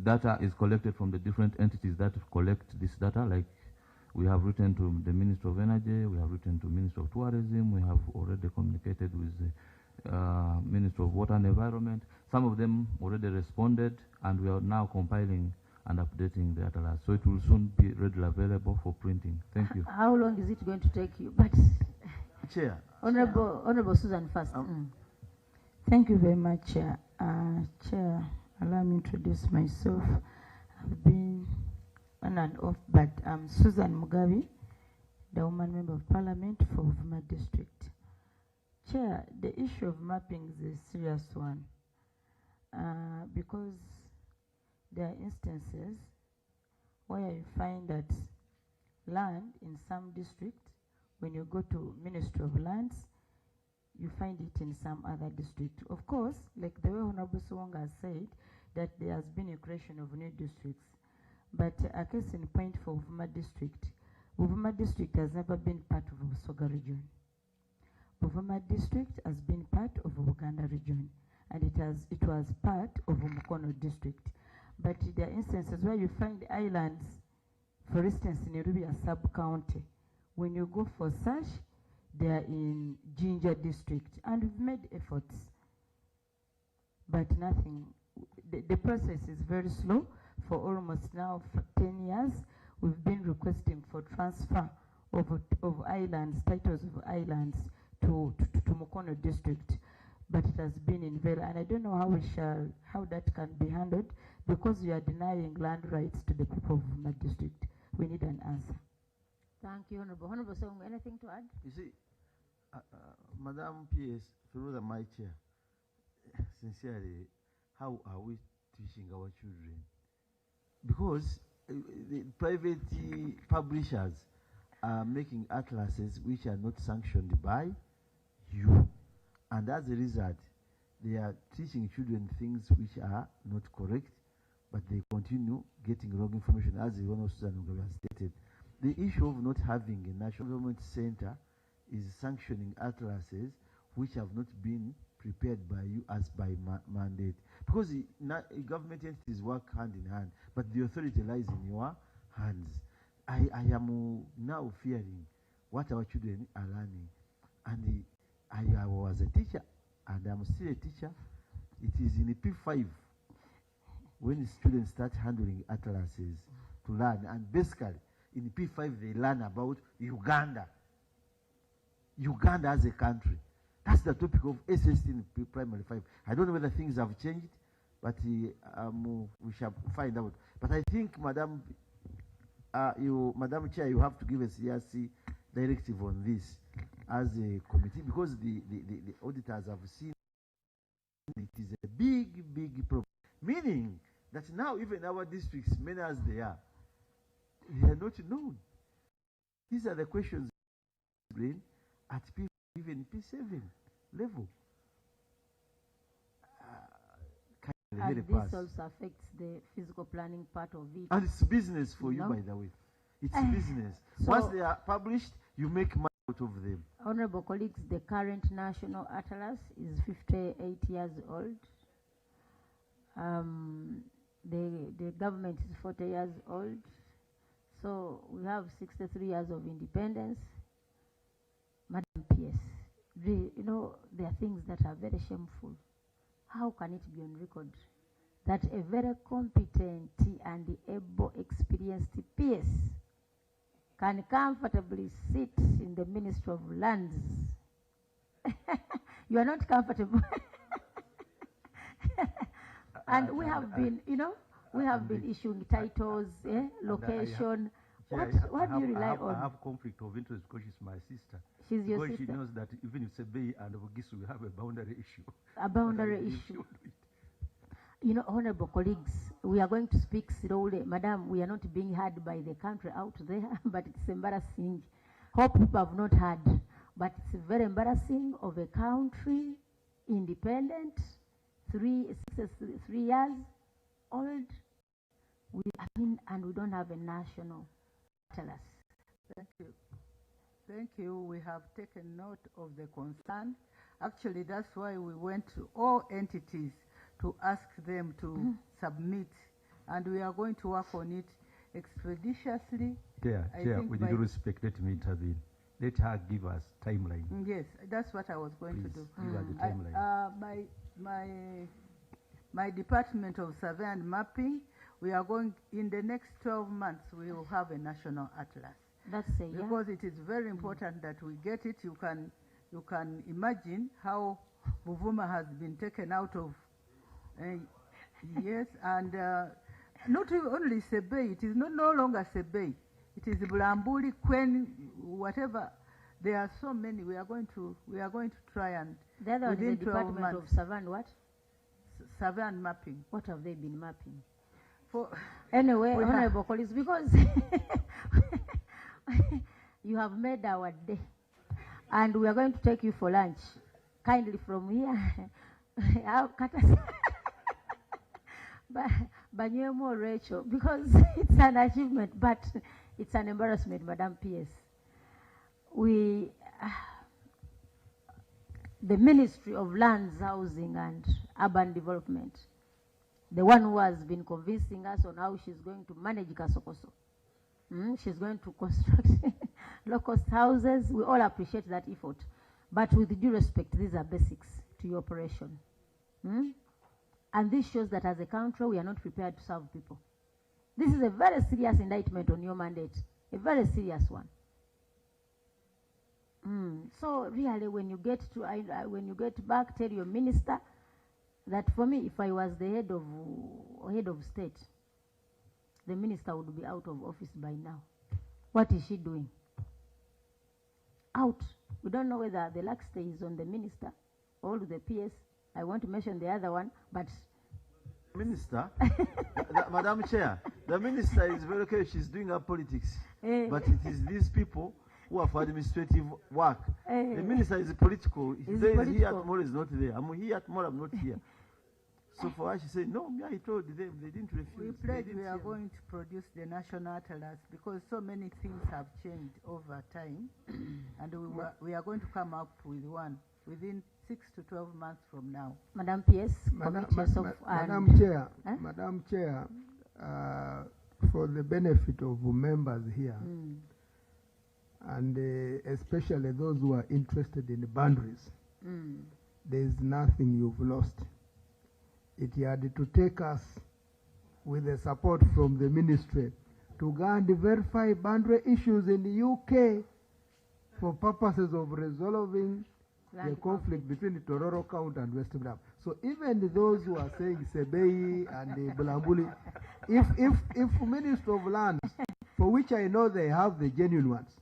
data is collected from the different entities that collect this data, like We have written to the Minister of Energy, we have written to Minister of Tourism, we have already communicated with the Minister of Water and Environment. Some of them already responded, and we are now compiling and updating the atlas. So it will soon be readily available for printing. Thank you. How long is it going to take you? But Chair. Honorable Susan first. Thank you very much, Chair. Chair, allow me to introduce myself. I've been on and off, but I'm Susan Mugabe, the woman member of Parliament for Uvuma District. Chair, the issue of mapping is a serious one because there are instances where you find that land in some district, when you go to Ministry of Lands, you find it in some other district. Of course, like the way Honorable Suwanga has said, that there has been a creation of new districts. But a case in point for Uvuma District has never been part of Busoga region. Uvuma District has been part of Uganda region, and it was part of Mukono District. But there are instances where you find islands, for instance, in Irubia sub-county. When you go for search, they are in Jinja District, and we've made efforts, but nothing. The process is very slow. For almost now for 10 years, we've been requesting for transfer of islands, titles of islands to Mukono District, but it has been in vain, and I don't know how that can be handled, because we are denying land rights to the people of Uvuma District. We need an answer. Thank you, Honorable. Honorable Song, anything to add? You see, Madam PS, through the my chair, sincerely, how are we teaching our children? Because the private publishers are making atlases which are not sanctioned by you, and as a result, they are teaching children things which are not correct, but they continue getting wrong information, as the Honorable Susan Mugabe has stated. The issue of not having a national government center is sanctioning atlases which have not been prepared by you as by mandate. Because government entities work hand in hand, but the authority lies in your hands. I am now fearing what our children are learning. And I was a teacher, and I'm still a teacher. It is in the P5 when the students start handling atlases to learn, and basically in P5 they learn about Uganda. Uganda as a country. That's the topic of SST in primary 5. I don't know whether things have changed, but we shall find out. But I think, Madam Chair, you have to give a CRC directive on this as a committee, because the auditors have seen it is a big problem. Meaning that now even our districts, many as they are not known. These are the questions at even P7 level. And this also affects the physical planning part of it. And it's business for you, by the way. It's business. So once they are published, you make money out of them. Honorable colleagues, the current national atlas is 58 years old. The government is 40 years old. So we have 63 years of independence. Madam PS, you know, there are things that are very shameful. How can it be on record that a very competent and able, experienced PS can comfortably sit in the Ministry of Lands? You are not comfortable. And we have been, you know, we have been issuing titles, location. What do you rely on? I have conflict of interest because she's my sister. She's your because sister. She knows that even if Sebei and Ogisu, we have a boundary issue. A boundary issue. You know, honorable colleagues, we are going to speak slowly. Madam, we are not being heard by the country out there, but it's embarrassing. Hope people have not heard, but it's very embarrassing of a country, independent, 3 years old, and we don't have a national atlas. Thank you. Thank you. We have taken note of the concern. Actually, that's why we went to all entities to ask them to submit, and we are going to work on it. expeditiously. Chair, I Chair, think with by- due respect, let me intervene. Let her give us timeline. Yes, that's what I was going to Please, do. give her the timeline. My Department of Survey and Mapping, we are going, in the next 12 months, we will have a national atlas. That's a yeah. Because it is very important that we get it. You can imagine how Buvuma has been taken out of, yes, and not only Sebei, it is no longer Sebei. It is Bulambuli, Kwen, whatever. There are so many. We are going to try and The other one is within the 12 Department months. of Survey and what? Survey and Mapping. What have they been mapping? For Anyway, we have- honorable colleagues, because you have made our day, and we are going to take you for lunch. Kindly from here. I'll cut us. Banyemo Rachel, because it's an achievement, but it's an embarrassment, Madam PS. The Ministry of Lands, Housing and Urban Development, the one who has been convincing us on how she's going to manage Kasokoso. She's going to construct low-cost houses. We all appreciate that effort. But with due respect, these are basics to your operation. And this shows that as a country, we are not prepared to serve people. This is a very serious indictment on your mandate, a very serious one. So really, when you get back, tell your minister that for me, if I was the head of state, the minister would be out of office by now. What is she doing? Out. We don't know whether the luck stay is on the minister or the PS. I want to mention the other one, but Minister, Madam Chair, the minister is very okay. She's doing her politics, but it is these people who are for administrative work. The minister is political. He says here, tomorrow is not there. I'm here, tomorrow I'm not here. So for her, she said, no, I told them, they didn't refuse. We pledge we are going to produce the national atlas because so many things have changed over time, and we are going to come up with one within 6 to 12 months from now. Madam PS, Madam Chair, Madam Chair, for the benefit of members here, and especially those who are interested in the boundaries, there is nothing you've lost. It had to take us, with the support from the ministry, to go and verify boundary issues in the UK for purposes of resolving the conflict between Tororo County and West Bram. So even those who are saying Sebei and Bulambuli, if Ministry of Lands, for which I know they have the genuine ones,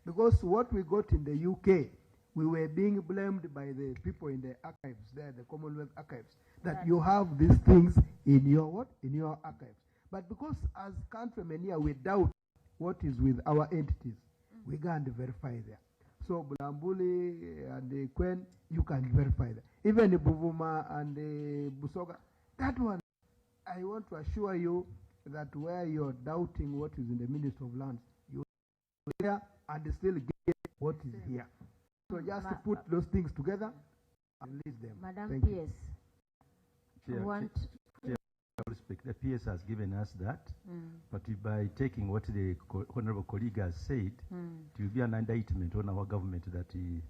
because what we got in the UK, we were being blamed by the people in the archives there, the Commonwealth archives, that you have these things in your what? In your archives. But because as countrymen here we doubt what is with our entities, we go and verify there. So Bulambuli and the Kwen, you can verify that. Even the Buvuma and the Busoga, that one, I want to assure you that where you're doubting what is in the Ministry of Lands, you are there and still get what is here. So just to put those things together and list them. Madam Thank you. PS, The PS has given us that, but by taking what the honorable colleague has said, it will be an indictment on our government that he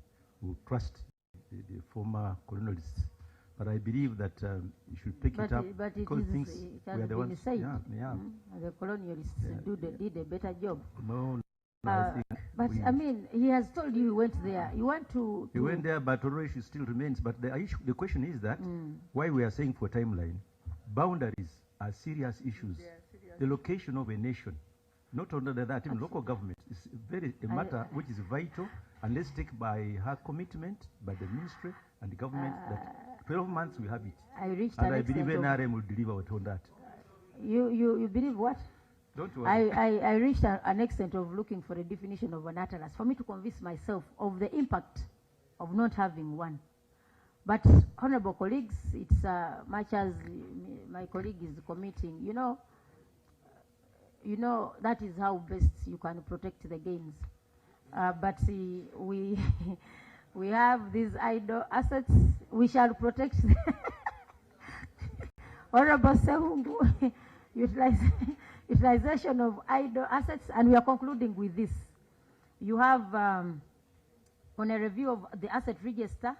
will trust the former colonialists. But I believe that you should pick it up because things it has been said. The colonialists did a better job. No, but I mean, he has told you he went there. You want to... He went there, but already she still remains. But the question is that why we are saying for timeline, boundaries are serious issues. The location of a nation, not only that, even local government, is a matter which is vital, and let's take by her commitment, by the ministry and the government, that 12 months we have it. I believe NRM will deliver on that. You believe what? Don't worry. I reached an extent of looking for a definition of an atlas for me to convince myself of the impact of not having one. But honorable colleagues, it's much as my colleague is committing, you know that is how best you can protect the gains. But we we have these idle assets. We shall protect them. Honorable Sehungu, utilization of idle assets, and we are concluding with this. You have, on a review of the asset register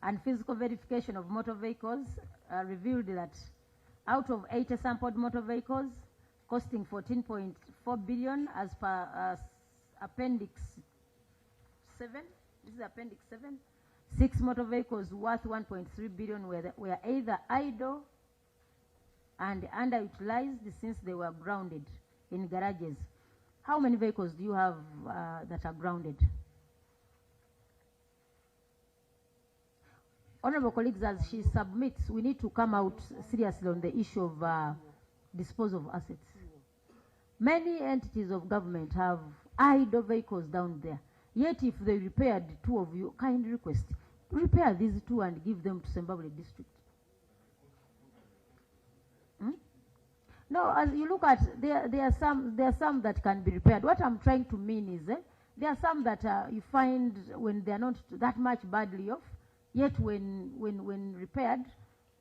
and physical verification of motor vehicles, revealed that out of 80 sampled motor vehicles costing 14.4 billion as per Appendix 7, this is Appendix 7, 6 motor vehicles worth 1.3 billion were either idle and underutilized since they were grounded in garages. How many vehicles do you have that are grounded? Honorable colleagues, as she submits, we need to come out seriously on the issue of disposal of assets. Many entities of government have idle vehicles down there. Yet if they repaired, two of you, kind request, repair these two and give them to Zimbabwe district. No, as you look at, there are some that can be repaired. What I'm trying to mean is, there are some that you find when they are not that much badly off, yet when repaired,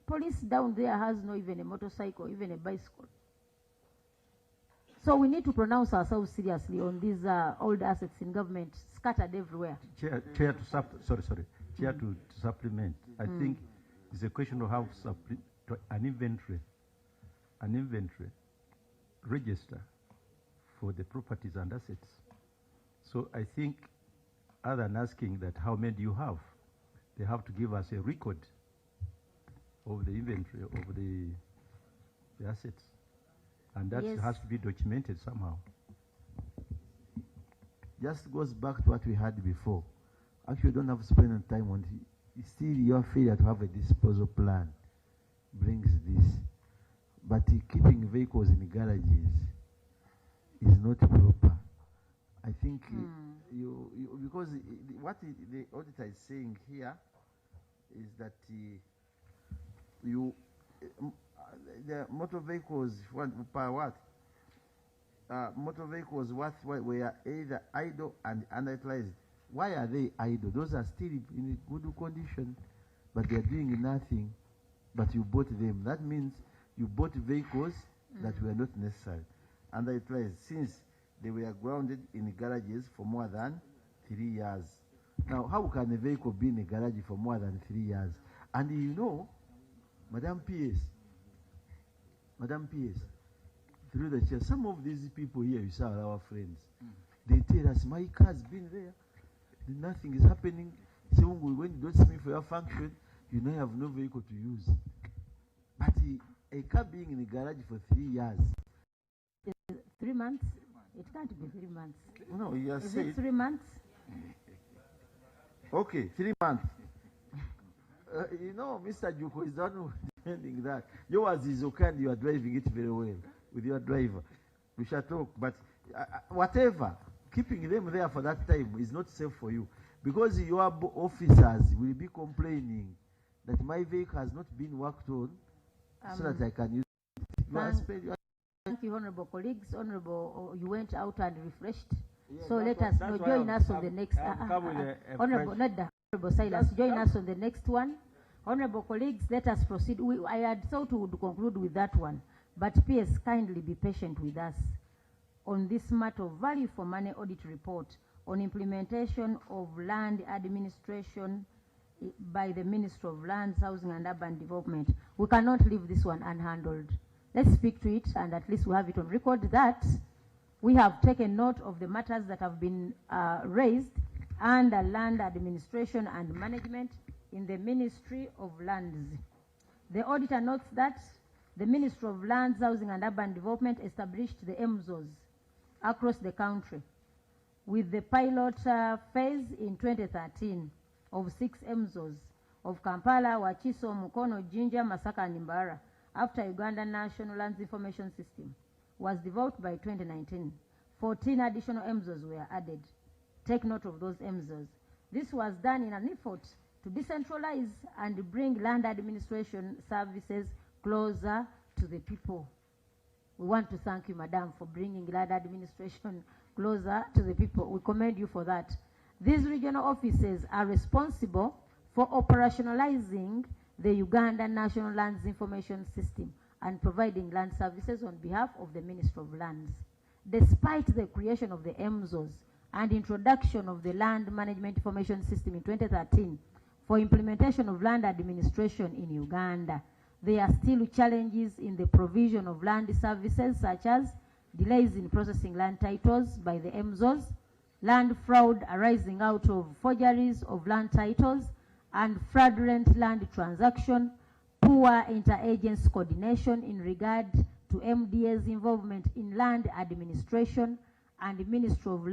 police down there has no even a motorcycle, even a bicycle. So we need to pronounce ourselves seriously on these old assets in government scattered everywhere. Chair, to supplement, I think it's a question of how an inventory register for the properties and assets. So I think, other than asking that how many do you have, they have to give us a record of the inventory of the assets. And that has to be documented somehow. Just goes back to what we had before. Actually, you don't have to spend on time on it. Still, your failure to have a disposal plan brings this. But keeping vehicles in garages is not proper. I think because what the auditor is saying here is that the motor vehicles motor vehicles were either idle and underutilized. Why are they idle? Those are still in good condition, but they are doing nothing. But you bought them. That means you bought vehicles that were not necessary. Underutilized since they were grounded in garages for more than 3 years. Now, how can a vehicle be in a garage for more than 3 years? And you know, Madam PS, through the chair, some of these people here, you saw our friends, they tell us, my car's been there, nothing is happening. So when you don't see me for your function, you know you have no vehicle to use. But a car being in a garage for 3 years. 3 months? It can't be 3 months. No, you are saying. Is it 3 months? Okay, 3 months. You know, Mr. Juko is not defending that. Yours is okay and you are driving it very well with your driver. We shall talk, but whatever, keeping them there for that time is not safe for you. Because your officers will be complaining that my vehicle has not been worked on so that I can use it. Thank you, honorable colleagues. Honorable, you went out and refreshed. Yes, so let us know. Join us on the next. Honorable Silas, join us on the next one. Honorable colleagues, let us proceed. I had thought we would conclude with that one, but PS, kindly be patient with us on this matter of value for money audit report on implementation of land administration by the Ministry of Lands, Housing and Urban Development. We cannot leave this one unhandled. Let's speak to it, and at least we have it on record that we have taken note of the matters that have been raised under land administration and management in the Ministry of Lands. The auditor notes that the Ministry of Lands, Housing and Urban Development established the MZOs across the country with the pilot phase in 2013 of 6 MZOs of Kampala, Wachiso, Mukono, Jinja, Masaka and Imbara after Uganda National Lands Information System was developed by 2019. 14 additional MZOs were added. Take note of those MZOs. This was done in an effort to decentralize and bring land administration services closer to the people. We want to thank you, Madam, for bringing land administration closer to the people. We commend you for that. These regional offices are responsible for operationalizing the Uganda National Lands Information System and providing land services on behalf of the Ministry of Lands. Despite the creation of the MZOs and introduction of the Land Management Information System in 2013 for implementation of land administration in Uganda, there are still challenges in the provision of land services, such as delays in processing land titles by the MZOs, land fraud arising out of forgeries of land titles, and fraudulent land transaction, poor interagency coordination in regard to MDA's involvement in land administration, and Ministry of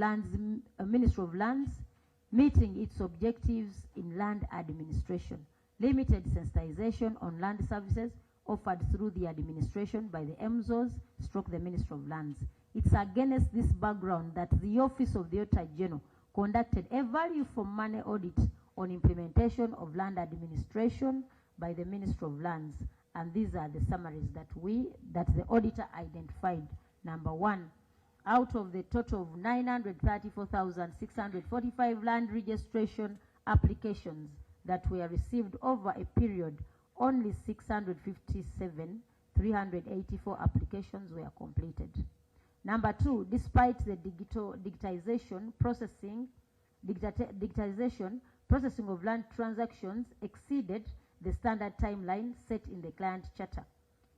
Lands meeting its objectives in land administration. Limited sensitization on land services offered through the administration by the MZOs / the Ministry of Lands. It's against this background that the Office of the Auditor General conducted a value for money audit on implementation of land administration by the Ministry of Lands. And these are the summaries that the auditor identified. Number one, out of the total of 934,645 land registration applications that were received over a period, only 657,384 applications were completed. Number two, despite the digitization, processing of land transactions exceeded the standard timeline set in the client charter,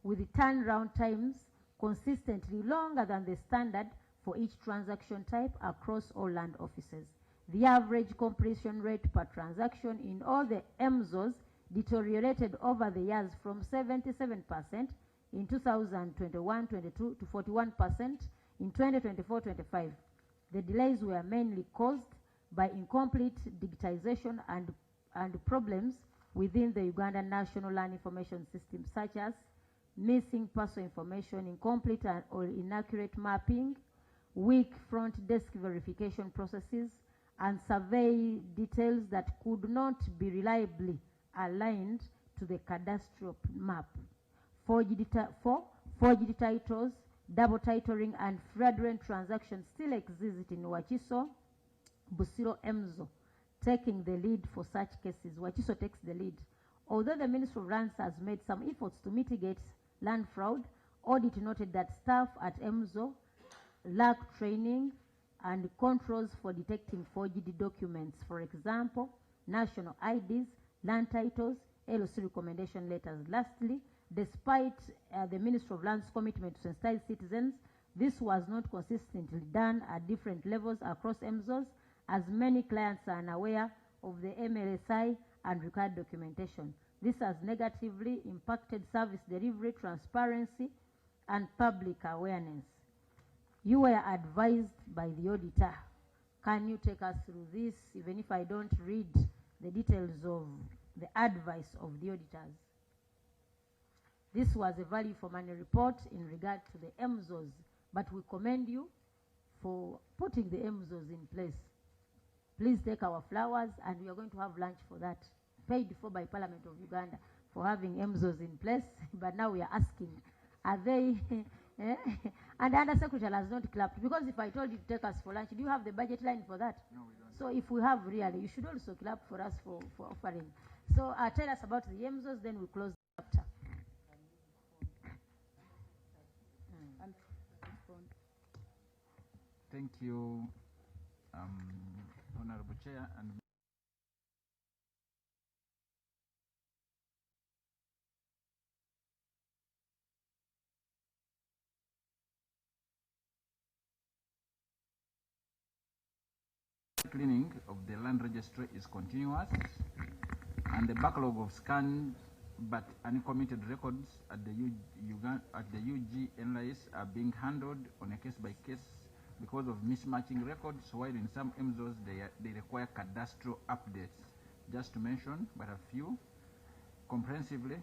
with the turnaround times consistently longer than the standard for each transaction type across all land offices. The average completion rate per transaction in all the MZOs deteriorated over the years from 77% in 2021-22 to 41% in 2024-25. The delays were mainly caused by incomplete digitization and problems within the Ugandan National Land Information System, such as missing personal information, incomplete or inaccurate mapping, weak front desk verification processes, and survey details that could not be reliably aligned to the cadastral map. Forged titles, double titling, and fraudulent transactions still exist in Wachiso, Busiro MZO, taking the lead for such cases. Wachiso takes the lead. Although the Ministry of Lands has made some efforts to mitigate land fraud, audit noted that staff at MZO lack training and controls for detecting forged documents. For example, national IDs, land titles, LOC recommendation letters. Lastly, despite the Ministry of Lands' commitment to sensitize citizens, this was not consistently done at different levels across MZOs, as many clients are unaware of the MLSI and required documentation. This has negatively impacted service delivery, transparency, and public awareness. You were advised by the auditor. Can you take us through this, even if I don't read the details of the advice of the auditors? This was a value for money report in regard to the MZOs, but we commend you for putting the MZOs in place. Please take our flowers, and we are going to have lunch for that, paid for by Parliament of Uganda for having MZOs in place. But now we are asking, are they? And the Under Secretary has not clapped, because if I told you to take us for lunch, do you have the budget line for that? No, we don't. So if we have really, you should also clap for us for offering. So tell us about the MZOs, then we close the chapter. Thank you, Honorable Chair. And cleaning of the land registry is continuous, and the backlog of scanned but uncommitted records at the UG NLIS are being handled on a case-by-case because of mismatching records, while in some MZOs they require cadastral updates. Just to mention but a few, comprehensively,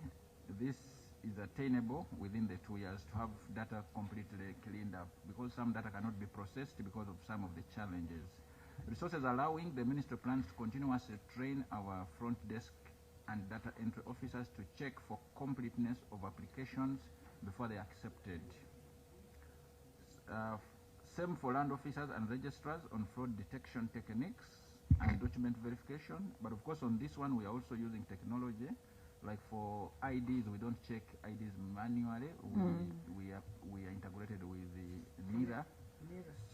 this is attainable within the 2 years to have data completely cleaned up, because some data cannot be processed because of some of the challenges. Resources allowing the Ministry of Plans to continuously train our front desk and data entry officers to check for completeness of applications before they are accepted. Same for land officers and registrars on fraud detection techniques and document verification. But of course on this one we are also using technology Like for IDs, we don't check IDs manually. We are integrated with the NIRA.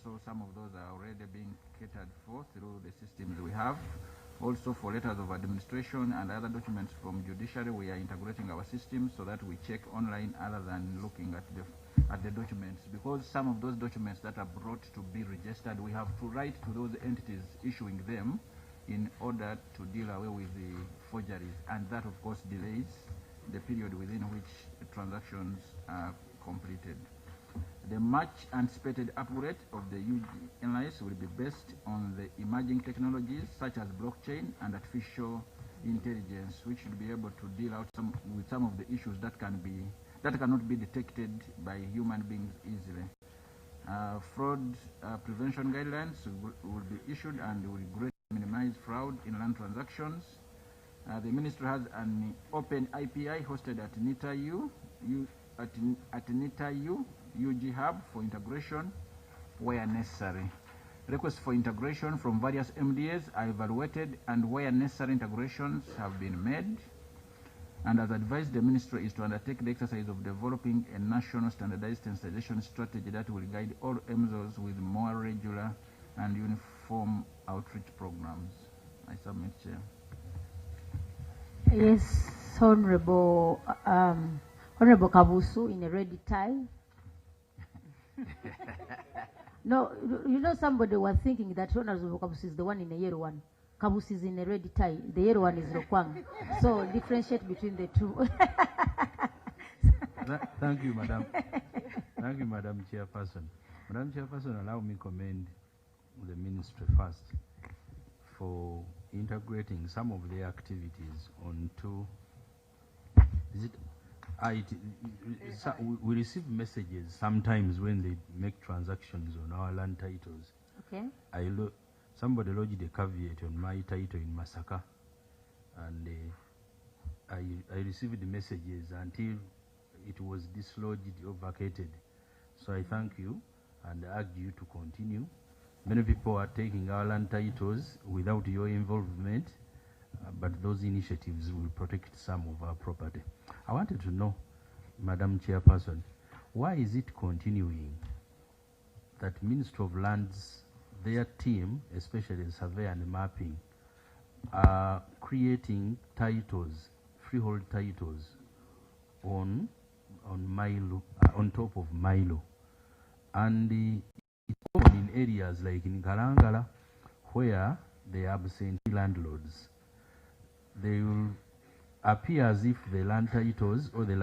So some of those are already being catered for through the systems we have. Also for letters of administration and other documents from judiciary, we are integrating our systems so that we check online other than looking at the documents, because some of those documents that are brought to be registered, we have to write to those entities issuing them in order to deal away with the forgeries, and that of course delays the period within which the transactions are completed. The much anticipated upgrade of the UGNIS will be based on the emerging technologies such as blockchain and artificial intelligence, which should be able to deal out with some of the issues that cannot be detected by human beings easily. Fraud prevention guidelines will be issued and will greatly minimize fraud in land transactions. The ministry has an open API hosted at NITA-U, UG Hub for integration where necessary. Requests for integration from various MDAs are evaluated, and where necessary integrations have been made. And as advised, the ministry is to undertake the exercise of developing a national standardized sensitization strategy that will guide all MZOs with more regular and uniform outreach programs. I submit, Chair. Yes, Honorable Kabusu in a red tie. No, you know, somebody was thinking that Honorable Kabusu is the one in the yellow one. Kabusu is in a red tie. The yellow one is Rokwang. So differentiate between the two. Thank you, Madam. Thank you, Madam Chairperson. Madam Chairperson, allow me to commend the ministry first for integrating some of their activities onto. Is it IT? We receive messages sometimes when they make transactions on our land titles. Okay. Somebody lodged a caveat on my title in Masaka, and I received the messages until it was dislodged or vacated. So I thank you and urge you to continue. Many people are taking our land titles without your involvement, but those initiatives will protect some of our property. I wanted to know, Madam Chairperson, why is it continuing that Ministry of Lands, their team, especially survey and mapping, are creating titles, freehold titles, on Milo, on top of Milo, and it's common in areas like in Kalangala, where they are absentee landlords. They will appear as if the land titles or the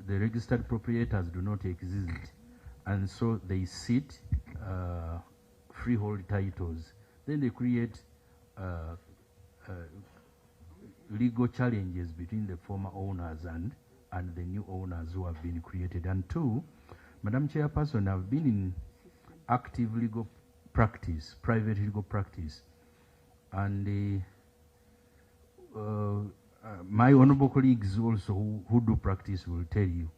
registered proprietors do not exist, and so they sit freehold titles. Then they create legal challenges between the former owners and the new owners who have been created. And two, Madam Chairperson, I've been in active legal practice, private legal practice, and my honorable colleagues also who do practice will tell you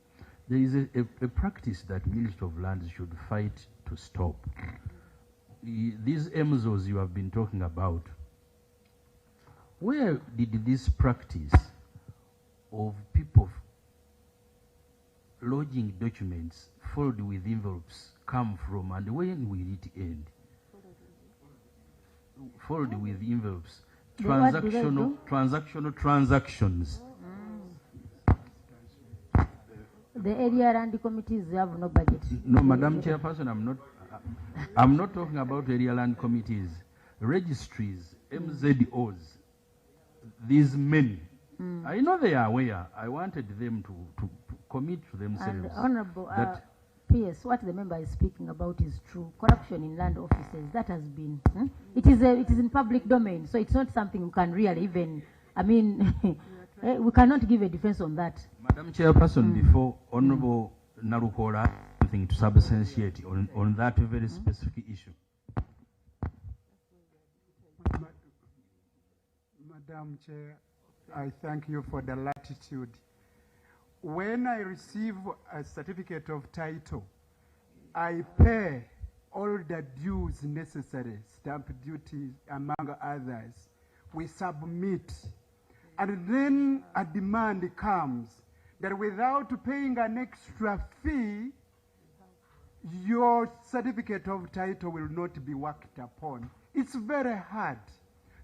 there is a practice that Ministry of Lands should fight to stop. These MZOs you have been talking about, where did this practice of people lodging documents folded with envelopes come from, and when will it end? Folded with envelopes. Transactional transactions. The area land committees have no budget. No, Madam Chairperson, I'm not talking about area land committees. Registries, MZOs, these many. I know they are aware. I wanted them to commit to themselves. And Honorable PS, what the member is speaking about is true. Corruption in land offices, that has been, it is in public domain, so it's not something we can really even, I mean, we cannot give a defense on that. Madam Chairperson, before Honorable Narukola, something to substantiate on that very specific issue. Madam Chair, I thank you for the latitude. When I receive a certificate of title, I pay all the dues necessary, stamp duty among others. We submit. And then a demand comes that without paying an extra fee, your certificate of title will not be worked upon. It's very hard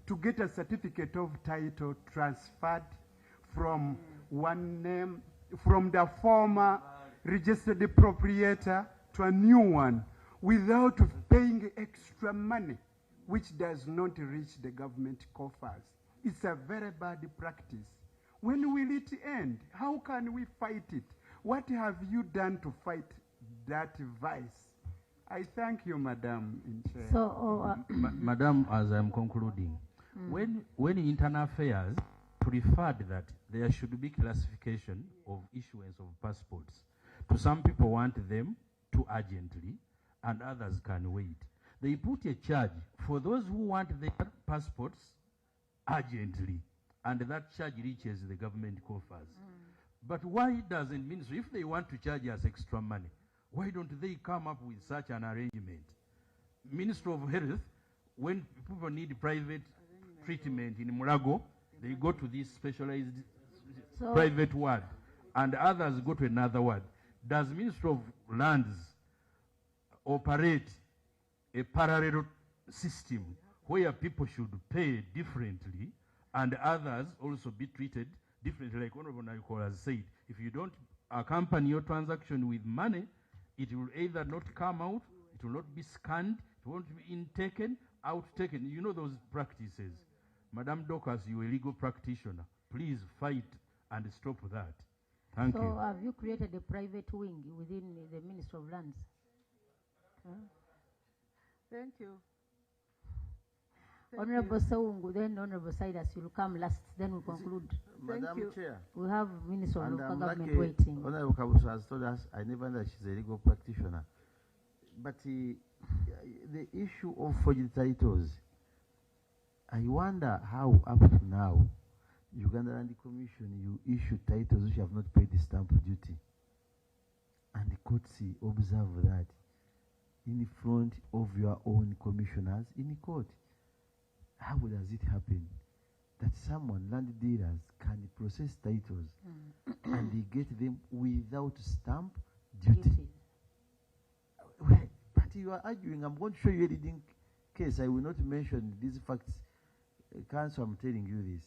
to get a certificate of title transferred from one name, from the former registered proprietor to a new one without paying extra money, which does not reach the government coffers. It's a very bad practice. When will it end? How can we fight it? What have you done to fight that vice? I thank you, Madam Chair. So, Madam, as I'm concluding, when Internal Affairs preferred that there should be classification of issuance of passports, to some people want them too urgently, and others can wait. They put a charge for those who want their passports urgently, and that charge reaches the government coffers. But why doesn't ministry, if they want to charge us extra money, why don't they come up with such an arrangement? Ministry of Health, when people need private treatment in Murago, they go to this specialized private ward, and others go to another ward. Does Ministry of Lands operate a parallel system where people should pay differently and others also be treated differently? Like Honorable Naiko has said, if you don't accompany your transaction with money, it will either not come out, it will not be scanned, it won't be intaken, outtaken. You know those practices. Madam Docas, you're a legal practitioner. Please fight and stop that. Thank you. So have you created a private wing within the Ministry of Lands? Thank you. Honorable Saungu, then Honorable Silas, you'll come last, then we'll conclude. Madam Chair. We have Minister of Local Government lucky waiting. Honorable Kabusa has told us, I never know that she's a legal practitioner. But the issue of forged titles, I wonder how up to now, Uganda Land Commission, you issue titles which have not paid the stamp duty. And the court observe that in front of your own commissioners in court. How does it happen that someone, land dealers, can process titles and they get them without stamp duty? Well, but you are arguing, I'm going to show you a leading case. I will not mention these facts. Counsel, I'm telling you this.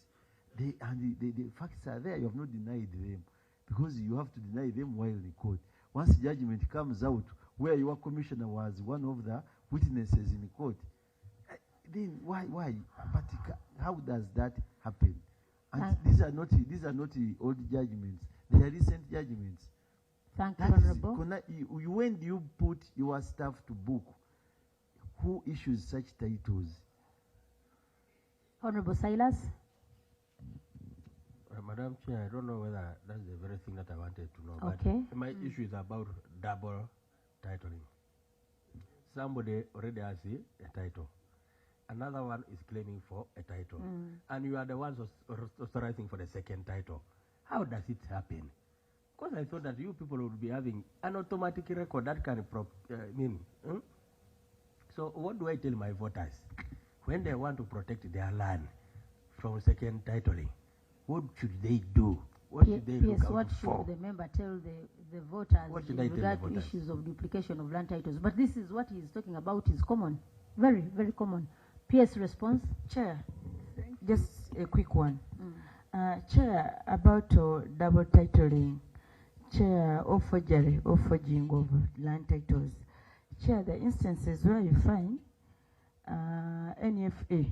The facts are there. You have not denied them because you have to deny them while in court. Once judgment comes out where your commissioner was one of the witnesses in court, then why? But how does that happen? And these are not the old judgments. They are recent judgments. Thank you, Honorable. When do you put your staff to book? Who issues such titles? Honorable Silas. Madam Chair, I don't know whether that's the very thing that I wanted to know. Okay. But my issue is about double titling. Somebody already has a title. Another one is claiming for a title. And you are the ones authorizing for the second title. How does it happen? Because I thought that you people would be having an automatic record that can So what do I tell my voters? When they want to protect their land from second titling, what should they do? What should they look out for? What should the member tell the voters in regard to issues of duplication of land titles? But this is what he is talking about is common, very, very common. PS response? Chair, just a quick one. Chair, about double titling, Chair, or forgery or forging of land titles. Chair, the instances where you find NFA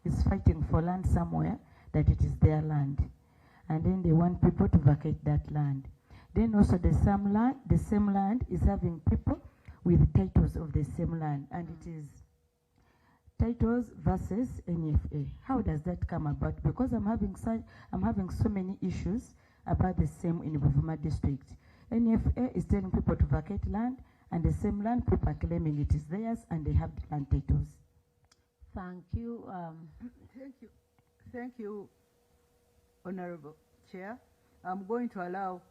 is fighting for land somewhere that it is their land, and then they want people to vacate that land. Then also the same land is having people with titles of the same land, and it is titles versus NFA. How does that come about? Because I'm having so many issues about the same in Buvuma district. NFA is telling people to vacate land, and the same land people are claiming it is theirs, and they have the land titles. Thank you. Thank you, Honorable Chair. I'm going to allow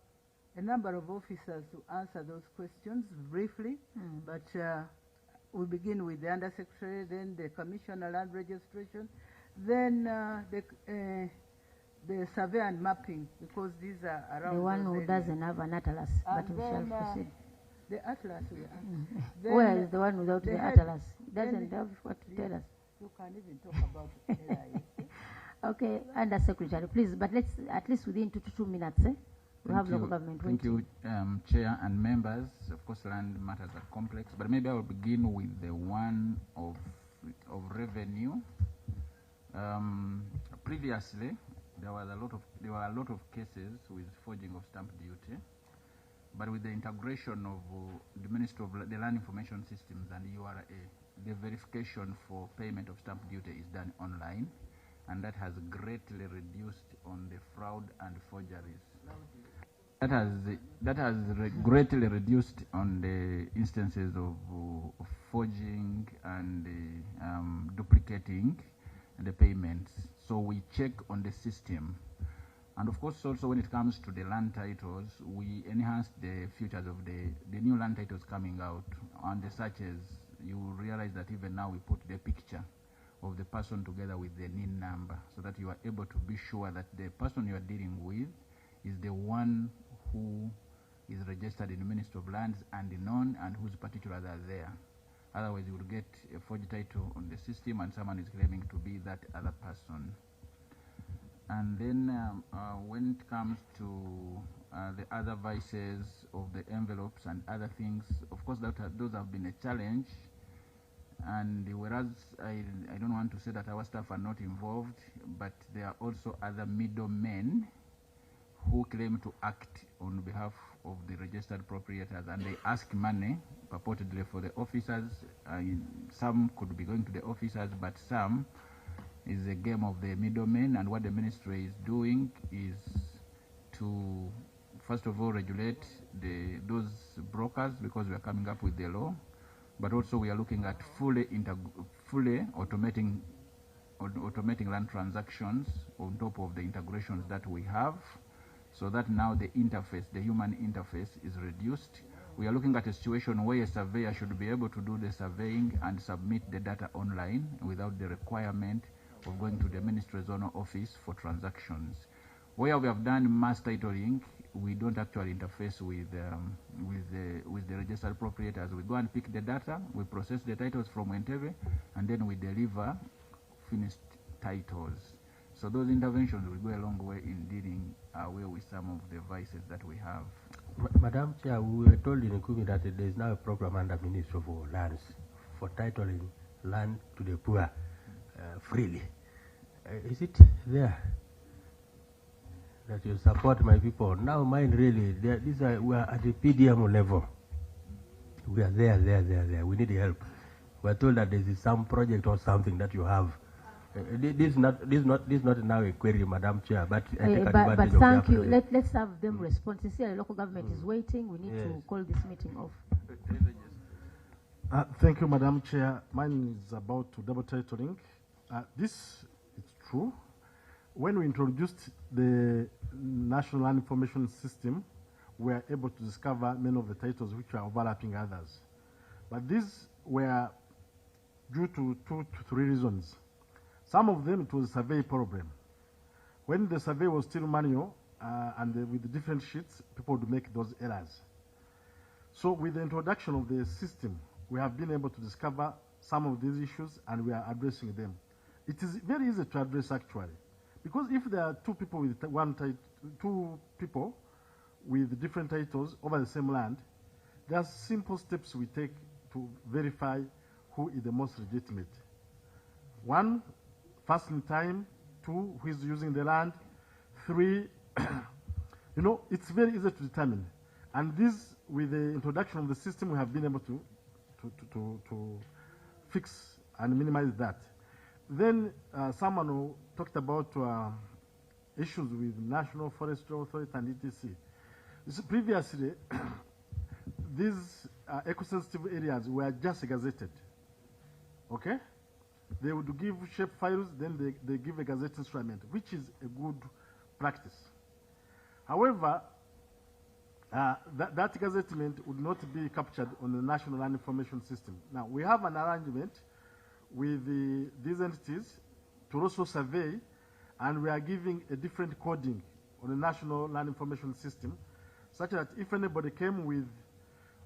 a number of officers to answer those questions briefly, but we begin with the Undersecretary, then the Commissioner Land Registration, then the survey and mapping, because these are around The one those who areas. doesn't have an atlas, but And we shall then, proceed. The atlas we have. Where is the one without the head- atlas? He doesn't have what to tell us. You can even talk about LIS. Okay, Under Secretary, please, but let's, at least within 2 minutes, we Thank have you. local government Thank waiting. you, Chair and members. Of course, land matters are complex, but maybe I will begin with the one of revenue. Previously, there were a lot of cases with forging of stamp duty, but with the integration of the Ministry of the Land Information Systems and URA, the verification for payment of stamp duty is done online, and that has greatly reduced on the fraud and forgeries. That has greatly reduced on the instances of forging and duplicating the payments. So we check on the system. And of course, also when it comes to the land titles, we enhance the features of the new land titles coming out. On the searches, you will realize that even now we put the picture of the person together with the NIN number, so that you are able to be sure that the person you are dealing with is the one who is registered in the Ministry of Lands and known, and whose particulars are there. Otherwise, you will get a forged title on the system and someone is claiming to be that other person. And then when it comes to the other vices of the envelopes and other things, of course, those have been a challenge. And whereas I don't want to say that our staff are not involved, but there are also other middlemen who claim to act on behalf of the registered proprietors, and they ask money purportedly for the officers. Some could be going to the officers, but some is a game of the middlemen. And what the ministry is doing is to, first of all, regulate those brokers, because we are coming up with the law, but also we are looking at fully automating land transactions on top of the integrations that we have, so that now the interface, the human interface, is reduced. We are looking at a situation where a surveyor should be able to do the surveying and submit the data online without the requirement of going to the ministry zonal office for transactions. Where we have done mass titling, we don't actually interface with the registered proprietors. We go and pick the data, we process the titles from Entebbe, and then we deliver finished titles. So those interventions will go a long way in dealing away with some of the vices that we have. Madam Chair, we were told in Nkumi that there is now a program under Ministry of Lands for titling land to the poor freely. Is it there that you support my people? Now mine really, we are at the PDM level. We are there. We need help. We are told that there is some project or something that you have. This is not now a query, Madam Chair, but I take advantage of thank you. Let's have them respond. Sincerely, local government is waiting. We need to call this meeting off. Thank you, Madam Chair. Mine is about to double titling. This is true. When we introduced the National Land Information System, we were able to discover many of the titles which are overlapping others. But these were due to 2 to 3 reasons. Some of them, it was a survey problem. When the survey was still manual and with the different sheets, people would make those errors. So with the introduction of the system, we have been able to discover some of these issues, and we are addressing them. It is very easy to address, actually, because if there are two people with different titles over the same land, there are simple steps we take to verify who is the most legitimate. 1, first in time. 2, who is using the land. 3, it's very easy to determine. And this, with the introduction of the system, we have been able to fix and minimize that. Then someone who talked about issues with National Forestry Authority and etc. Previously, these eco-sensitive areas were just gazetted. Okay? They would give shape files, then they give a gazette instrument, which is a good practice. However, that gazettement would not be captured on the National Land Information System. Now, we have an arrangement with these entities to also survey and we are giving a different coding on the National Land Information System, such that if anybody came with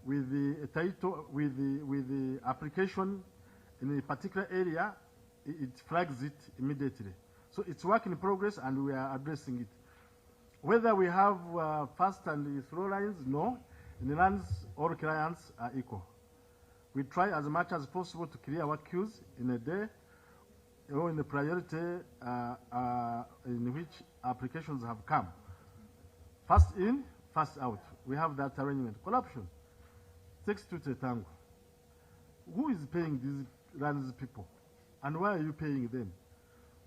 the title, with the application in a particular area, it flags it immediately. So it's work in progress, and we are addressing it. Whether we have fast and slow lines, no. In the lands, all clients are equal. We try as much as possible to clear our queues in a day, or in the priority in which applications have come. Fast in, fast out. We have that arrangement. Corruption takes two to tango. Who is paying these people? And why are you paying them?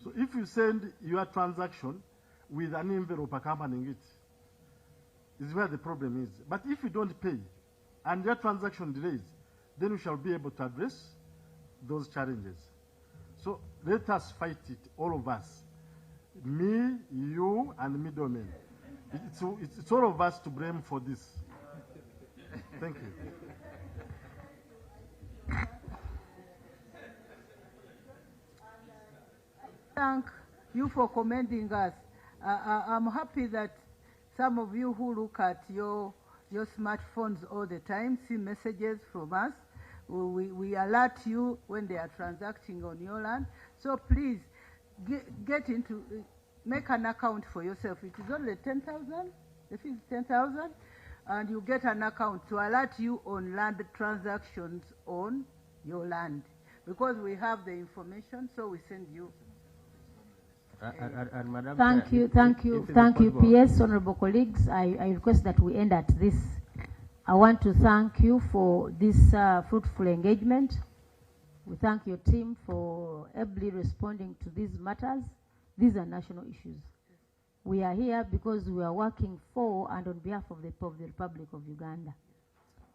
So if you send your transaction with an envelope accompanying it, is where the problem is. But if you don't pay and your transaction delays, then we shall be able to address those challenges. So let us fight it, all of us. Me, you, and middlemen. It's all of us to blame for this. Thank you. Thank you for commending us. I'm happy that some of you who look at your smartphones all the time see messages from us. We alert you when they are transacting on your land. So please get into, make an account for yourself. It is only 10,000, the fee is 10,000, and you get an account to alert you on land transactions on your land. Because we have the information, so we send you. Thank you, PS, honorable colleagues. I request that we end at this. I want to thank you for this fruitful engagement. We thank your team for ably responding to these matters. These are national issues. We are here because we are working for and on behalf of the Republic of Uganda.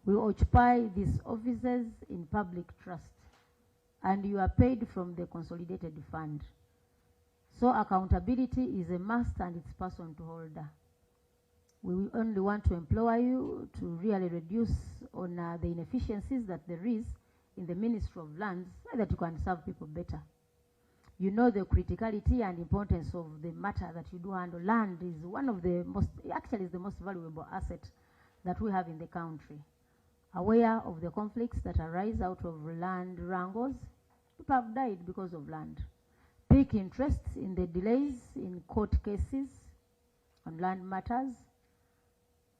We occupy these offices in public trust, and you are paid from the consolidated fund. So accountability is a must, and it's person to holder. We only want to employ you to really reduce on the inefficiencies that there is in the Ministry of Lands, so that you can serve people better. You know the criticality and importance of the matter that you do handle. Land is one of the most, actually is the most valuable asset that we have in the country. Aware of the conflicts that arise out of land wrangles, people have died because of land. Peak interest in the delays in court cases on land matters,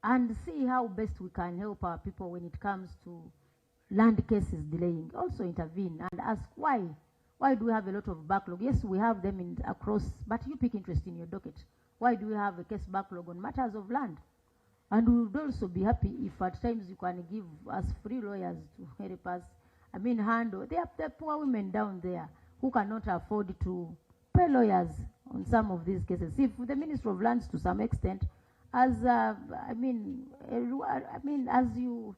and see how best we can help our people when it comes to land cases delaying. Also intervene and ask why. Why do we have a lot of backlog? Yes, we have them across, but you pick interest in your docket. Why do we have a case backlog on matters of land? And we would also be happy if at times you can give us free lawyers to help us. I mean, handle. There are poor women down there who cannot afford to pay lawyers on some of these cases. If the Ministry of Lands, to some extent, as as you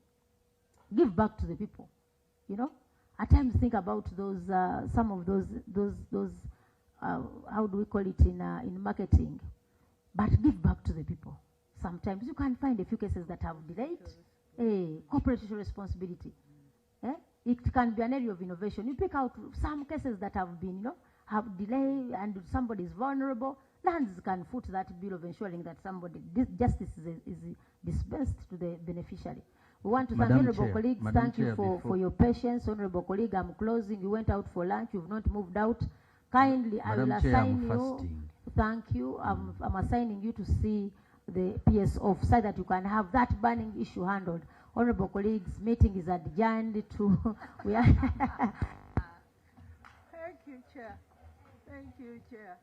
give back to the people, you know, at times think about those some of those how do we call it in marketing, but give back to the people. Sometimes you can find a few cases that have delayed. Corporate social responsibility. It can be an area of innovation. You pick out some cases that have been, you know, have delay and somebody is vulnerable. Lands can foot that bill of ensuring that justice is disbursed to the beneficiary. We want to thank honorable colleagues. Thank you for your patience. Honorable colleague, I'm closing. You went out for lunch. You've not moved out. Kindly, I will assign you. Thank you. I'm assigning you to see the PS off so that you can have that burning issue handled. Honorable colleagues, meeting is adjourned to. We are. Thank you, Chair. Thank you, Chair.